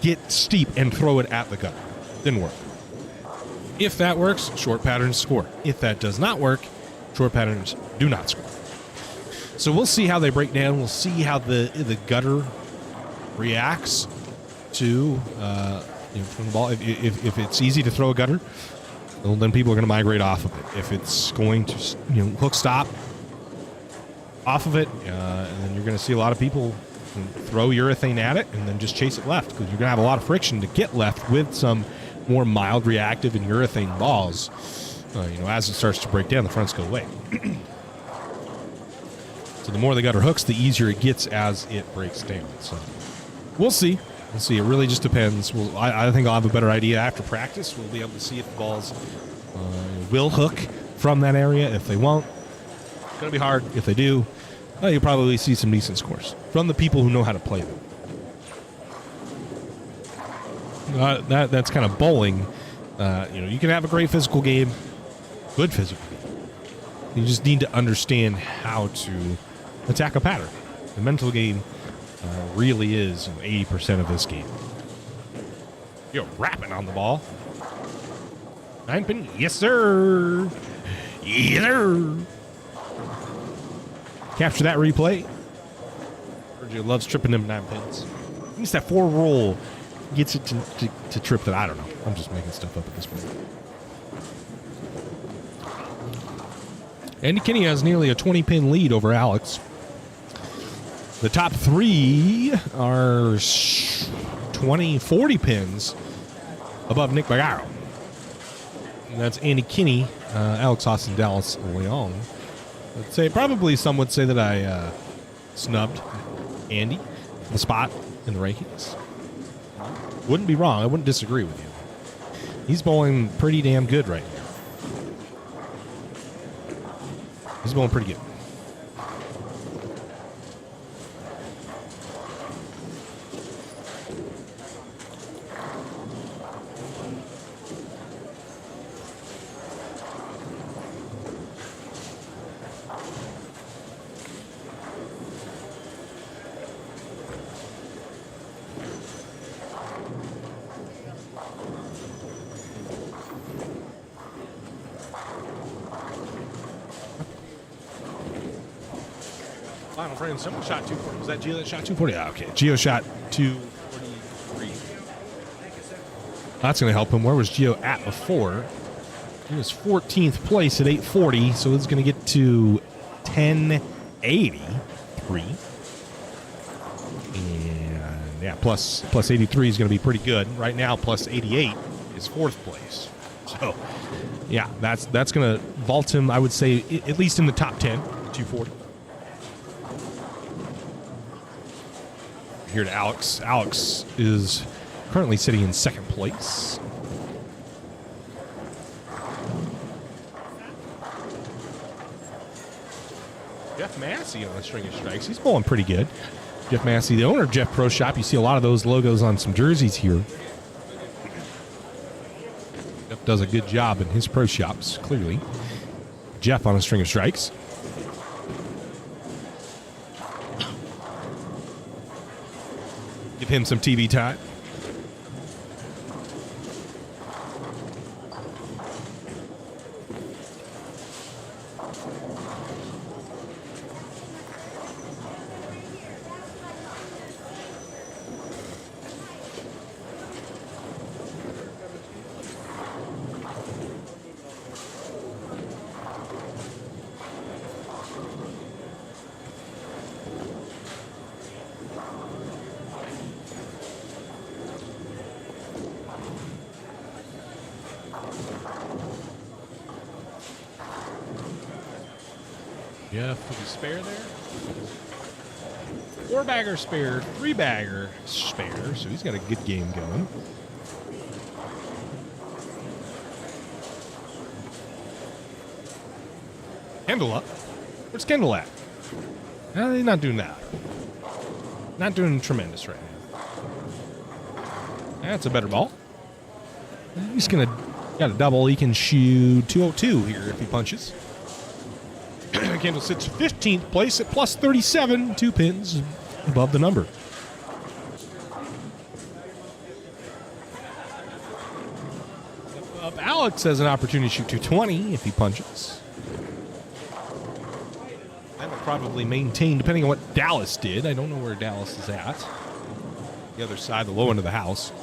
A: get steep and throw it at the gutter. Didn't work. If that works, short patterns score. If that does not work, short patterns do not score. So we'll see how they break down. We'll see how the gutter reacts to from the ball. If it's easy to throw a gutter, well, then people are going to migrate off of it. If it's going to hook stop off of it, and then you're going to see a lot of people throw urethane at it and then just chase it left, because you're going to have a lot of friction to get left with some more mild reactive and urethane balls. As it starts to break down, the fronts go away. So the more the gutter hooks, the easier it gets as it breaks down. So we'll see. We'll see. It really just depends. I think I'll have a better idea after practice. We'll be able to see if the balls will hook from that area. If they won't, it's going to be hard. If they do, you'll probably see some decent scores from the people who know how to play them. That's kind of bowling. You can have a great physical game, good physical game. You just need to understand how to attack a pattern. The mental game really is 80% of this game. You're rapping on the ball. 9 pin, yes sir, yes sir. Capture that replay. Sergio loves tripping them 9 pins. It's that 4 roll. Gets it to trip that. I don't know. I'm just making stuff up at this point. Andy Kinney has nearly a 20-pin lead over Alex. The top 3 are 40 pins above Nick Bagaro. And that's Andy Kinney, Alex Austin, Dallas Leong. I'd say probably some would say that I snubbed Andy the spot in the rankings. Wouldn't be wrong. I wouldn't disagree with you. He's bowling pretty damn good right now. He's bowling pretty good. Final frame. Someone shot 240. Was that Gio that shot 240? Ah, okay. Gio shot 243. That's going to help him. Where was Gio at before? He was 14th place at 840, so it's going to get to 1083. And yeah, plus 83 is going to be pretty good. Right now, plus 88 is 4th place. So yeah, that's going to vault him, I would say, at least in the top 10, 240. Here to Alex. Alex is currently sitting in 2nd place. Jeff Massey on a string of strikes. He's bowling pretty good. Jeff Massey, the owner of Jeff Pro Shop. You see a lot of those logos on some jerseys here. Jeff does a good job in his pro shops, clearly. Jeff on a string of strikes. Give him some TV time. Jeff with a spare there. 4-bagger spare, 3-bagger spare, so he's got a good game going. Kendall up. Where's Kendall at? He's not doing that. Not doing tremendous right now. That's a better ball. He's got a double. He can shoot 202 here if he punches. Kendall sits 15th place at plus 37, 2 pins above the number. Alex has an opportunity to shoot 220 if he punches. That will probably maintain depending on what Dallas did. I don't know where Dallas is at. The other side, the low end of the house.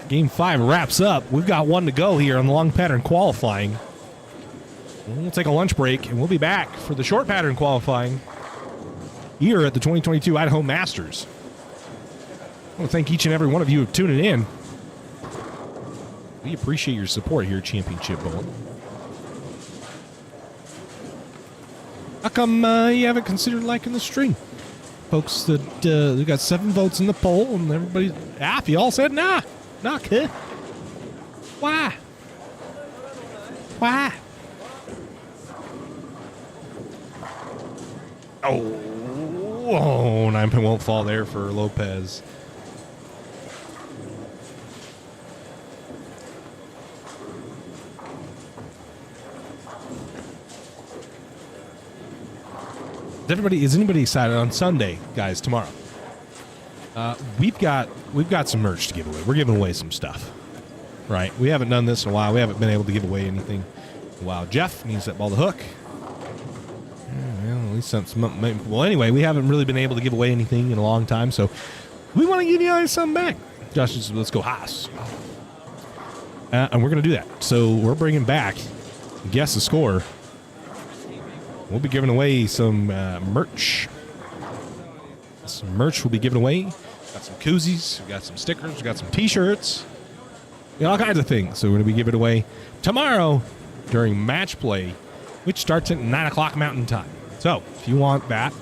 A: Game 5 wraps up. We've got one to go here on the long pattern qualifying. We'll take a lunch break, and we'll be back for the short pattern qualifying here at the 2022 Idaho Masters. I want to thank each and every one of you for tuning in. We appreciate your support here at Championship Bowling. How come you haven't considered liking the stream? Folks that we got 7 votes in the poll, and everybody, half you all said nah. Not good. Why? Why? Oh, 9 pin won't fall there for Lopez. Is anybody excited on Sunday, guys? Tomorrow, we've got some merch to give away. We're giving away some stuff, right? We haven't done this in a while. We haven't been able to give away anything in a while. Jeff needs that ball to hook. we sent some. Well, anyway, we haven't really been able to give away anything in a long time, so we want to give you guys something back. Josh says, let's go Haas. And we're going to do that. So we're bringing back Guess the Score. We'll be giving away some merch. Some merch will be given away. Got some koozies. We got some stickers. We got some T-shirts. We got all kinds of things. So we're going to be giving it away tomorrow during match play, which starts at 9 o'clock Mountain Time. So if you want that,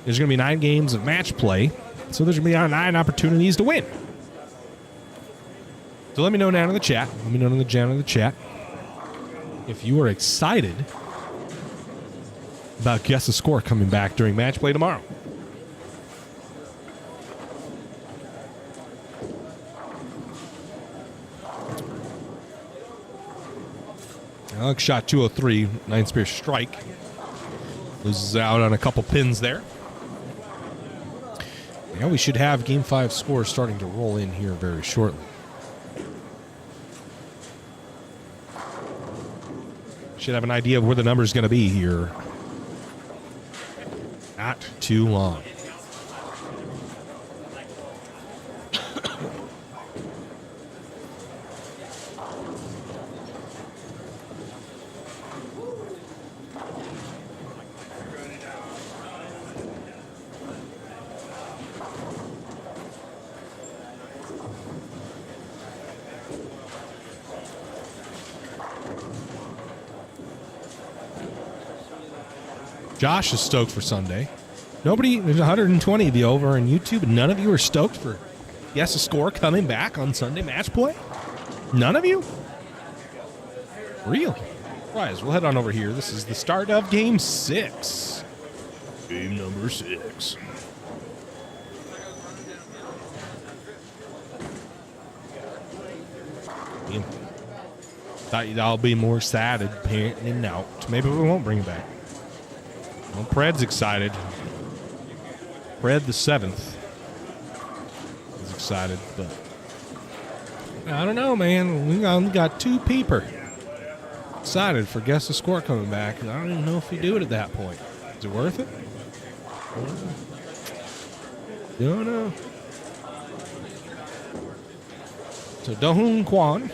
A: there's going to be 9 games of match play. So there's going to be 9 opportunities to win. So let me know down in the chat. Let me know in the chat if you are excited about Guess the Score coming back during match play tomorrow. Alex shot 203, 9 spear strike. Loses out on a couple pins there. Yeah, we should have Game 5 scores starting to roll in here very shortly. Should have an idea of where the number is going to be here. Not too long. Josh is stoked for Sunday. Nobody, there's 120 of you over on YouTube, and none of you are stoked for Guess the Score coming back on Sunday match play? None of you? Really? Right, we'll head on over here. This is the start of Game 6. Game number 6. Thought you'd all be more excited, apparently not. Maybe we won't bring it back. Well, Pred's excited. Pred the 7th is excited, but I don't know, man. We only got 2 people excited for Guess the Score coming back. I don't even know if we do it at that point. Is it worth it? Don't know. So Dohoon Kwan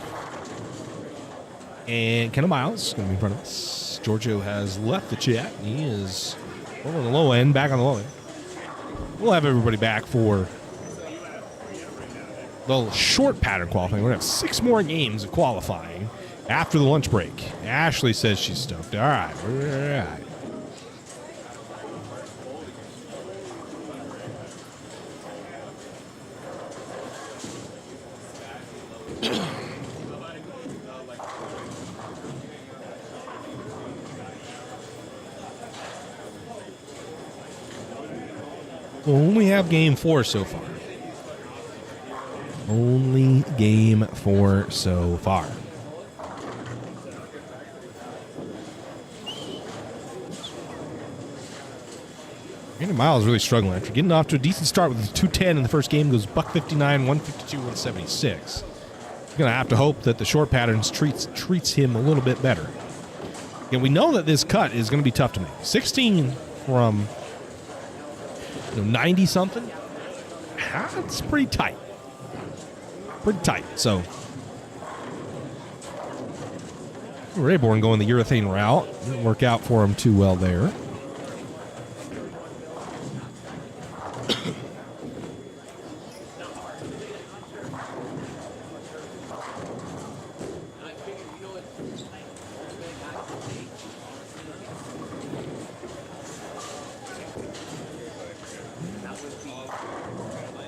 A: and Kendall Miles going to be in front of us. Giorgio has left the chat. He is over on the low end, back on the low end. We'll have everybody back for the short pattern qualifying. We're going to have 6 more games of qualifying after the lunch break. Ashley says she's stoked. All right. All right. We'll only have game 4 so far. Only game 4 so far. Brandon Miles really struggling after getting off to a decent start with 210 in the first game. Goes $159, 152, 176. He's going to have to hope that the short patterns treats him a little bit better. And we know that this cut is going to be tough to make. 16 from 90-something. That's pretty tight. Pretty tight. So, Rayborn going the urethane route. Didn't work out for him too well there.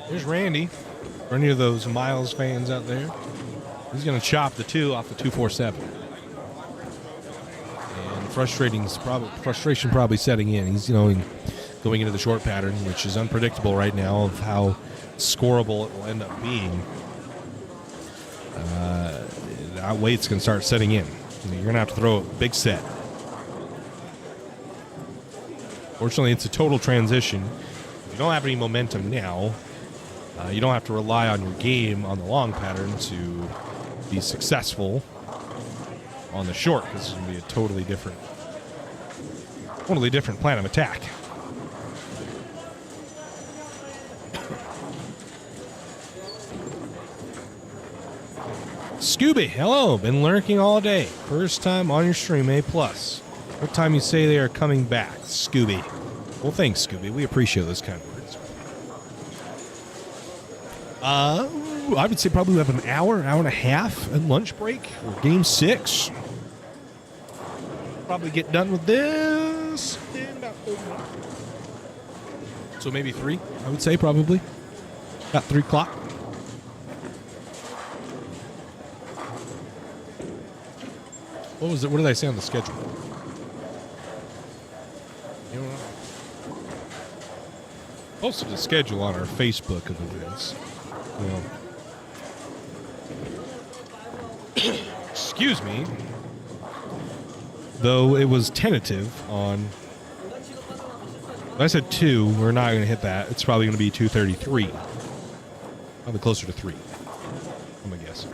A: There's Randy. For any of those Miles fans out there, he's going to chop the 2 off the 247. And frustration probably setting in. He's going into the short pattern, which is unpredictable right now of how scoreable it will end up being. That weight's going to start setting in. You're going to have to throw a big set. Fortunately, it's a total transition. If you don't have any momentum now, you don't have to rely on your game on the long pattern to be successful on the short. This is going to be a totally different Totally different plan of attack. Scooby, hello. Been lurking all day. First time on your stream, A+. What time you say they are coming back, Scooby? Well, thanks, Scooby. We appreciate those kind of words. I would say probably we have an hour and a half at lunch break or game 6. Probably get done with this in about 30 minutes. So maybe 3, I would say, probably. About 3 o'clock. What was it? What did I say on the schedule? You don't know. Posted a schedule on our Facebook of events. Well, excuse me. Though it was tentative on. I said 2. We're not going to hit that. It's probably going to be 2:33. Probably closer to 3. I'm going to guess.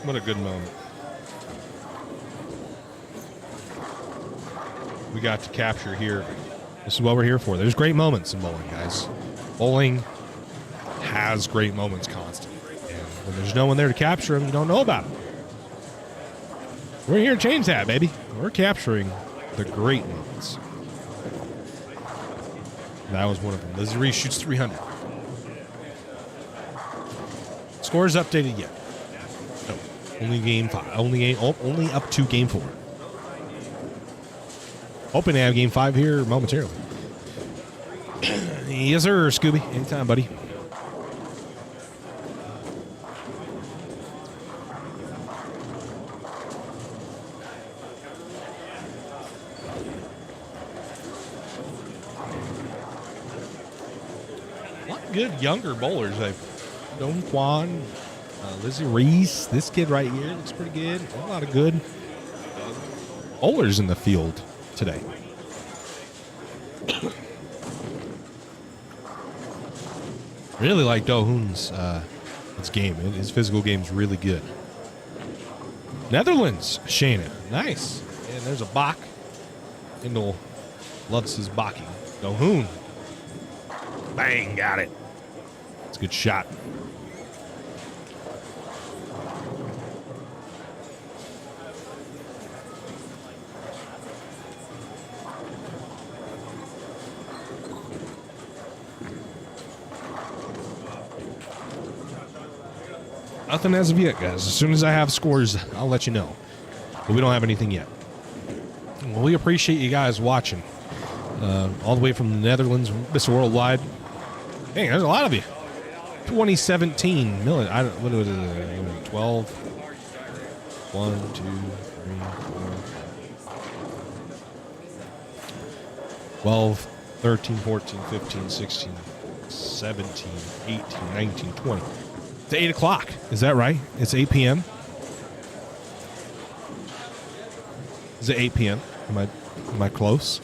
A: What a good moment. We got to capture here. This is what we're here for. There's great moments in bowling, guys. Bowling has great moments constantly. And when there's no one there to capture them, you don't know about them. We're here to change that, baby. We're capturing the great moments. That was one of them. Lizzy Reese shoots 300. Scores updated yet? No. Only game 5. Only up to game 4. Hoping to have game 5 here momentarily. Yes, sir, Scooby. Anytime, buddy. A lot of good younger bowlers. I've known Quan, Lizzy Reese. This kid right here looks pretty good. A lot of good bowlers in the field today. Really like Dohoon's his game. His physical game's really good. Netherlands, Shannon. Nice. And there's a Bach. Indel loves his Backing. Dohoon. Bang, got it. It's a good shot. Nothing as of yet, guys. As soon as I have scores, I'll let you know. But we don't have anything yet. Well, we appreciate you guys watching. All the way from the Netherlands, Mr. Worldwide. Dang, there's a lot of you. 2017 million. What was it? 12. 1, 2, 3, 4. 12, 13, 14, 15, 16, 17, 18, 19, 20. It's 8 o'clock. Is that right? It's 8 p.m. Is it 8 p.m.? Am I close?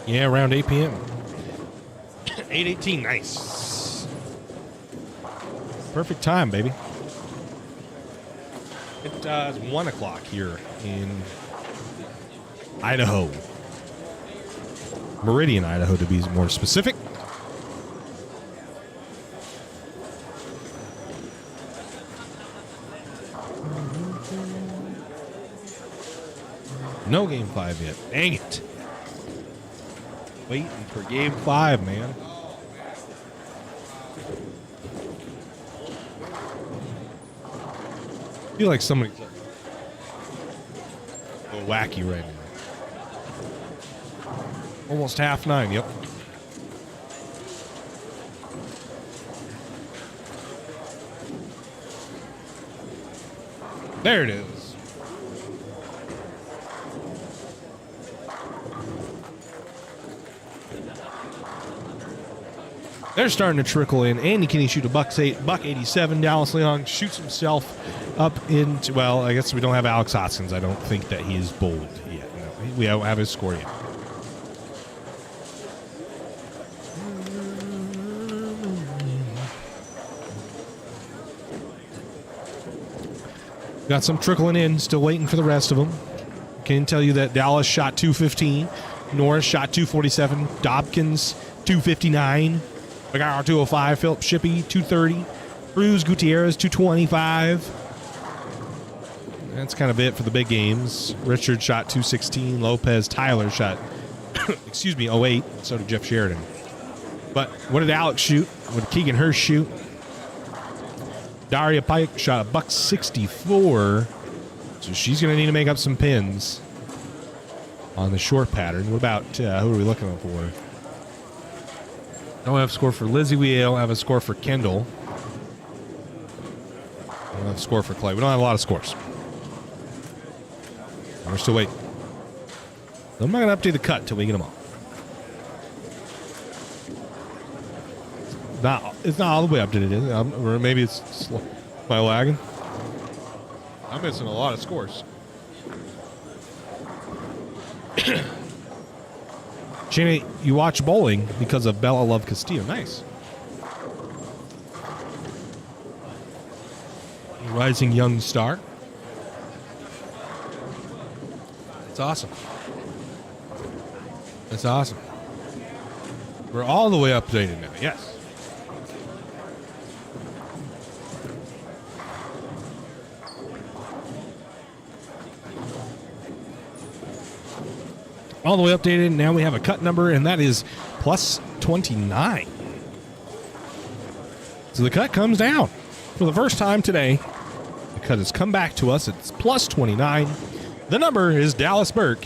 A: Yeah, around 8 p.m. 8:18, nice. Perfect time, baby. It's 1 o'clock here in Idaho. Meridian, Idaho, to be more specific. No game 5 yet. Dang it. Waiting for game 5, man. I feel like somebody's a little wacky right now. Almost 9:30, yep. There it is. They're starting to trickle in. Andy Kinney shoot a buck 87. Dallas Leon shoots himself up into, well, I guess we don't have Alex Hoskins. I don't think that he's bowled yet. No, we don't have his score yet. Got some trickling in, still waiting for the rest of them. Can tell you that Dallas shot 215, Norris shot 247, Dobkins 259, Bagaro 205, Philip Shippey 230, Cruz Gutierrez 225. That's kind of it for the big games. Richard shot 216, Lopez Tyler shot, excuse me, 08. So did Jeff Sheridan. But what did Alex shoot? What did Keegan Hirsch shoot? Daria Pike shot a buck 64, so she's going to need to make up some pins on the short pattern. What about, who are we looking for? Don't have a score for Lizzie. We don't have a score for Kendall. Don't have a score for Clay. We don't have a lot of scores. We're still waiting. I'm not going to update the cut until we get them all. It's not all the way updated, is it? Or maybe it's slow. Am I lagging? I'm missing a lot of scores. Shane, you watch bowling because of Bella Love Castillo. Nice. Rising young star. That's awesome. That's awesome. We're all the way updated now. Yes. All the way updated. Now we have a cut number, and that is plus 29. So the cut comes down for the first time today. The cut has come back to us. It's plus 29. The number is Dallas Burke,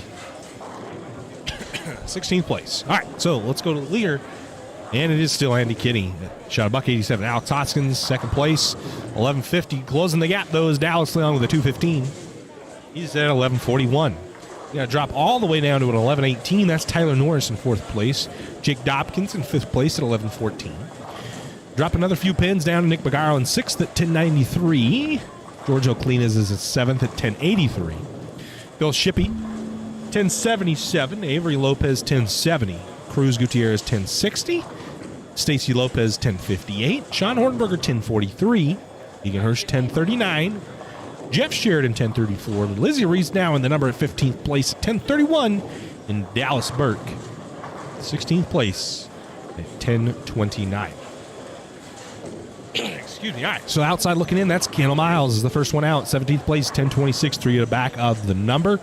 A: 16th place. All right, so let's go to the leader, and it is still Andy Kinney. Shot a buck 87. Alex Hoskins, second place, 1150. Closing the gap, though, is Dallas Leon with a 215. He's at 1141. You got to drop all the way down to an 11-18. That's Tyler Norris in fourth place. Jake Dobkins in fifth place at 11-14. Drop another few pins down to Nick Bagaro in sixth at 10-93. George O'Clean is at seventh at 10-83. Bill Shippey, 10-77. Avery Lopez, 10-70. Cruz Gutierrez, 10-60. Stacy Lopez, 10-58. Sean Hornberger, 10-43. Egan Hirsch, 10-39. Jeff Sheridan, 10-34. Lizzy Reese now in the number at 15th place, 10-31. And Dallas Burke, 16th place at 10-29. Excuse me. All right, so outside looking in, that's Kendall Miles is the first one out. 17th place, 10-26, 3 at the back of the number.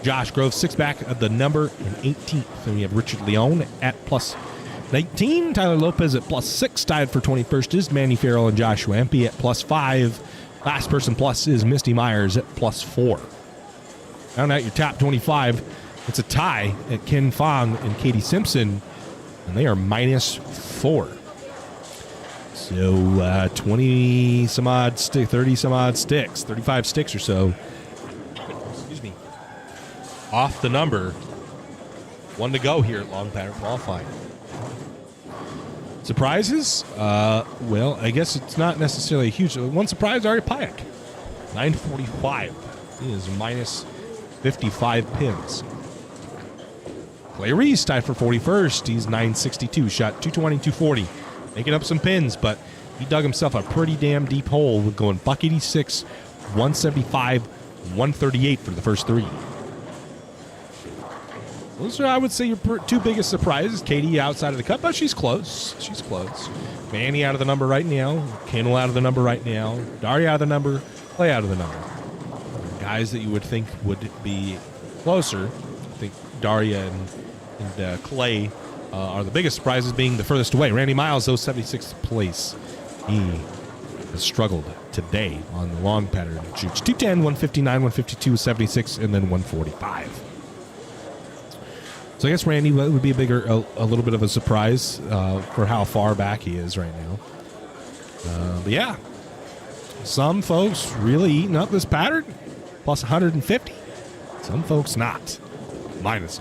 A: Josh Grove, 6 back of the number in 18th. Then we have Richard Leone at plus 19. Tyler Lopez at plus 6. Tied for 21st is Manny Farrell and Joshua Empey at plus 5. Last person plus is Misty Myers at plus 4. Round out your top 25. It's a tie at Ken Fong and Katie Simpson, and they are minus 4. So 20 some odd 30 some odd sticks, 35 sticks or so. Excuse me. Off the number. One to go here at long pattern qualifying. Surprises? Well, I guess it's not necessarily a huge one. Surprise, Ari Payak. 945. He is minus 55 pins. Clay Reese tied for 41st. He's 962. Shot 220, 240. Making up some pins, but he dug himself a pretty damn deep hole with going buck 86, 175, 138 for the first 3. Those are, I would say, your two biggest surprises. Katie outside of the cut, but she's close. She's close. Manny out of the number right now. Kendall out of the number right now. Daria out of the number. Clay out of the number. Guys that you would think would be closer. I think Daria and Clay are the biggest surprises, being the furthest away. Randy Miles, though, 76th place. He has struggled today on the long pattern. Shoots 210, 159, 152, 76, and then 145. So I guess Randy would be a little bit of a surprise for how far back he is right now. But yeah, some folks really eating up this pattern. plus 150. Some folks not. Minus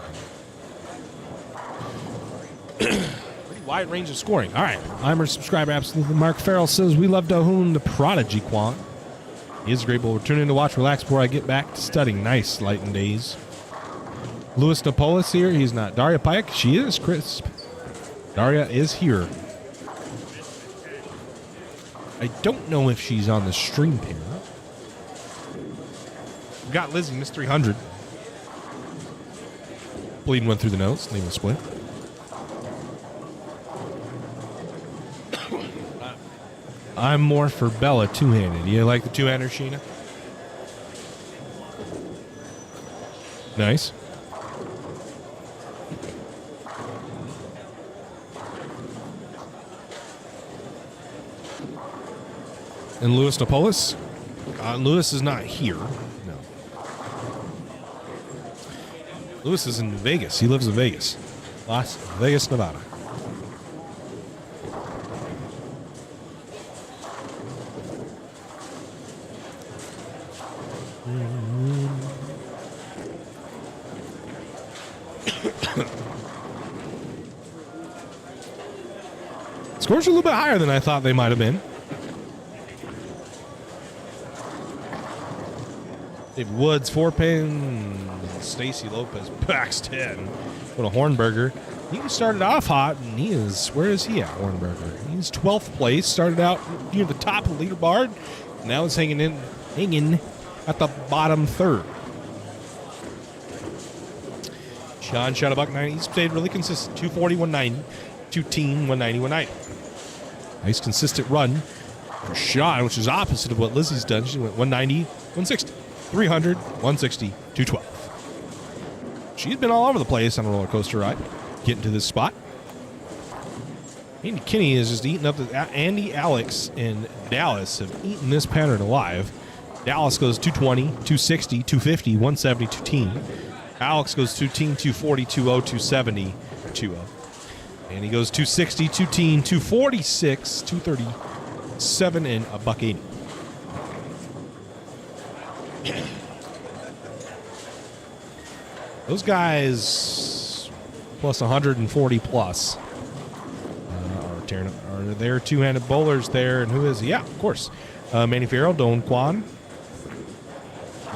A: 100. Pretty wide range of scoring. All right. I'm a subscriber, absolutely. Mark Farrell says, we love Dahoon, the prodigy Quan. He is great, but we're tuning in to watch, relax before I get back to studying. Nice, light and days. Louis Napolis here. He's not. Daria Pike. She is crisp. Daria is here. I don't know if she's on the stream here. We got Lizzy, Miss 300. Bleeding went through the nose. Name was split. I'm more for Bella two-handed. You like the two-hander, Sheena? Nice. And Louis Napolis? Louis is not here. No. Louis is in Vegas. He lives in Vegas. Las Vegas, Nevada. Scores are a little bit higher than I thought they might have been. Dave Woods, 4-pin. Stacy Lopez, packs 10. What a Hornberger. He started off hot, and he is, where is he at, Hornberger? He's 12th place, started out near the top of the leaderboard. Now it's hanging at the bottom third. Sean shot a $190. He's stayed really consistent. 240, 190. 2-team, 190, 190. Nice consistent run for Sean, which is opposite of what Lizzie's done. She went 190, 160, 300, 160, 212. She's been all over the place on a roller coaster ride, getting to this spot. Andy Kinney is just eating up. Andy, Alex, and Dallas have eaten this pattern alive. Dallas goes 220, 260, 250, 170, 2-team. Alex goes 2-team, 240, 20, 270, 20. And he goes 260, 2-team, 246, 237, and a $180. Those guys plus 140 plus are there two-handed bowlers there. And who is he? Yeah, of course. Manny Farrell, Don Kwan,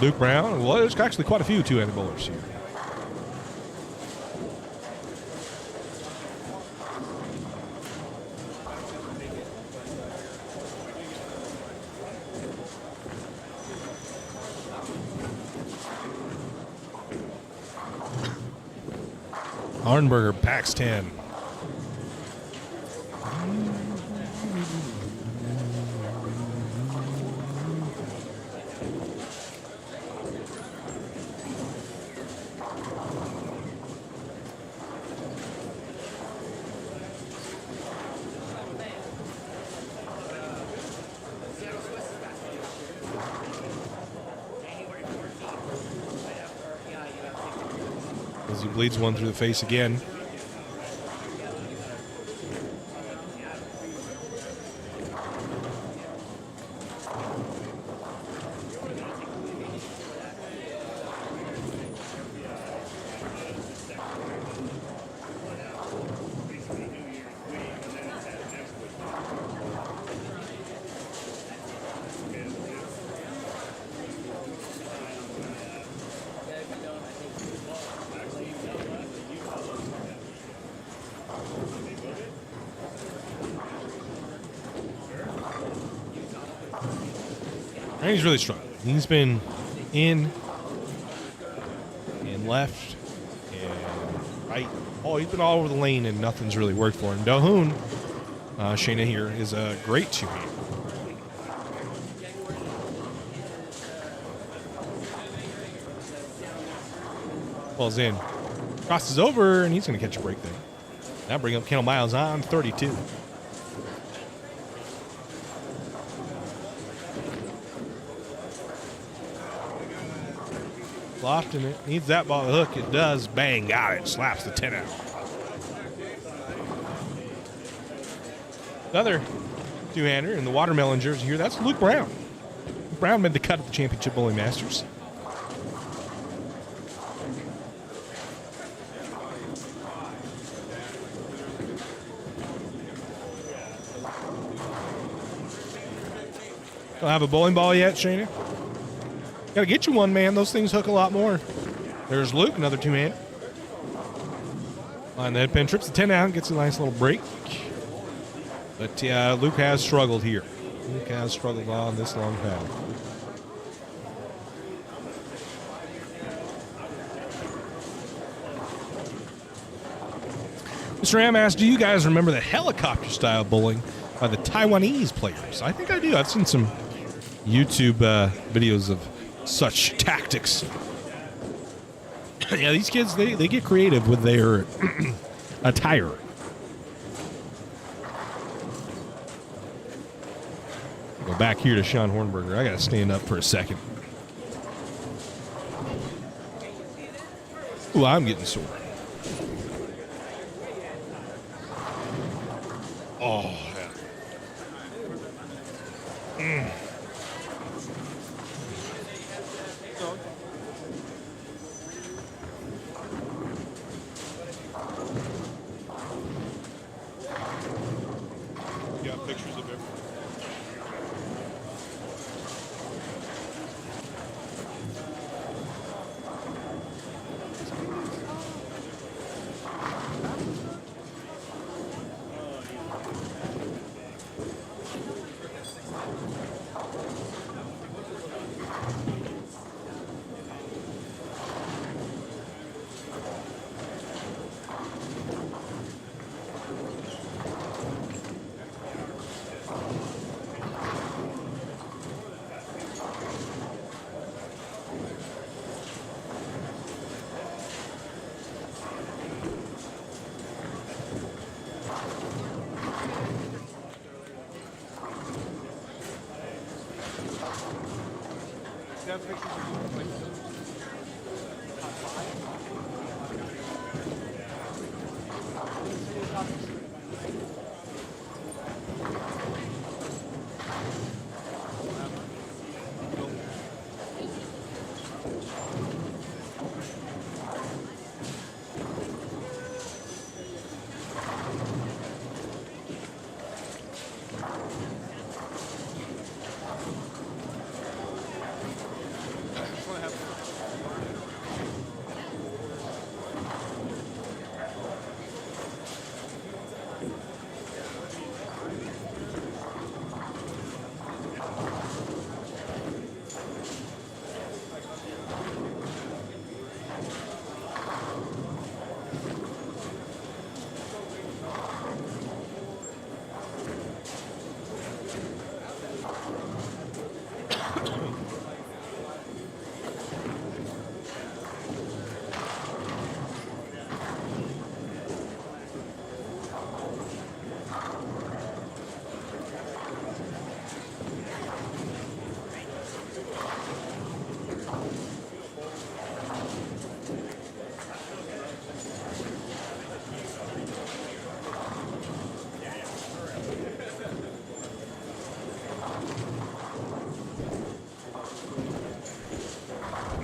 A: Luke Brown. Well, there's actually quite a few two-handed bowlers here. Hornberger packs 10. As he bleeds one through the face again. And he's really strong. He's been in and left and right. Oh, he's been all over the lane and nothing's really worked for him. Dahoon, Shayna here, is a great two-hand. Falls in. Crosses over and he's going to catch a break there. Now bring up Kendall Miles on 32. Lofting it. Needs that ball to hook. It does. Bang. Got it. Slaps the 10 out. Another two-hander in the watermelon jersey here. That's Luke Brown. Luke Brown made the cut at the Championship Bowling Masters.
D: Don't have a bowling ball yet, Shayna? Gotta get you one, man. Those things hook a lot more. There's Luke, another two-hand. On the head pin, trips the 10 out, gets a nice little break. But yeah, Luke has struggled here. Luke has struggled on this long paddle. Mr. Am asked, do you guys remember the helicopter-style bowling by the Taiwanese players? I think I do. I've seen some YouTube videos of such tactics. Yeah, these kids, they get creative with their attire. Go back here to Sean Hornberger. I got to stand up for a second. Ooh, I'm getting sore. Oh, yeah. Got pictures of everything.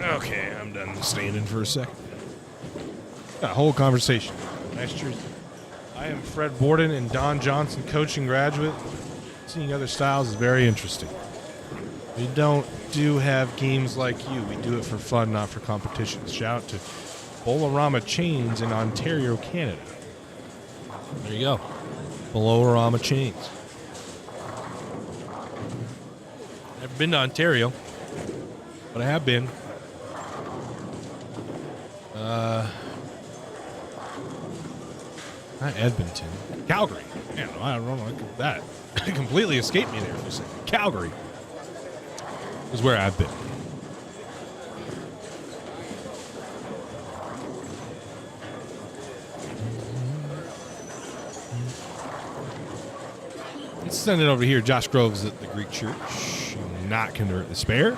D: Okay, I'm done standing for a second. Got a whole conversation. Nice jersey. I am Fred Borden and Don Johnson coaching graduate. Seeing other styles is very interesting. We don't have games like you. We do it for fun, not for competitions. Shout out to Bolorama Chains in Ontario, Canada. There you go. Bolorama Chains. Never been to Ontario, but I have been. Not Edmonton. Calgary. Man, I don't know that. Completely escaped me there for a second. Calgary is where I've been. Let's send it over here. Josh Groves at the Greek Church. Not convert the spare.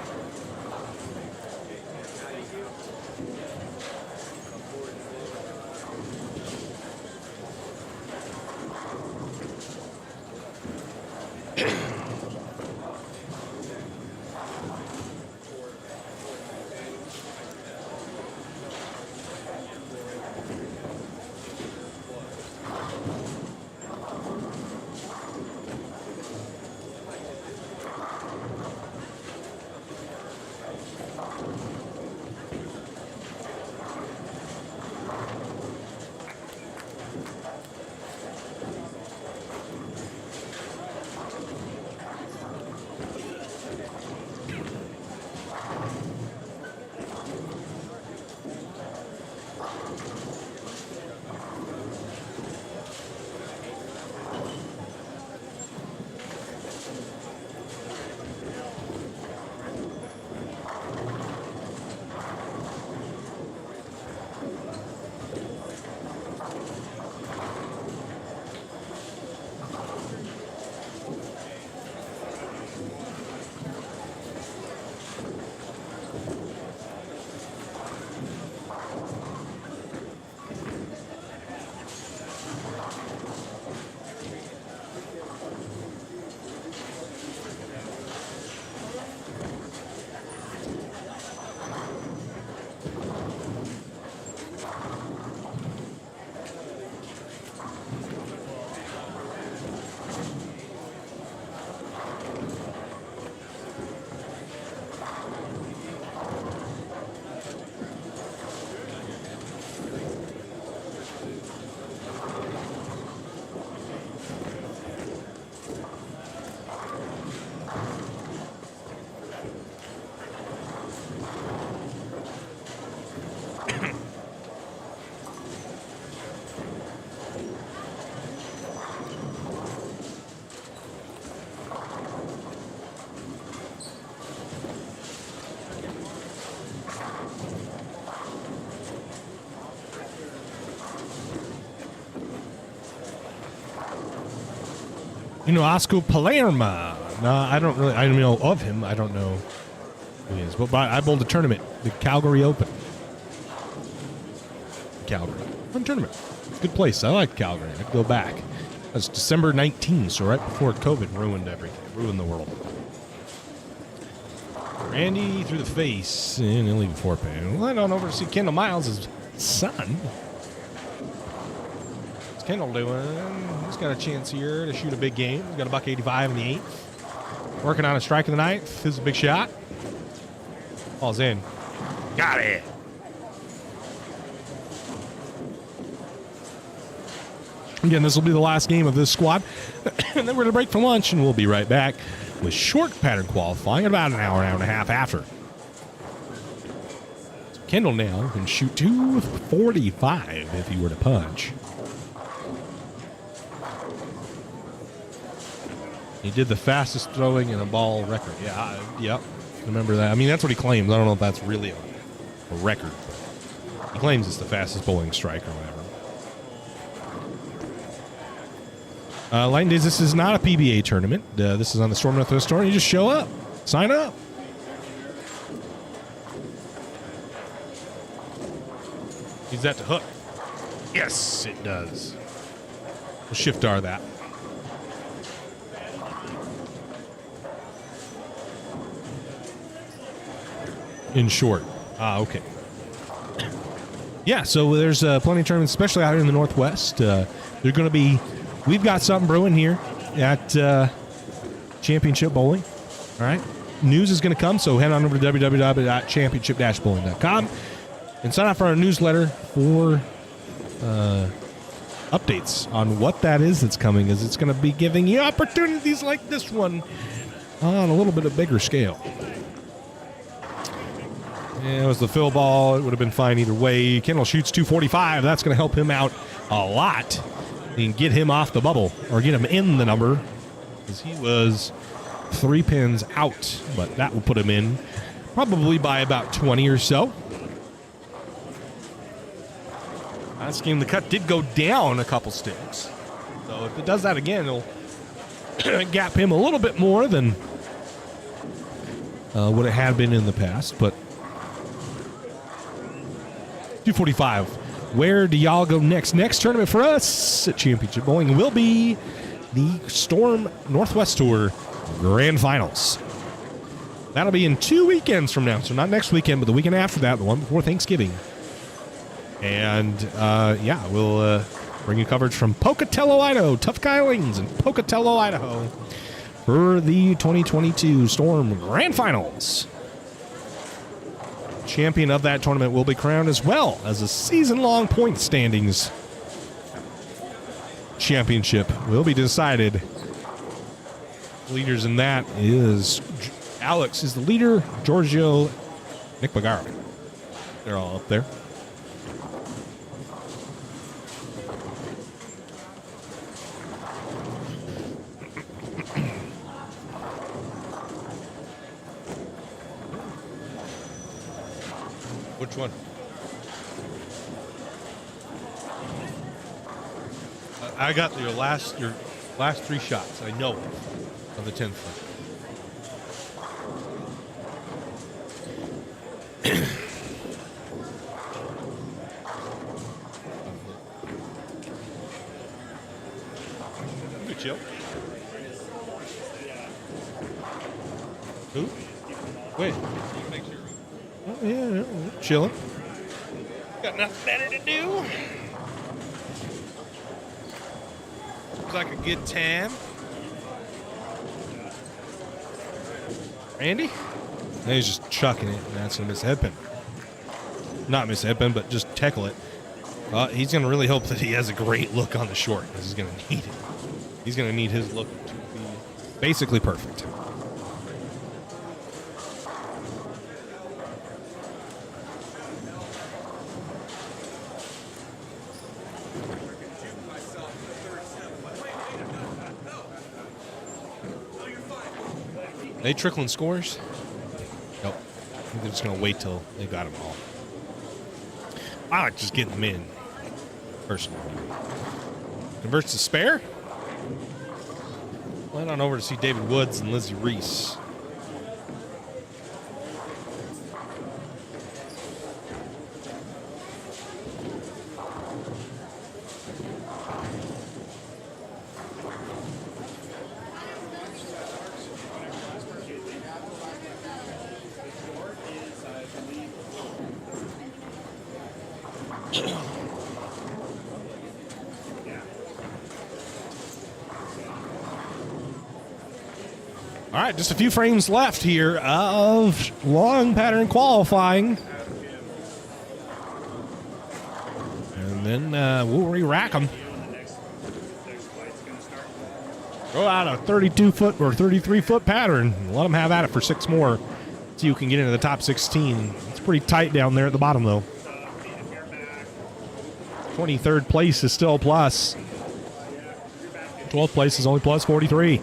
D: Oscar Palermo. No, I don't really. I know of him. I don't know who he is. But I bowled a tournament, the Calgary Open. Calgary. Fun tournament. Good place. I like Calgary. I'd go back. That's December 19th, so right before COVID ruined everything, ruined the world. Randy through the face and he'll leave a 4-pin. Well, I don't over to see Kendall Miles' son. What's Kendall doing? He's got a chance here to shoot a big game. He's got a $185 in the 8th. Working on a strike in the 9th. This is a big shot. Ball's in. Got it. Again, this will be the last game of this squad. And then we're going to break for lunch, and we'll be right back with short pattern qualifying about an hour and a half after. So Kendall now can shoot 245 if he were to punch. He did the fastest throwing in a ball record. Yeah, yep. Remember that. I mean, that's what he claims. I don't know if that's really a record. He claims it's the fastest bowling strike or whatever. Light Days, this is not a PBA tournament. This is on the Storm Northwest Tour. You just show up. Sign up. Needs that to hook. Yes, it does. We'll shift R that. In short. Okay. Yeah, so there's plenty of tournaments, especially out here in the Northwest. They're going to be... We've got something brewing here at Championship Bowling. All right. News is going to come, so head on over to www.championship-bowling.com and sign up for our newsletter for updates on what that is that's coming, as it's going to be giving you opportunities like this one on a little bit of bigger scale. Yeah, it was the fill ball. It would have been fine either way. Kendall shoots 245. That's going to help him out a lot. And get him off the bubble, or get him in the number, because he was 3 pins out, but that will put him in probably by about 20 or so. Last game, the cut did go down a couple sticks, so if it does that again, it'll gap him a little bit more than what it had been in the past, but 245. Where do y'all go next? Next tournament for us at Championship Bowling will be the Storm Northwest Tour Grand Finals. That'll be in 2 weekends from now. So not next weekend, but the weekend after that, the one before Thanksgiving. And, yeah, we'll bring you coverage from Pocatello, Idaho, Tough Guy Lanes in Pocatello, Idaho for the 2022 Storm Grand Finals. Champion of that tournament will be crowned, as well as a season-long point standings championship will be decided. Leaders in that is Alex is the leader, Giorgio, Nick Bagara. They're all up there. Which one? I got your last 3 shots. I know of the 10th one. Good chill. Who? Wait. Oh, yeah, chilling. Got nothing better to do. Looks like a good time. Randy? And he's just chucking it, and that's going to miss a headpin. Not miss a headpin, but just tackle it. He's going to really hope that he has a great look on the short, because he's going to need it. He's going to need his look to be basically perfect. They trickling scores? Nope. I think they're just going to wait till they got them all. I like just getting them in, personally. Converts to spare.
A: Went on over to see David Woods and Lizzy Reese. All right, just a few frames left here of long pattern qualifying. And then we'll re-rack them. Throw out a 32-foot or 33-foot pattern. Let them have at it for 6 more. So you can get into the top 16. It's pretty tight down there at the bottom, though. 23rd place is still a plus. 12th place is only plus 43.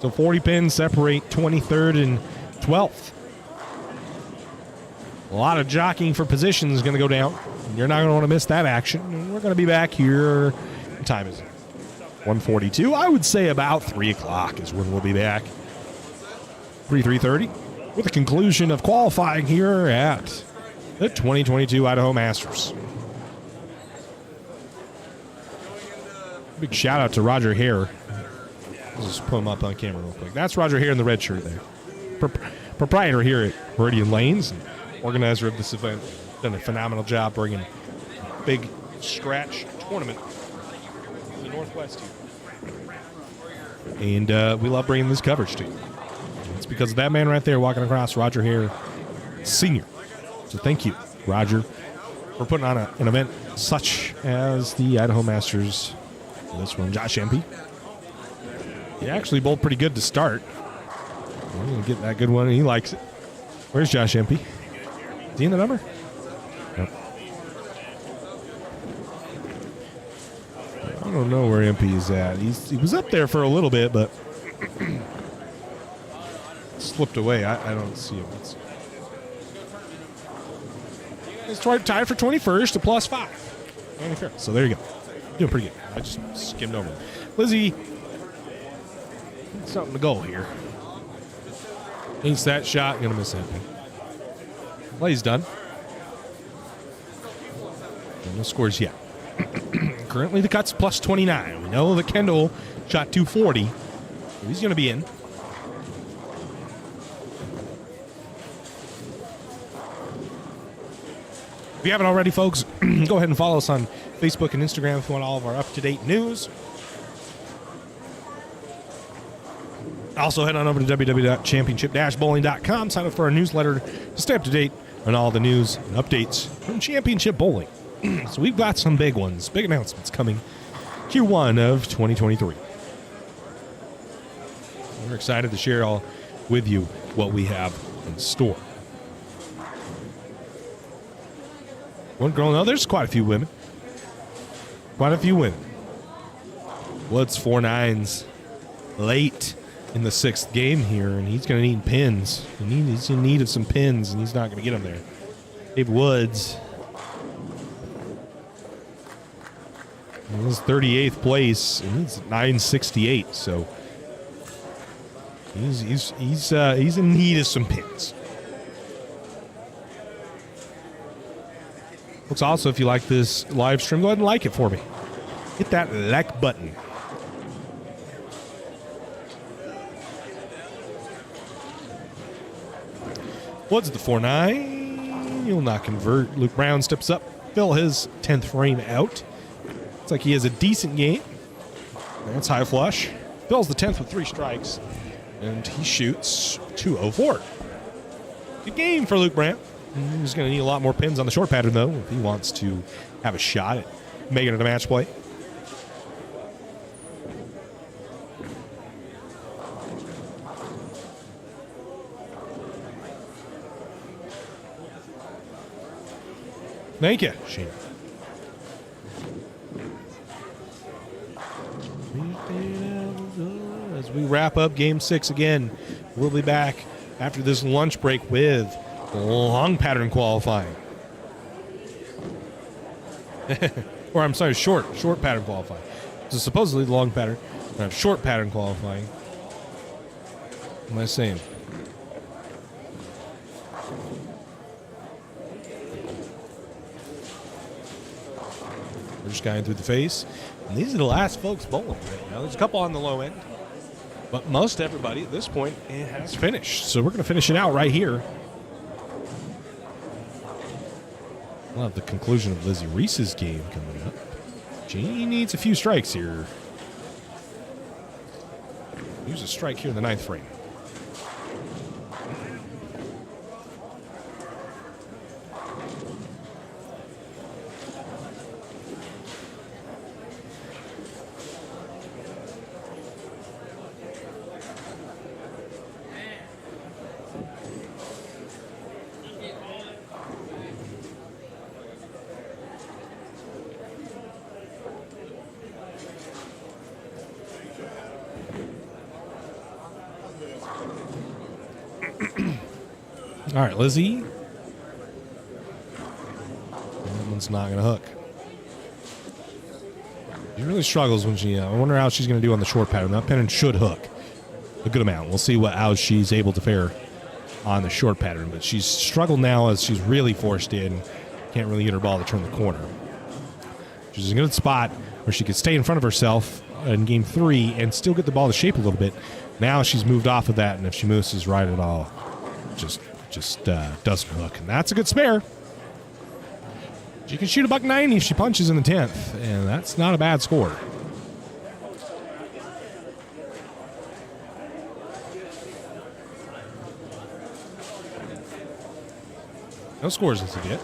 A: So 40 pins separate 23rd and 12th. A lot of jockeying for position is going to go down. You're not going to want to miss that action. And we're going to be back here. What time is it? 1:42. I would say about 3 o'clock is when we'll be back. 3:30 with the conclusion of qualifying here at the 2022 Idaho Masters. Big shout out to Roger Hare. Let's just put him up on camera real quick. That's Roger Hare in the red shirt there. Proprietor here at Meridian Lanes, and organizer of this event. Done a phenomenal job bringing a big scratch tournament to the Northwest here. And we love bringing this coverage to you. It's because of that man right there walking across, Roger Hare Sr. So thank you, Roger, for putting on an event such as the Idaho Masters. This one, Josh Empey. He actually bowled pretty good to start. We're going to get that good one, and he likes it. Where's Josh Empey? Is he in the number? Nope. I don't know where Empey is at. He was up there for a little bit, but slipped away. I don't see him. It's tied for 21st to plus 5. So there you go. Doing pretty good. I just skimmed over it. Lizzy, something to go here. Ain't that shot. Gonna miss that thing. Well, he's done. No scores yet. Currently the cut's plus 29. We know that Kendall shot 240. He's gonna be in. If you haven't already, folks, go ahead and follow us on Facebook and Instagram if you want all of our up-to-date news. Also, head on over to www.championship-bowling.com. Sign up for our newsletter to stay up to date on all the news and updates from Championship Bowling. So we've got some big ones, big announcements coming Q1 of 2023. We're excited to share all with you what we have in store. One girl, no, there's quite a few women. Quite a few women. Woods 4 9s late in the 6th game here, and he's going to need pins. He's in need of some pins, and he's not going to get them there. Dave Woods in his 38th place, and he's 968, so he's in need of some pins. Folks, also, if you like this live stream, go ahead and like it for me. Hit that like button. Woods at the 4-9. He'll not convert. Luke Brown steps up. Fill his 10th frame out. Looks like he has a decent game. That's high flush. Fills the 10th with 3 strikes. And he shoots 204. Good game for Luke Brown. He's going to need a lot more pins on the short pattern, though, if he wants to have a shot at making it a match play. Thank you, Shane. As we wrap up Game 6 again, we'll be back after this lunch break with long pattern qualifying. Or I'm sorry, short pattern qualifying. So supposedly long pattern, short pattern qualifying.
D: What am I saying? First guy in through the face. And these are the last folks bowling right now. There's a couple on the low end. But most everybody at this point has finished. So we're going to finish it out right here. We'll have the conclusion of Lizzy Reese's game coming up. She needs a few strikes here. Use a strike here in the 9th frame. All right, Lizzy. That one's not going to hook. She really struggles when she... I wonder how she's going to do on the short pattern. That pattern should hook a good amount. We'll see how she's able to fare on the short pattern. But she's struggled now as she's really forced in. Can't really get her ball to turn the corner. She's in a good spot where she could stay in front of herself in game 3 and still get the ball to shape a little bit. Now she's moved off of that, and if she moves right at all, just doesn't hook. And that's a good spare. She can shoot a $190 if she punches in the 10th, and that's not a bad score. No scores as of yet.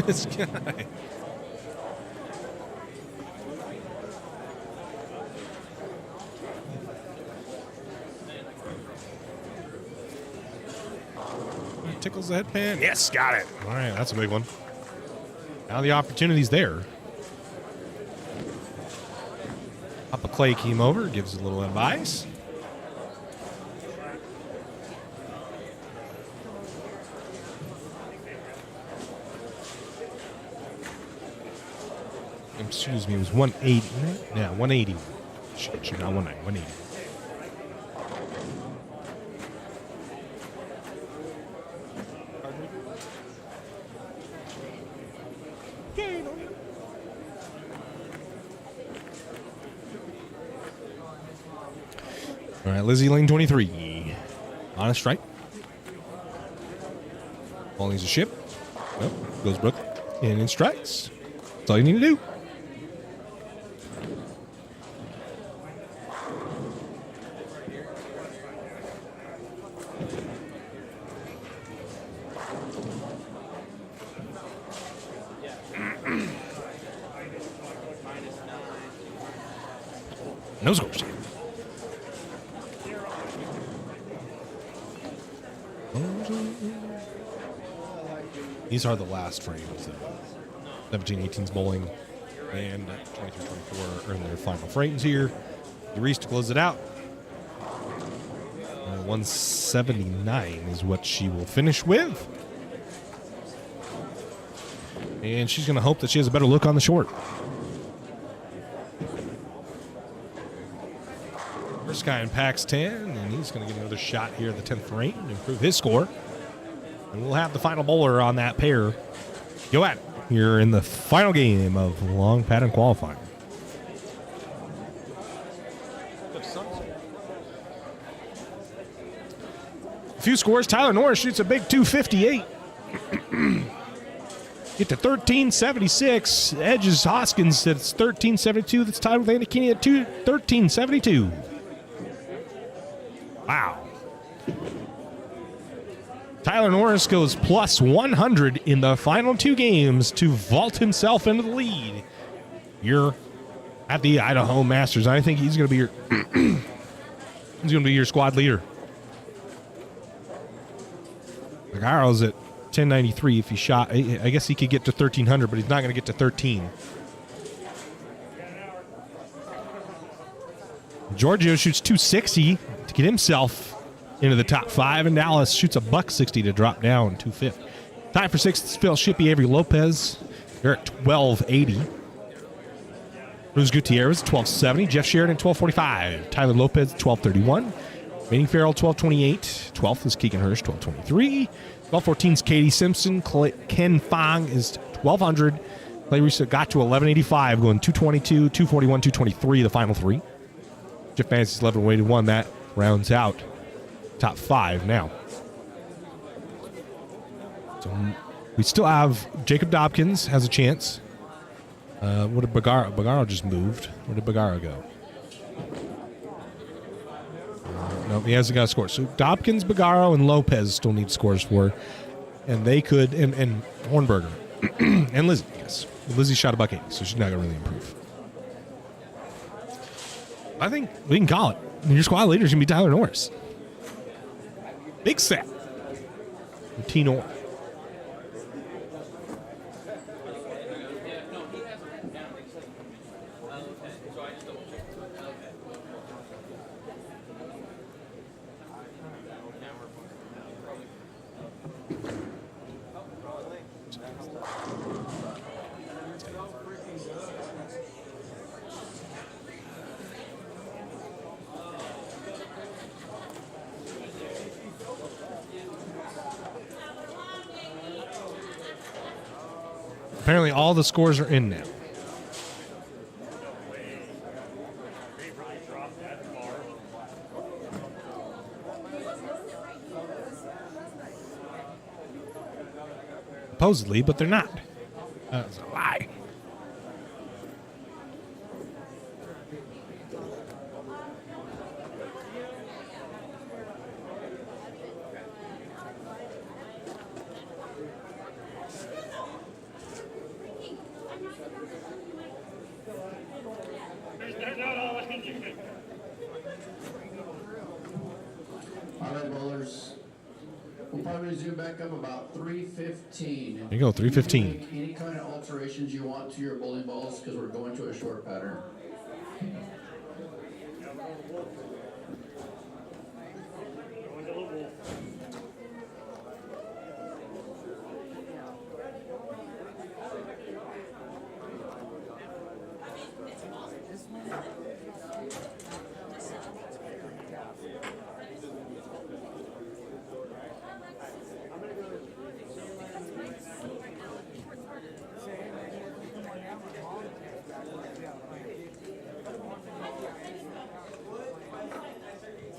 D: This guy. Tickles the headband. Yes, got it. All right, that's a big one. Now the opportunity's there. Papa Clay came over, gives a little advice. Excuse me, it was 180. Yeah, 180. Shit, not 190, 180. All right, Lizzy, lane 23. On a strike. Ball needs a ship. Nope, goes Brooke. And in strikes. That's all you need to do. No scores. These are the last frames. 17-18's bowling and 23-24 earn their final frames here. Reese to close it out. 179 is what she will finish with. And she's going to hope that she has a better look on the short. First guy in packs 10, and he's going to get another shot here at the 10th frame to improve his score. And we'll have the final bowler on that pair go at it here in the final game of long pattern qualifying. A few scores. Tyler Norris shoots a big 258. Get to 1376. Edges Hoskins that's 1372. That's tied with Andy Kinney at 1372. Wow. Tyler Norris goes plus 100 in the final two games to vault himself into the lead. You're at the Idaho Masters. I think he's going to be your he's going to be your squad leader. Bagaro's at 1093 if he shot. I guess he could get to 1300, but he's not going to get to 13. Giorgio shoots 260 to get himself into the top 5, and Dallas shoots a $160 to drop down to 5th. Time for 6th is Phil Shippey, Avery Lopez. They're at 1280. Cruz Gutierrez, 1270. Jeff Sheridan, 1245. Tyler Lopez, 1231. Manning Farrell, 1228. 12th is Keegan Hirsch, 1223. 1214 is Katie Simpson. Ken Fong is 1200. Clay Reese got to 1185, going 222, 241, 223, the final 3. Jeff Fancy's 1181. That rounds out top 5 now. So we still have Jacob Dobkins has a chance. What did Bagaro? Bagaro just moved. Where did Bagaro go? No, he hasn't got a score. So Dobkins, Bagaro, and Lopez still need scores for. And they could, and Hornberger. And Lizzy, yes. Lizzy shot a $180, so she's not going to really improve. I think we can call it. Your squad leader is going to be Tyler Norris. Big set. T-Nor. Apparently all the scores are in now. Supposedly, but they're not. That's a lie.
E: All right, bowlers. We'll probably resume back up about 3:15.
D: There you go, 3:15.
E: Make any kind of alterations you want to your bowling balls because we're going to a short pattern.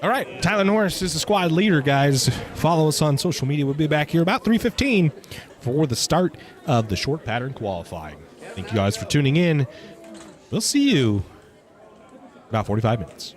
D: All right, Tyler Norris is the squad leader, guys. Follow us on social media. We'll be back here about 3:15 for the start of the short pattern qualifying. Thank you guys for tuning in. We'll see you about 45 minutes.